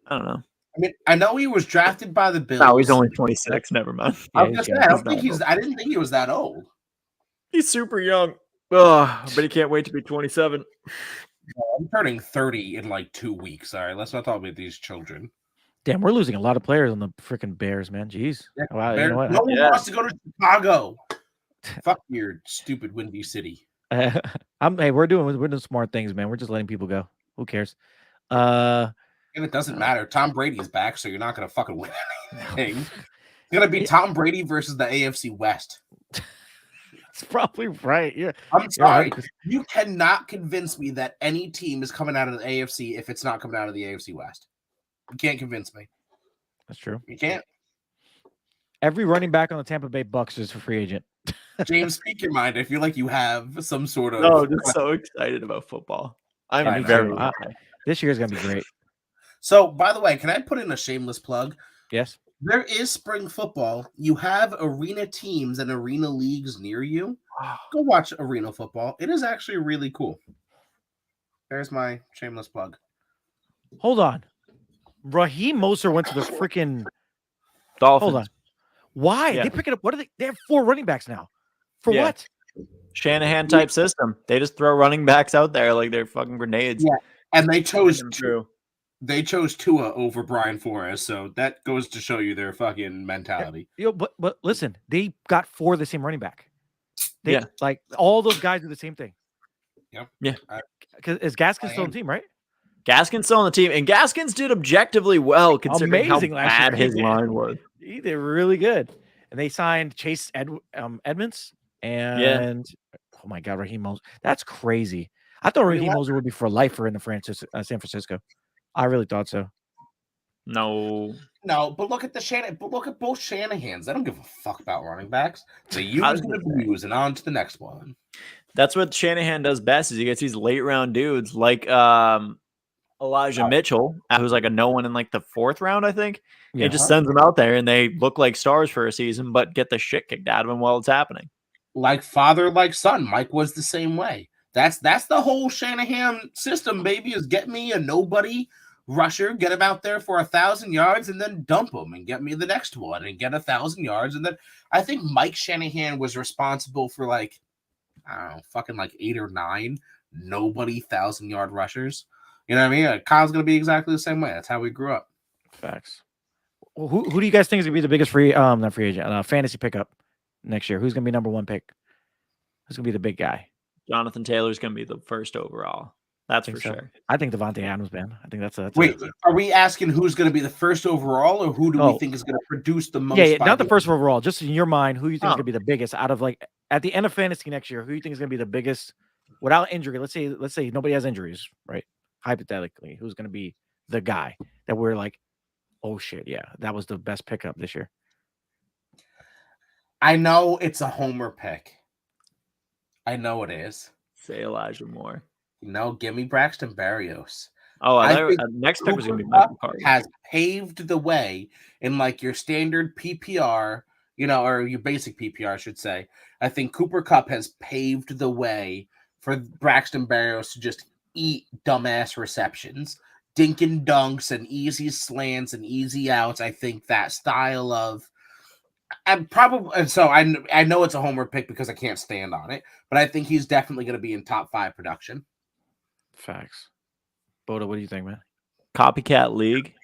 [SPEAKER 3] I don't know.
[SPEAKER 1] I mean, I know he was drafted by the Bills.
[SPEAKER 3] No, he's only 26. Never mind.
[SPEAKER 1] I didn't think he was that old.
[SPEAKER 3] He's super young. But he can't wait to be 27.
[SPEAKER 1] I'm turning 30 in like 2 weeks. All right, let's not talk about these children.
[SPEAKER 2] Damn, we're losing a lot of players on the freaking Bears, man. Jeez.
[SPEAKER 1] Yeah,
[SPEAKER 2] wow,
[SPEAKER 1] you know what? No one wants to go to Chicago. Fuck your stupid windy city.
[SPEAKER 2] We're doing smart things, man. We're just letting people go. Who cares?
[SPEAKER 1] And it doesn't matter. Tom Brady's back, so you're not gonna fucking win anything. It's gonna be Tom Brady versus the AFC West.
[SPEAKER 2] That's probably right. Yeah.
[SPEAKER 1] I'm sorry. You cannot convince me that any team is coming out of the AFC if it's not coming out of the AFC West. You can't convince me.
[SPEAKER 2] That's true.
[SPEAKER 1] You can't.
[SPEAKER 2] Every running back on the Tampa Bay Bucks is a free agent.
[SPEAKER 1] James, speak your mind. I feel like you have some sort of.
[SPEAKER 3] No, I'm just so excited about football. I'm very.
[SPEAKER 2] This year's gonna be great.
[SPEAKER 1] So, by the way, can I put in a shameless plug?
[SPEAKER 2] Yes.
[SPEAKER 1] There is spring football. You have arena teams and arena leagues near you. Go watch arena football. It is actually really cool. There's my shameless plug.
[SPEAKER 2] Hold on. Raheem Mostert went to the freaking
[SPEAKER 3] Dolphins.
[SPEAKER 2] Hold on. Why?
[SPEAKER 3] Yeah.
[SPEAKER 2] They pick it up. What are they? They have 4 running backs now. For what?
[SPEAKER 3] Shanahan type system. They just throw running backs out there like they're fucking grenades.
[SPEAKER 1] Yeah. And they chose
[SPEAKER 3] True.
[SPEAKER 1] They chose Tua over Brian Flores, so that goes to show you their fucking mentality.
[SPEAKER 2] But listen, they got 4 of the same running back. Like all those guys do the same thing.
[SPEAKER 1] Yep.
[SPEAKER 3] Yeah.
[SPEAKER 2] Because is Gaskins still on the team, right?
[SPEAKER 3] Gaskins still on the team, and Gaskins did objectively well considering
[SPEAKER 2] Amazing
[SPEAKER 3] how
[SPEAKER 2] last
[SPEAKER 3] bad
[SPEAKER 2] year.
[SPEAKER 3] his line was.
[SPEAKER 2] He did really good. And they signed Chase Edmonds and oh my God, Raheem Mostert. That's crazy. I thought Raheem Mostert would be for lifer in the San Francisco. I really thought so.
[SPEAKER 1] No, but look at look at both Shanahans. They don't give a fuck about running backs. They use and abuse, and on to the next one.
[SPEAKER 3] That's what Shanahan does best. Is he gets these late round dudes like Elijah Mitchell, who's like a no one in like the 4th round, I think. Yeah. He just sends them out there, and they look like stars for a season, but get the shit kicked out of them while it's happening.
[SPEAKER 1] Like father, like son. Mike was the same way. That's the whole Shanahan system, baby. Is get me a nobody rusher, get him out there for 1,000 yards, and then dump him and get me the next one and get 1,000 yards. And then I think Mike Shanahan was responsible for like, I don't know, fucking like 8 or 9 nobody 1,000-yard rushers. You know what I mean? Kyle's gonna be exactly the same way. That's how we grew up.
[SPEAKER 2] Facts. Well, who do you guys think is gonna be the biggest fantasy pickup next year? Who's gonna be number 1 pick? Who's gonna be the big guy?
[SPEAKER 3] Jonathan Taylor's gonna be the first overall. That's for sure.
[SPEAKER 2] I think Devonte Adams, man. I think that's
[SPEAKER 1] Wait, are we asking who's going to be the first overall, or who do we think is going to produce the most?
[SPEAKER 2] Yeah, not the first overall. Just in your mind, who you think is going to be the biggest out of like at the end of fantasy next year? Who you think is going to be the biggest without injury? Let's say nobody has injuries, right? Hypothetically, who's going to be the guy that we're like, oh shit, yeah, that was the best pickup this year?
[SPEAKER 1] I know it's a homer pick. I know it is.
[SPEAKER 3] Say Elijah Moore.
[SPEAKER 1] No, give me Braxton Berrios.
[SPEAKER 3] Oh, I think next pick was going to be Michael Carter.
[SPEAKER 1] Has paved the way in like your standard PPR, or your basic PPR, I should say. I think Cooper Kupp has paved the way for Braxton Berrios to just eat dumbass receptions, dink and dunks, and easy slants and easy outs. I think that style of I know it's a homer pick because I can't stand on it, but I think he's definitely going to be in top 5 production.
[SPEAKER 2] Facts. Boda, what do you think, man?
[SPEAKER 3] Copycat league.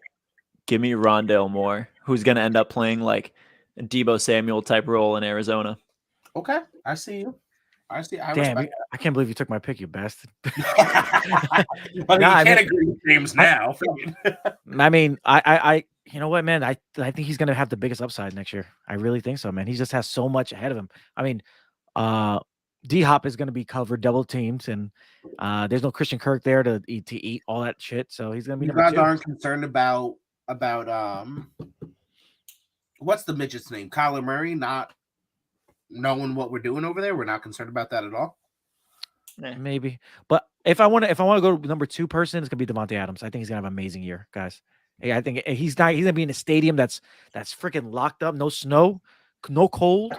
[SPEAKER 3] Give me Rondale Moore, who's going to end up playing like a Deebo Samuel type role in Arizona.
[SPEAKER 1] Okay, I see you.
[SPEAKER 2] Damn, I can't believe you took my pick, you bastard.
[SPEAKER 1] I can't agree with James now.
[SPEAKER 2] I mean, I you know what, man? I think he's going to have the biggest upside next year. I really think so, man. He just has so much ahead of him. I mean, D-Hop is going to be covered double teamed, and there's no Christian Kirk there to eat all that shit. So he's going to be number 2.
[SPEAKER 1] You guys aren't concerned about what's the midget's name? Kyler Murray not knowing what we're doing over there. We're not concerned about that at all.
[SPEAKER 2] Maybe, but if I want to go to number 2 person, it's gonna be Devonte Adams. I think he's gonna have an amazing year, guys. I think he's gonna be in a stadium that's freaking locked up, no snow, no cold.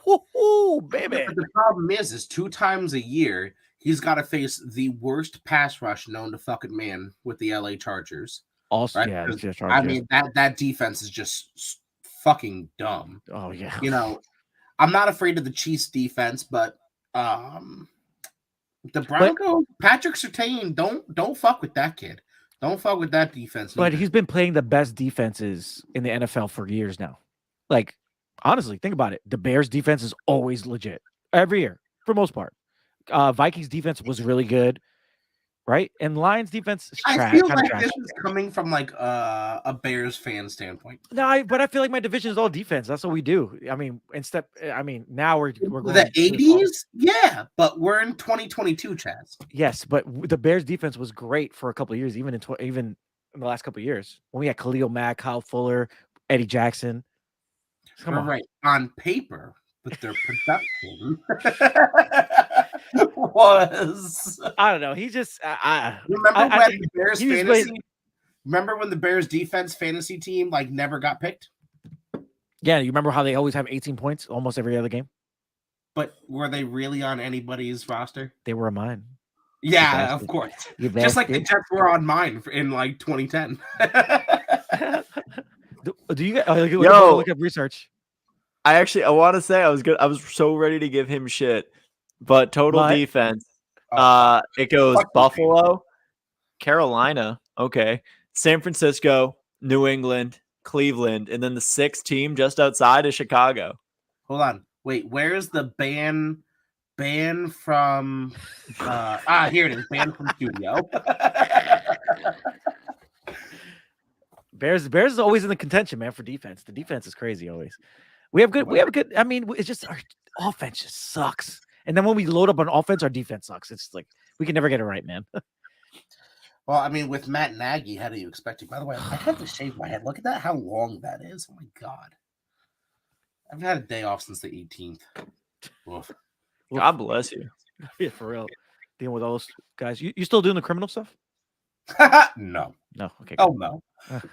[SPEAKER 2] Woo-hoo, baby.
[SPEAKER 1] But the problem is 2 times a year he's got to face the worst pass rush known to fucking man with the LA Chargers.
[SPEAKER 2] Also,
[SPEAKER 1] right?
[SPEAKER 2] yeah,
[SPEAKER 1] I mean that defense is just fucking dumb.
[SPEAKER 2] Oh yeah,
[SPEAKER 1] I'm not afraid of the Chiefs defense, but the Broncos, Patrick Surtain, don't fuck with that kid. Don't fuck with that defense.
[SPEAKER 2] But he's been playing the best defenses in the NFL for years now. Like, honestly, think about it. The Bears defense is always legit every year for most part. Vikings defense was really good, right? And Lions defense is
[SPEAKER 1] I feel like this is coming from like a Bears fan standpoint.
[SPEAKER 2] No, but I feel like my division is all defense. That's what we do. I mean, now we're going
[SPEAKER 1] the 80s, yeah, but we're in 2022, Chaz.
[SPEAKER 2] Yes, but the Bears defense was great for a couple of years, even in the last couple of years when we had Khalil Mack, Kyle Fuller, Eddie Jackson.
[SPEAKER 1] Come on, right on paper, but their production was
[SPEAKER 2] I don't know. He just
[SPEAKER 1] remember when the Bears defense fantasy team like never got picked?
[SPEAKER 2] Yeah, you remember how they always have 18 points almost every other game?
[SPEAKER 1] But were they really on anybody's roster?
[SPEAKER 2] They were on mine.
[SPEAKER 1] Yeah, of course. Just like the Jets were on mine in like 2010.
[SPEAKER 2] Do you look up research?
[SPEAKER 3] I want to say I was so ready to give him shit, but total defense. It goes Buffalo, Carolina, okay, San Francisco, New England, Cleveland, and then the 6th team just outside of Chicago.
[SPEAKER 1] Hold on, wait, where's the ban from? Here it is, ban from studio.
[SPEAKER 2] Bears is always in the contention, man, for defense. The defense is crazy always. We have good. I mean, it's just our offense just sucks. And then when we load up on offense, our defense sucks. It's like we can never get it right, man.
[SPEAKER 1] Well, I mean, with Matt Nagy, how do you expect it? By the way, I have to shave my head. Look at that, how long that is. Oh my god. I've had a day off since the 18th. Oof.
[SPEAKER 3] God bless you.
[SPEAKER 2] Yeah, for real. Dealing with all those guys. You still doing the criminal stuff?
[SPEAKER 1] No.
[SPEAKER 2] Okay.
[SPEAKER 1] Oh no.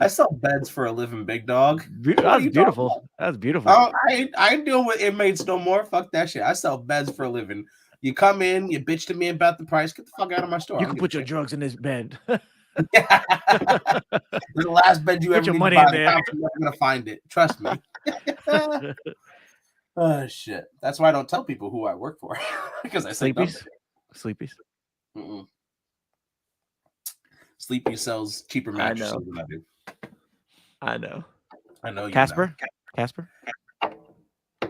[SPEAKER 1] I sell beds for a living, big dog.
[SPEAKER 2] That's beautiful. That's beautiful.
[SPEAKER 1] Oh, I ain't dealing with inmates no more. Fuck that shit. I sell beds for a living. You come in, you bitch to me about the price. Get the fuck out of my store.
[SPEAKER 2] You can put your drugs in this bed.
[SPEAKER 1] Yeah. The last bed you
[SPEAKER 2] Put
[SPEAKER 1] ever
[SPEAKER 2] your
[SPEAKER 1] need
[SPEAKER 2] money
[SPEAKER 1] to buy.
[SPEAKER 2] in there.
[SPEAKER 1] You're never gonna find it. Trust me. Oh shit. That's why I don't tell people who I work for because I say
[SPEAKER 2] Sleepies.
[SPEAKER 1] Mm-mm. Sleepy sells cheaper mattresses than I do.
[SPEAKER 3] I know.
[SPEAKER 2] Casper?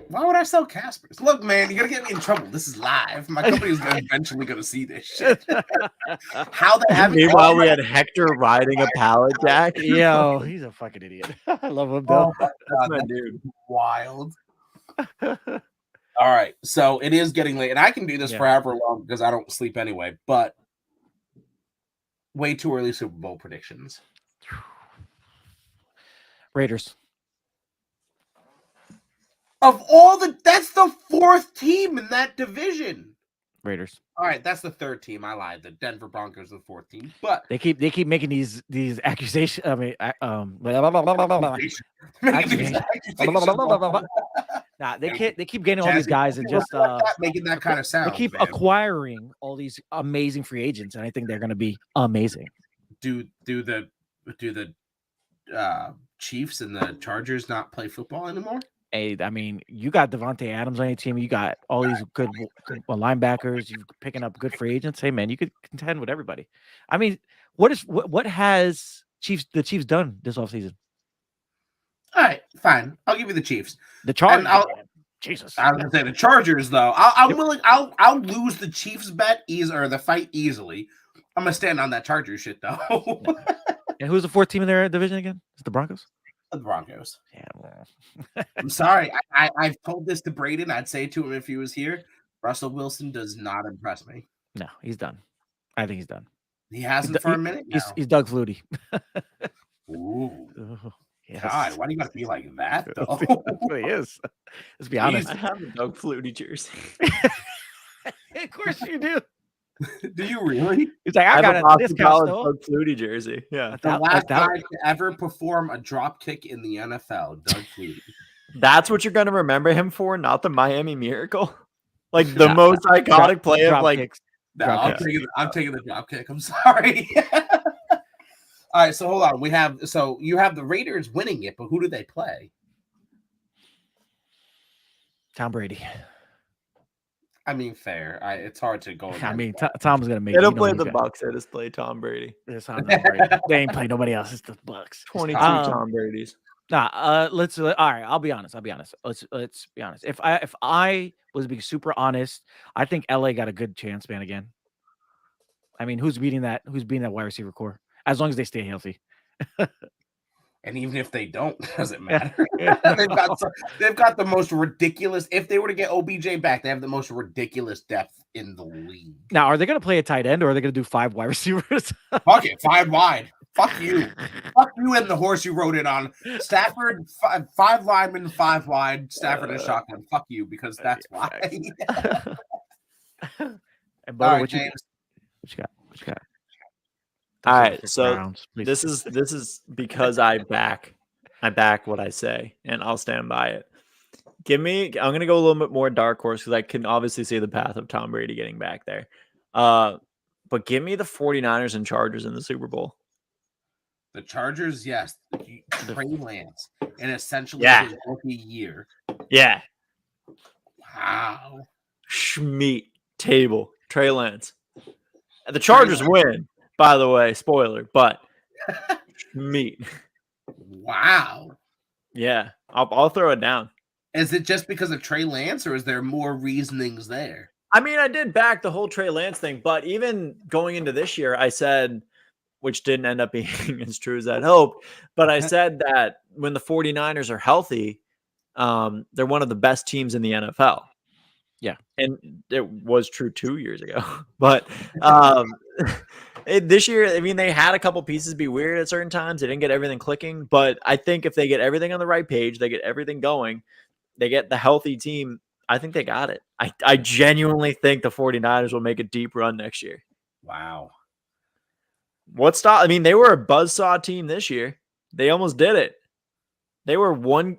[SPEAKER 1] Why would I sell Caspers? Look, man, you're gonna get me in trouble. This is live. My company's eventually gonna see this shit. How the hell?
[SPEAKER 3] Meanwhile, we had Hector riding a pallet jack.
[SPEAKER 2] Yo, he's a fucking idiot. I love him, though.
[SPEAKER 1] Oh,
[SPEAKER 3] That's my dude.
[SPEAKER 1] Wild. All right, so it is getting late, and I can do this forever long because I don't sleep anyway. But way too early Super Bowl predictions.
[SPEAKER 2] Raiders.
[SPEAKER 1] Of all that's the fourth team in that division.
[SPEAKER 2] Raiders.
[SPEAKER 1] All right, that's the third team. I lied. The Denver Broncos are the fourth team, but
[SPEAKER 2] they keep making these accusations. I mean, nah, they keep getting all these guys and just
[SPEAKER 1] making that kind of sound.
[SPEAKER 2] They keep acquiring all these amazing free agents, and I think they're going to be amazing.
[SPEAKER 1] Do the Chiefs and the Chargers not play football anymore?
[SPEAKER 2] Hey, I mean, you got Devonte Adams on your team. You got all these good linebackers. You're picking up good free agents. Hey, man, you could contend with everybody. I mean, what has the Chiefs done this offseason?
[SPEAKER 1] All right, fine. I'll give you the Chiefs.
[SPEAKER 2] The Chargers. Jesus.
[SPEAKER 1] I was gonna say the Chargers, though. I'm willing. I'll lose the Chiefs bet or the fight easily. I'm gonna stand on that Chargers shit though.
[SPEAKER 2] And who's the fourth team in their division again? Is it the Broncos?
[SPEAKER 1] The Broncos.
[SPEAKER 2] Yeah, well.
[SPEAKER 1] I'm sorry. I've told this to Braden. I'd say to him if he was here. Russell Wilson does not impress me.
[SPEAKER 2] No, he's done. I think he's done.
[SPEAKER 1] He hasn't for a minute now.
[SPEAKER 2] He's Doug Flutie.
[SPEAKER 1] Ooh.
[SPEAKER 2] Oh, yes.
[SPEAKER 1] God, why do you got to be like that, though?
[SPEAKER 2] That's what he is. Let's be honest.
[SPEAKER 3] I have a Doug Flutie jersey.
[SPEAKER 2] Of course you do.
[SPEAKER 1] Do you really?
[SPEAKER 2] He's like, I got a discount still.
[SPEAKER 3] Doug Flutie jersey. Yeah.
[SPEAKER 1] The last guy to ever perform a drop kick in the NFL, Doug Flutie.
[SPEAKER 3] That's what you're going to remember him for, not the Miami Miracle. Like the most iconic play of like.
[SPEAKER 2] Kicks.
[SPEAKER 1] No, I'm taking the drop kick. I'm sorry. All right, so hold on. You have the Raiders winning it, but who do they play?
[SPEAKER 2] Tom Brady.
[SPEAKER 1] I mean, fair. It's hard to go.
[SPEAKER 2] I mean, Tom's gonna make.
[SPEAKER 3] They don't play the Bucs. They just play Tom Brady.
[SPEAKER 2] They ain't play nobody else. It's the Bucs.
[SPEAKER 3] 22 Tom Brady's.
[SPEAKER 2] Nah. Let's. All right. I'll be honest. Let's be honest. If I was being super honest, I think LA got a good chance, man. Again. I mean, who's beating that wide receiver core? As long as they stay healthy.
[SPEAKER 1] And even if they don't, doesn't matter. They've got the most ridiculous. If they were to get OBJ back, they have the most ridiculous depth in the league.
[SPEAKER 2] Now, are they going to play a tight end, or are they going to do 5 wide receivers?
[SPEAKER 1] Fuck it, 5 wide. Fuck you. Fuck you and the horse you rode it on. Stafford, 5 linemen, 5 wide. Stafford and shotgun. Fuck you, because that's why.
[SPEAKER 2] And Bo, what you got?
[SPEAKER 3] All right, so this is because I back what I say, and I'll stand by it. I'm going to go a little bit more dark horse because I can obviously see the path of Tom Brady getting back there. But give me the 49ers and Chargers in the Super Bowl.
[SPEAKER 1] The Chargers, yes. Trey Lance, and essentially his rookie year.
[SPEAKER 3] Yeah.
[SPEAKER 1] Wow.
[SPEAKER 3] Schmeat, table, Trey Lance. The Chargers win. By the way, spoiler, but meat.
[SPEAKER 1] Wow.
[SPEAKER 3] Yeah, I'll throw it down.
[SPEAKER 1] Is it just because of Trey Lance, or is there more reasonings there?
[SPEAKER 3] I mean, I did back the whole Trey Lance thing, but even going into this year, I said which didn't end up being as true as I'd hoped. But I said that when the 49ers are healthy, they're one of the best teams in the NFL.
[SPEAKER 2] Yeah.
[SPEAKER 3] And it was true 2 years ago. But this year, I mean, they had a couple pieces be weird at certain times. They didn't get everything clicking. But I think if they get everything on the right page, they get everything going, they get the healthy team, I think they got it. I genuinely think the 49ers will make a deep run next year.
[SPEAKER 1] Wow.
[SPEAKER 3] I mean, they were a buzzsaw team this year. They almost did it. They were one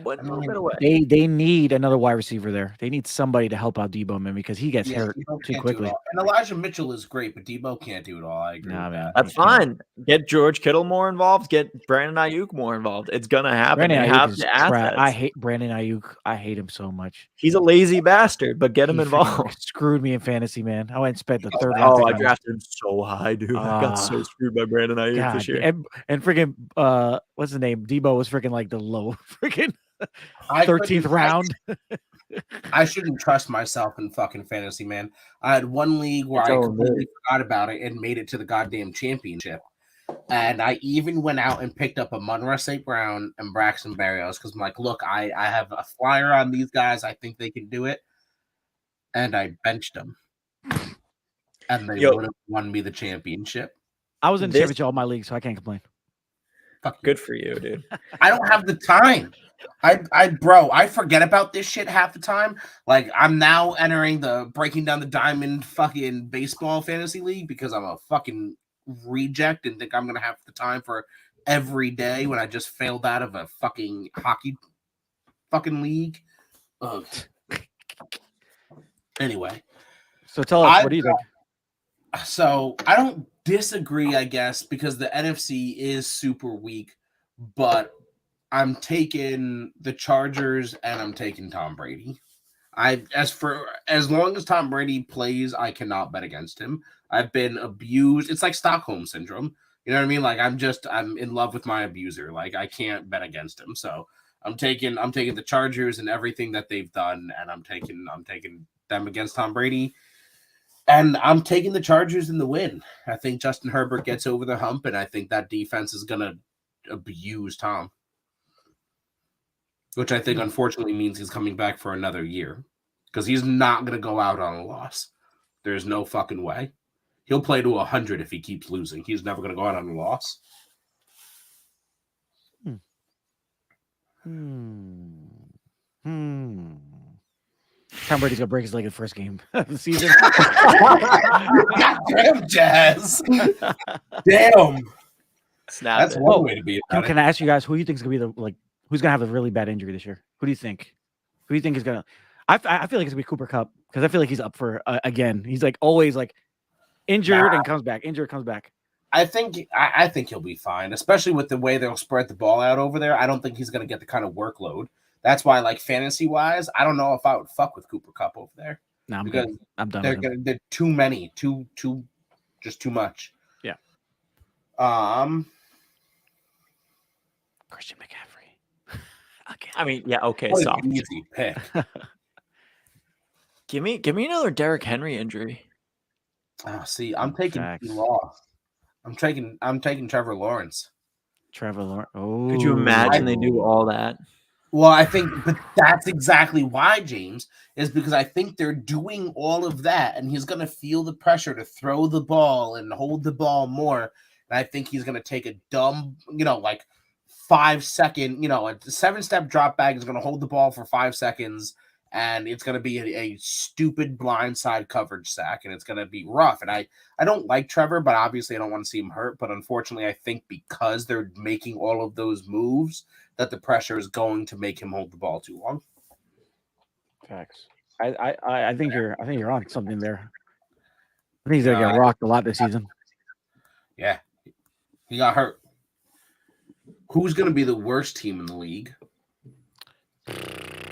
[SPEAKER 3] little bit away.
[SPEAKER 2] They need another wide receiver there. They need somebody to help out Debo, man, because he gets hurt too quickly.
[SPEAKER 1] And Elijah Mitchell is great, but Debo can't do it all. I agree. Nah,
[SPEAKER 2] man,
[SPEAKER 3] that's fine. Get George Kittle more involved. Get Brandon Ayuk more involved. It's gonna happen.
[SPEAKER 2] Brandon Ayuk is crap. I hate Brandon Ayuk. I hate him so much.
[SPEAKER 3] He's a lazy bastard, but get him involved.
[SPEAKER 2] Screwed me in fantasy, man. I went and spent the third round.
[SPEAKER 3] Oh, I drafted him so high, dude. I got so screwed by Brandon Ayuk this year.
[SPEAKER 2] And freaking what's his name? Debo was freaking like the low freaking 13th round.
[SPEAKER 1] I shouldn't trust myself in fucking fantasy, man. I had one league where I completely forgot about it and made it to the goddamn championship. And I even went out and picked up a Monroe St. Brown and Braxton Berrios because I'm like, look, I have a flyer on these guys. I think they can do it. And I benched them. And they would have won me the championship.
[SPEAKER 2] I was in the championship all my league, so I can't complain.
[SPEAKER 3] Good for you, dude.
[SPEAKER 1] I don't have the time. I forget about this shit half the time. Like, I'm now entering the Breaking Down the Diamond fucking baseball fantasy league because I'm a fucking reject and think I'm gonna have the time for every day when I just failed out of a fucking hockey fucking league. Ugh. Anyway,
[SPEAKER 2] so tell us, what do you think?
[SPEAKER 1] So I don't disagree, I guess, because the NFC is super weak, but I'm taking the Chargers and I'm taking Tom Brady. As long as Tom Brady plays, I cannot bet against him. I've been abused. It's like Stockholm syndrome. You know what I mean? Like I'm in love with my abuser. Like I can't bet against him. So I'm taking the Chargers and everything that they've done, and I'm taking them against Tom Brady. And I'm taking the Chargers in the win. I think Justin Herbert gets over the hump, and I think that defense is going to abuse Tom. Which I think, unfortunately, means he's coming back for another year. Because he's not going to go out on a loss. There's no fucking way. He'll play to 100 if he keeps losing. He's never going to go out on a loss.
[SPEAKER 2] Tom Brady's gonna break his leg in the first game of the season.
[SPEAKER 1] Damn, Jazz. Damn.
[SPEAKER 3] Snap
[SPEAKER 1] That's one way to be about it.
[SPEAKER 2] Can I ask you guys who you think is gonna be who's gonna have a really bad injury this year? Who do you think? Who do you think is gonna? I feel like it's gonna be Cooper Kupp because I feel like he's up for again. He's like always like injured and comes back. Injured, comes back.
[SPEAKER 1] I think he'll be fine, especially with the way they'll spread the ball out over there. I don't think he's gonna get the kind of workload. That's why, like fantasy wise, I don't know if I would fuck with Cooper Kupp over there.
[SPEAKER 2] No, I'm done.
[SPEAKER 1] They're too many, just too much.
[SPEAKER 2] Yeah.
[SPEAKER 3] Christian McCaffrey. Okay. I mean, yeah, okay.
[SPEAKER 1] What
[SPEAKER 3] so
[SPEAKER 1] an easy pick.
[SPEAKER 3] Give me another Derrick Henry injury.
[SPEAKER 1] Oh, see, I'm taking Law. I'm taking Trevor Lawrence.
[SPEAKER 2] Oh,
[SPEAKER 3] could you imagine they do all that?
[SPEAKER 1] Well, I think, but that's exactly why, James, is because I think they're doing all of that, and he's going to feel the pressure to throw the ball and hold the ball more. And I think he's going to take a dumb, 5-second, a 7-step drop back is going to hold the ball for 5 seconds, and it's going to be a stupid blindside coverage sack, and it's going to be rough. And I don't like Trevor, but obviously I don't want to see him hurt. But unfortunately, I think because they're making all of those moves, that the pressure is going to make him hold the ball too long.
[SPEAKER 2] Facts. I think you're on something there. I think he's gonna get rocked a lot this season.
[SPEAKER 1] Yeah, he got hurt. Who's gonna be the worst team in the league?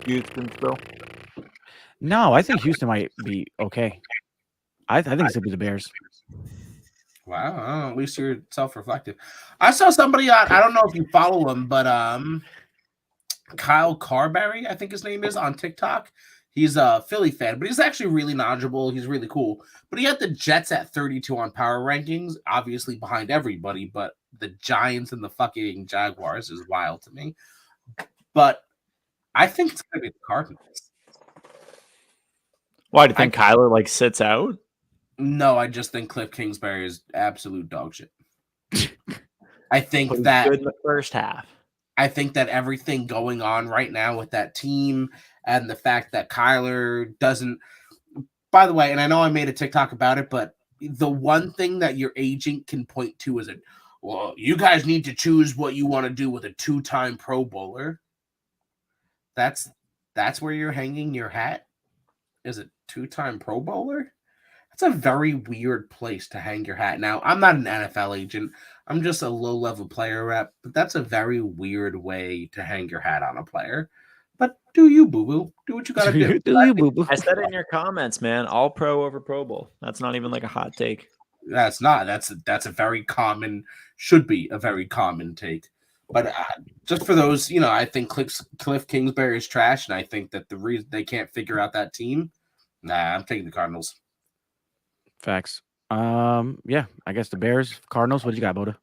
[SPEAKER 3] Houston still.
[SPEAKER 2] No, I think Houston might be okay. I think it's gonna be the Bears.
[SPEAKER 1] Wow, at least you're self-reflective. I saw somebody on, I don't know if you follow him, but Kyle Carberry, I think his name is, on TikTok. He's a Philly fan, but he's actually really knowledgeable. He's really cool. But he had the Jets at 32 on power rankings, obviously behind everybody, but the Giants and the fucking Jaguars is wild to me. But I think it's going to be the Cardinals.
[SPEAKER 3] Why do you think Kyler like sits out?
[SPEAKER 1] No, I just think Cliff Kingsbury is absolute dog shit. I think
[SPEAKER 3] But he's
[SPEAKER 1] that
[SPEAKER 3] good in the first half.
[SPEAKER 1] I think that everything going on right now with that team and the fact that Kyler doesn't, by the way, and I know I made a TikTok about it, but the one thing that your agent can point to is well, you guys need to choose what you want to do with a 2-time Pro Bowler. That's where you're hanging your hat. Is it 2-time Pro Bowler? That's a very weird place to hang your hat. Now, I'm not an NFL agent. I'm just a low-level player rep, but that's a very weird way to hang your hat on a player. But do you, boo-boo. Do what you got to do.
[SPEAKER 2] Do you, boo-boo.
[SPEAKER 3] I said it in your comments, man. All pro over Pro Bowl. That's not even like a hot take.
[SPEAKER 1] That's not. That's a very common, should be a very common take. But just for those, I think Cliff Kingsbury is trash, and I think that the reason they can't figure out that team, I'm taking the Cardinals.
[SPEAKER 2] Facts. Yeah, I guess the Bears, Cardinals. What do you got, Boda?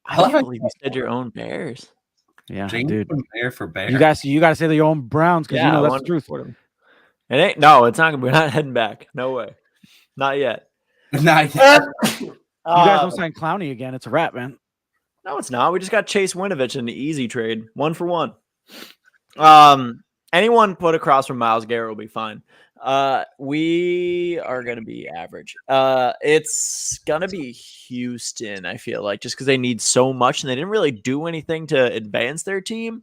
[SPEAKER 3] I can't believe you said your own Bears.
[SPEAKER 2] Yeah,
[SPEAKER 1] James
[SPEAKER 2] dude.
[SPEAKER 1] Bear for Bears.
[SPEAKER 2] You guys got to say your own Browns because that's the truth.
[SPEAKER 3] It ain't. No, it's not. We're not heading back. No way. Not yet.
[SPEAKER 1] Not yet.
[SPEAKER 2] You guys don't sign Clowney again. It's a wrap, man.
[SPEAKER 3] No, it's not. We just got Chase Winovich in the easy trade, 1-for-1. Anyone put across from Myles Garrett will be fine. We are going to be average. It's going to be Houston, I feel like, just because they need so much and they didn't really do anything to advance their team.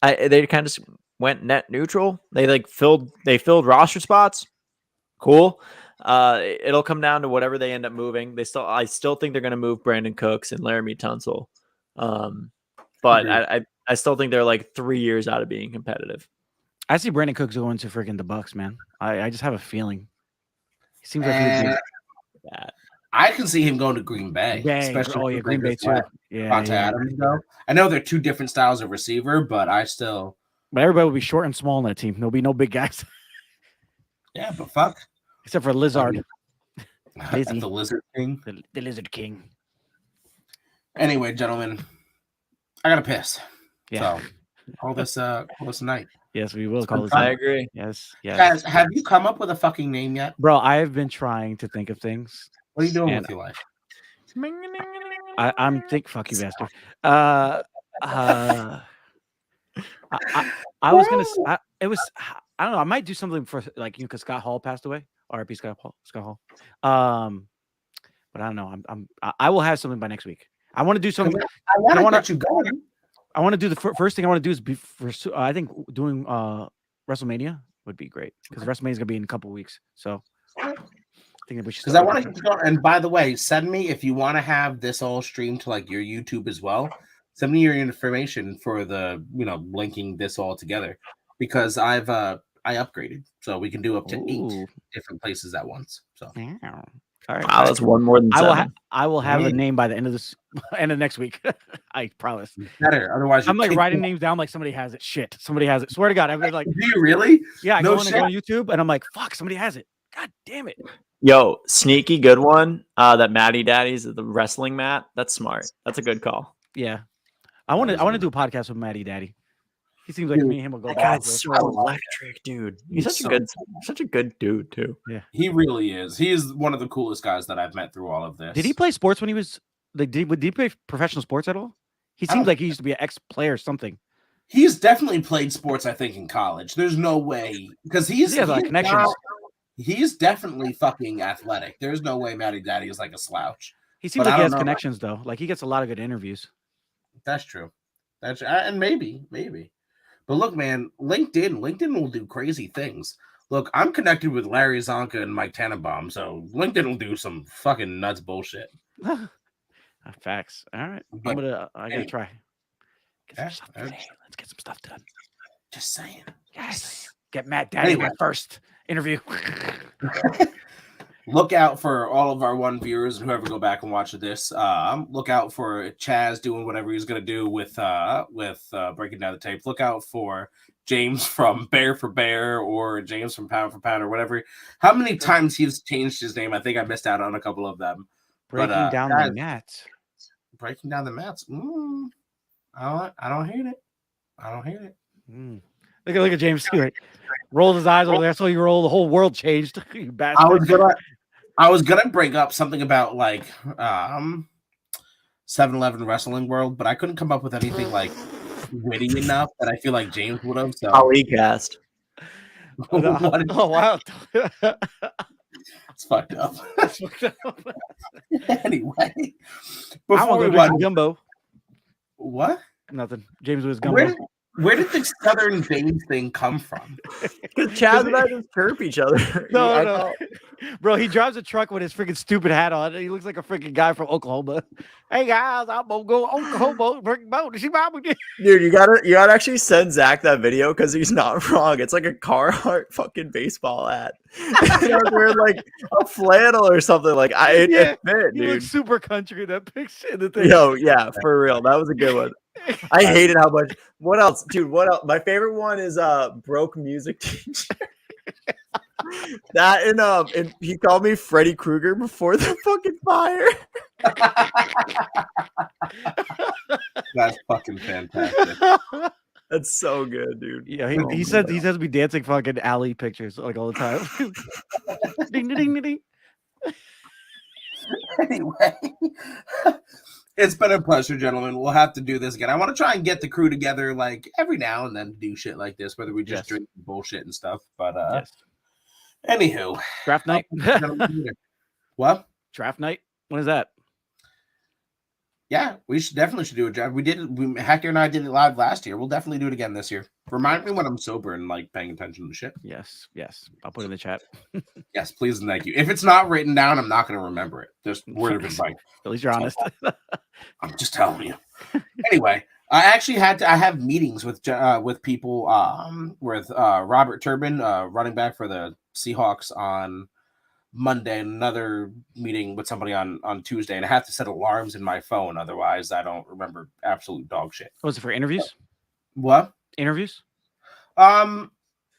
[SPEAKER 3] They kind of went net neutral. They filled roster spots. Cool. It'll come down to whatever they end up moving. I still think they're going to move Brandon Cooks and Laramie Tunsil. But I still think they're like 3 years out of being competitive.
[SPEAKER 2] I see Brandon Cooks going to freaking the Bucks, man. I just have a feeling. He seems like he would be that.
[SPEAKER 1] I can see him going to Green Bay.
[SPEAKER 2] Especially Green Bay too.
[SPEAKER 1] Devonte Adams, though. I know they're two different styles of receiver, but
[SPEAKER 2] But everybody will be short and small in that team. There'll be no big guys.
[SPEAKER 1] Yeah, but fuck.
[SPEAKER 2] Except for Lizard.
[SPEAKER 1] The Lizard King.
[SPEAKER 2] The Lizard King.
[SPEAKER 1] Anyway, gentlemen, I gotta piss.
[SPEAKER 2] Yeah.
[SPEAKER 1] So call this night.
[SPEAKER 2] Yes, we will call this.
[SPEAKER 3] I agree.
[SPEAKER 2] Yes.
[SPEAKER 1] Guys, have you come up with a fucking name yet?
[SPEAKER 2] Bro, I have been trying to think of things.
[SPEAKER 1] What are you doing with your life?
[SPEAKER 2] I'm fuck you, bastard. I was gonna. It was. I don't know. I might do something for because Scott Hall passed away. R.I.P. Scott Hall. But I don't know. I will have something by next week. I want to do something.
[SPEAKER 1] I want to get you going.
[SPEAKER 2] I want to do the first thing I want to do is I think doing WrestleMania would be great because WrestleMania is gonna be in a couple of weeks. So I think we should.
[SPEAKER 1] Because I want to get you going. And by the way, send me if you want to have this all streamed to like your YouTube as well. Send me your information for the linking this all together because I upgraded so we can do up to 8 different places at once. So.
[SPEAKER 2] All right.
[SPEAKER 3] Wow, that's one more than 7.
[SPEAKER 2] I will have a name by the end of next week. I promise.
[SPEAKER 1] Better. Otherwise,
[SPEAKER 2] I'm like writing names down like somebody has it. Shit, somebody has it. Swear to God, I'm like,
[SPEAKER 1] do you really?
[SPEAKER 2] Yeah, I go on YouTube and I'm like, fuck, somebody has it. God damn it.
[SPEAKER 3] Yo, sneaky good one. That Matty Daddy's the wrestling mat. That's smart. That's a good call.
[SPEAKER 2] Yeah, I want to do a podcast with Matty Daddy. He seems like me and him will go.
[SPEAKER 3] That guy's so electric, dude. He's such a good dude too.
[SPEAKER 2] Yeah,
[SPEAKER 1] he really is. He is one of the coolest guys that I've met through all of this.
[SPEAKER 2] Did he play sports when he was like? Did he play professional sports at all? He seems like he used to be an ex-player or something.
[SPEAKER 1] He's definitely played sports. I think in college. There's no way because he has like connections. He's definitely fucking athletic. There's no way Matty Daddy is like a slouch.
[SPEAKER 2] He seems like he has connections though. Like he gets a lot of good interviews.
[SPEAKER 1] That's true. And maybe. But look, man, LinkedIn will do crazy things. Look, I'm connected with Larry Zonka and Mike Tannenbaum, so LinkedIn will do some fucking nuts bullshit.
[SPEAKER 2] Facts. All right. I gotta try. Let's get some stuff done.
[SPEAKER 1] Just saying.
[SPEAKER 2] Yes. Get Matt Daddy my first interview.
[SPEAKER 1] look out for all of our one viewers and whoever go back and watch this. Look out for Chaz doing whatever he's gonna do with breaking down the tape. Look out for James from Bear for Bear or James from Pound for Pound or whatever. How many times he's changed his name? I think I missed out on a couple of them.
[SPEAKER 2] Breaking down the mats.
[SPEAKER 1] Breaking down the mats. I don't hate it. I don't hate it.
[SPEAKER 2] Look at James Stewart. Rolled his eyes over there. So you roll. The whole world changed. You bastard.
[SPEAKER 1] I was gonna bring up something about like 7-Eleven Wrestling World, but I couldn't come up with anything like witty enough that I feel like James would have. So
[SPEAKER 3] Ali cast.
[SPEAKER 2] Oh wow.
[SPEAKER 1] It's fucked up. Anyway,
[SPEAKER 2] I
[SPEAKER 1] before
[SPEAKER 2] want
[SPEAKER 1] we
[SPEAKER 2] to go
[SPEAKER 1] watch
[SPEAKER 2] gumbo.
[SPEAKER 1] what?
[SPEAKER 2] Nothing. James was gumbo.
[SPEAKER 1] Where did the Southern James thing come from?
[SPEAKER 3] Because Chaz and I just chirp each other.
[SPEAKER 2] No. Bro, he drives a truck with his freaking stupid hat on. He looks like a freaking guy from Oklahoma. Hey guys, I'm gonna go Oklahoma.
[SPEAKER 3] Dude, you gotta actually send Zach that video because he's not wrong. It's like a Carhartt fucking baseball hat. I was wearing like a flannel or something. Like it fit,
[SPEAKER 2] You
[SPEAKER 3] dude.
[SPEAKER 2] look super country in that picture. The thing.
[SPEAKER 3] Yo, yeah, for real. That was a good one. I hated how much. What else, dude? What else? My favorite one is broke music teacher. That and he called me Freddy Krueger before the fucking fire.
[SPEAKER 1] That's fucking fantastic.
[SPEAKER 3] That's so good, dude.
[SPEAKER 2] Yeah, he says me dancing fucking alley pictures like all the time. Ding ding ding ding.
[SPEAKER 1] Anyway, it's been a pleasure, gentlemen. We'll have to do this again. I want to try and get the crew together like every now and then to do shit like this, whether we just drink bullshit and stuff. But anywho,
[SPEAKER 2] draft night.
[SPEAKER 1] What?
[SPEAKER 2] Draft night? When is that?
[SPEAKER 1] Yeah, we definitely should do a draft. Hector and I did it live last year. We'll definitely do it again this year. Remind me when I'm sober and like paying attention to shit.
[SPEAKER 2] Yes. I'll put it in the chat.
[SPEAKER 1] Yes, please and thank you. If it's not written down, I'm not going to remember it. Just word of advice.
[SPEAKER 2] At least you're honest.
[SPEAKER 1] I'm just telling you. Anyway, I actually I have meetings with people with Robert Turbin, running back for the Seahawks on Monday, another meeting with somebody on Tuesday, and I have to set alarms in my phone, otherwise I don't remember absolute dog shit.
[SPEAKER 2] Was it for interviews?
[SPEAKER 1] What?
[SPEAKER 2] Interviews?
[SPEAKER 1] No,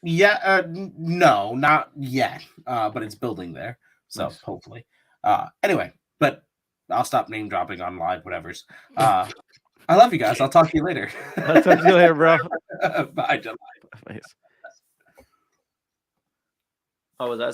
[SPEAKER 1] not yet. But it's building there, so nice. Hopefully. Anyway, but I'll stop name dropping on live whatevers. I love you guys. I'll talk to you later.
[SPEAKER 2] I'll talk to you later, bro.
[SPEAKER 1] Bye, July.
[SPEAKER 3] Oh, was that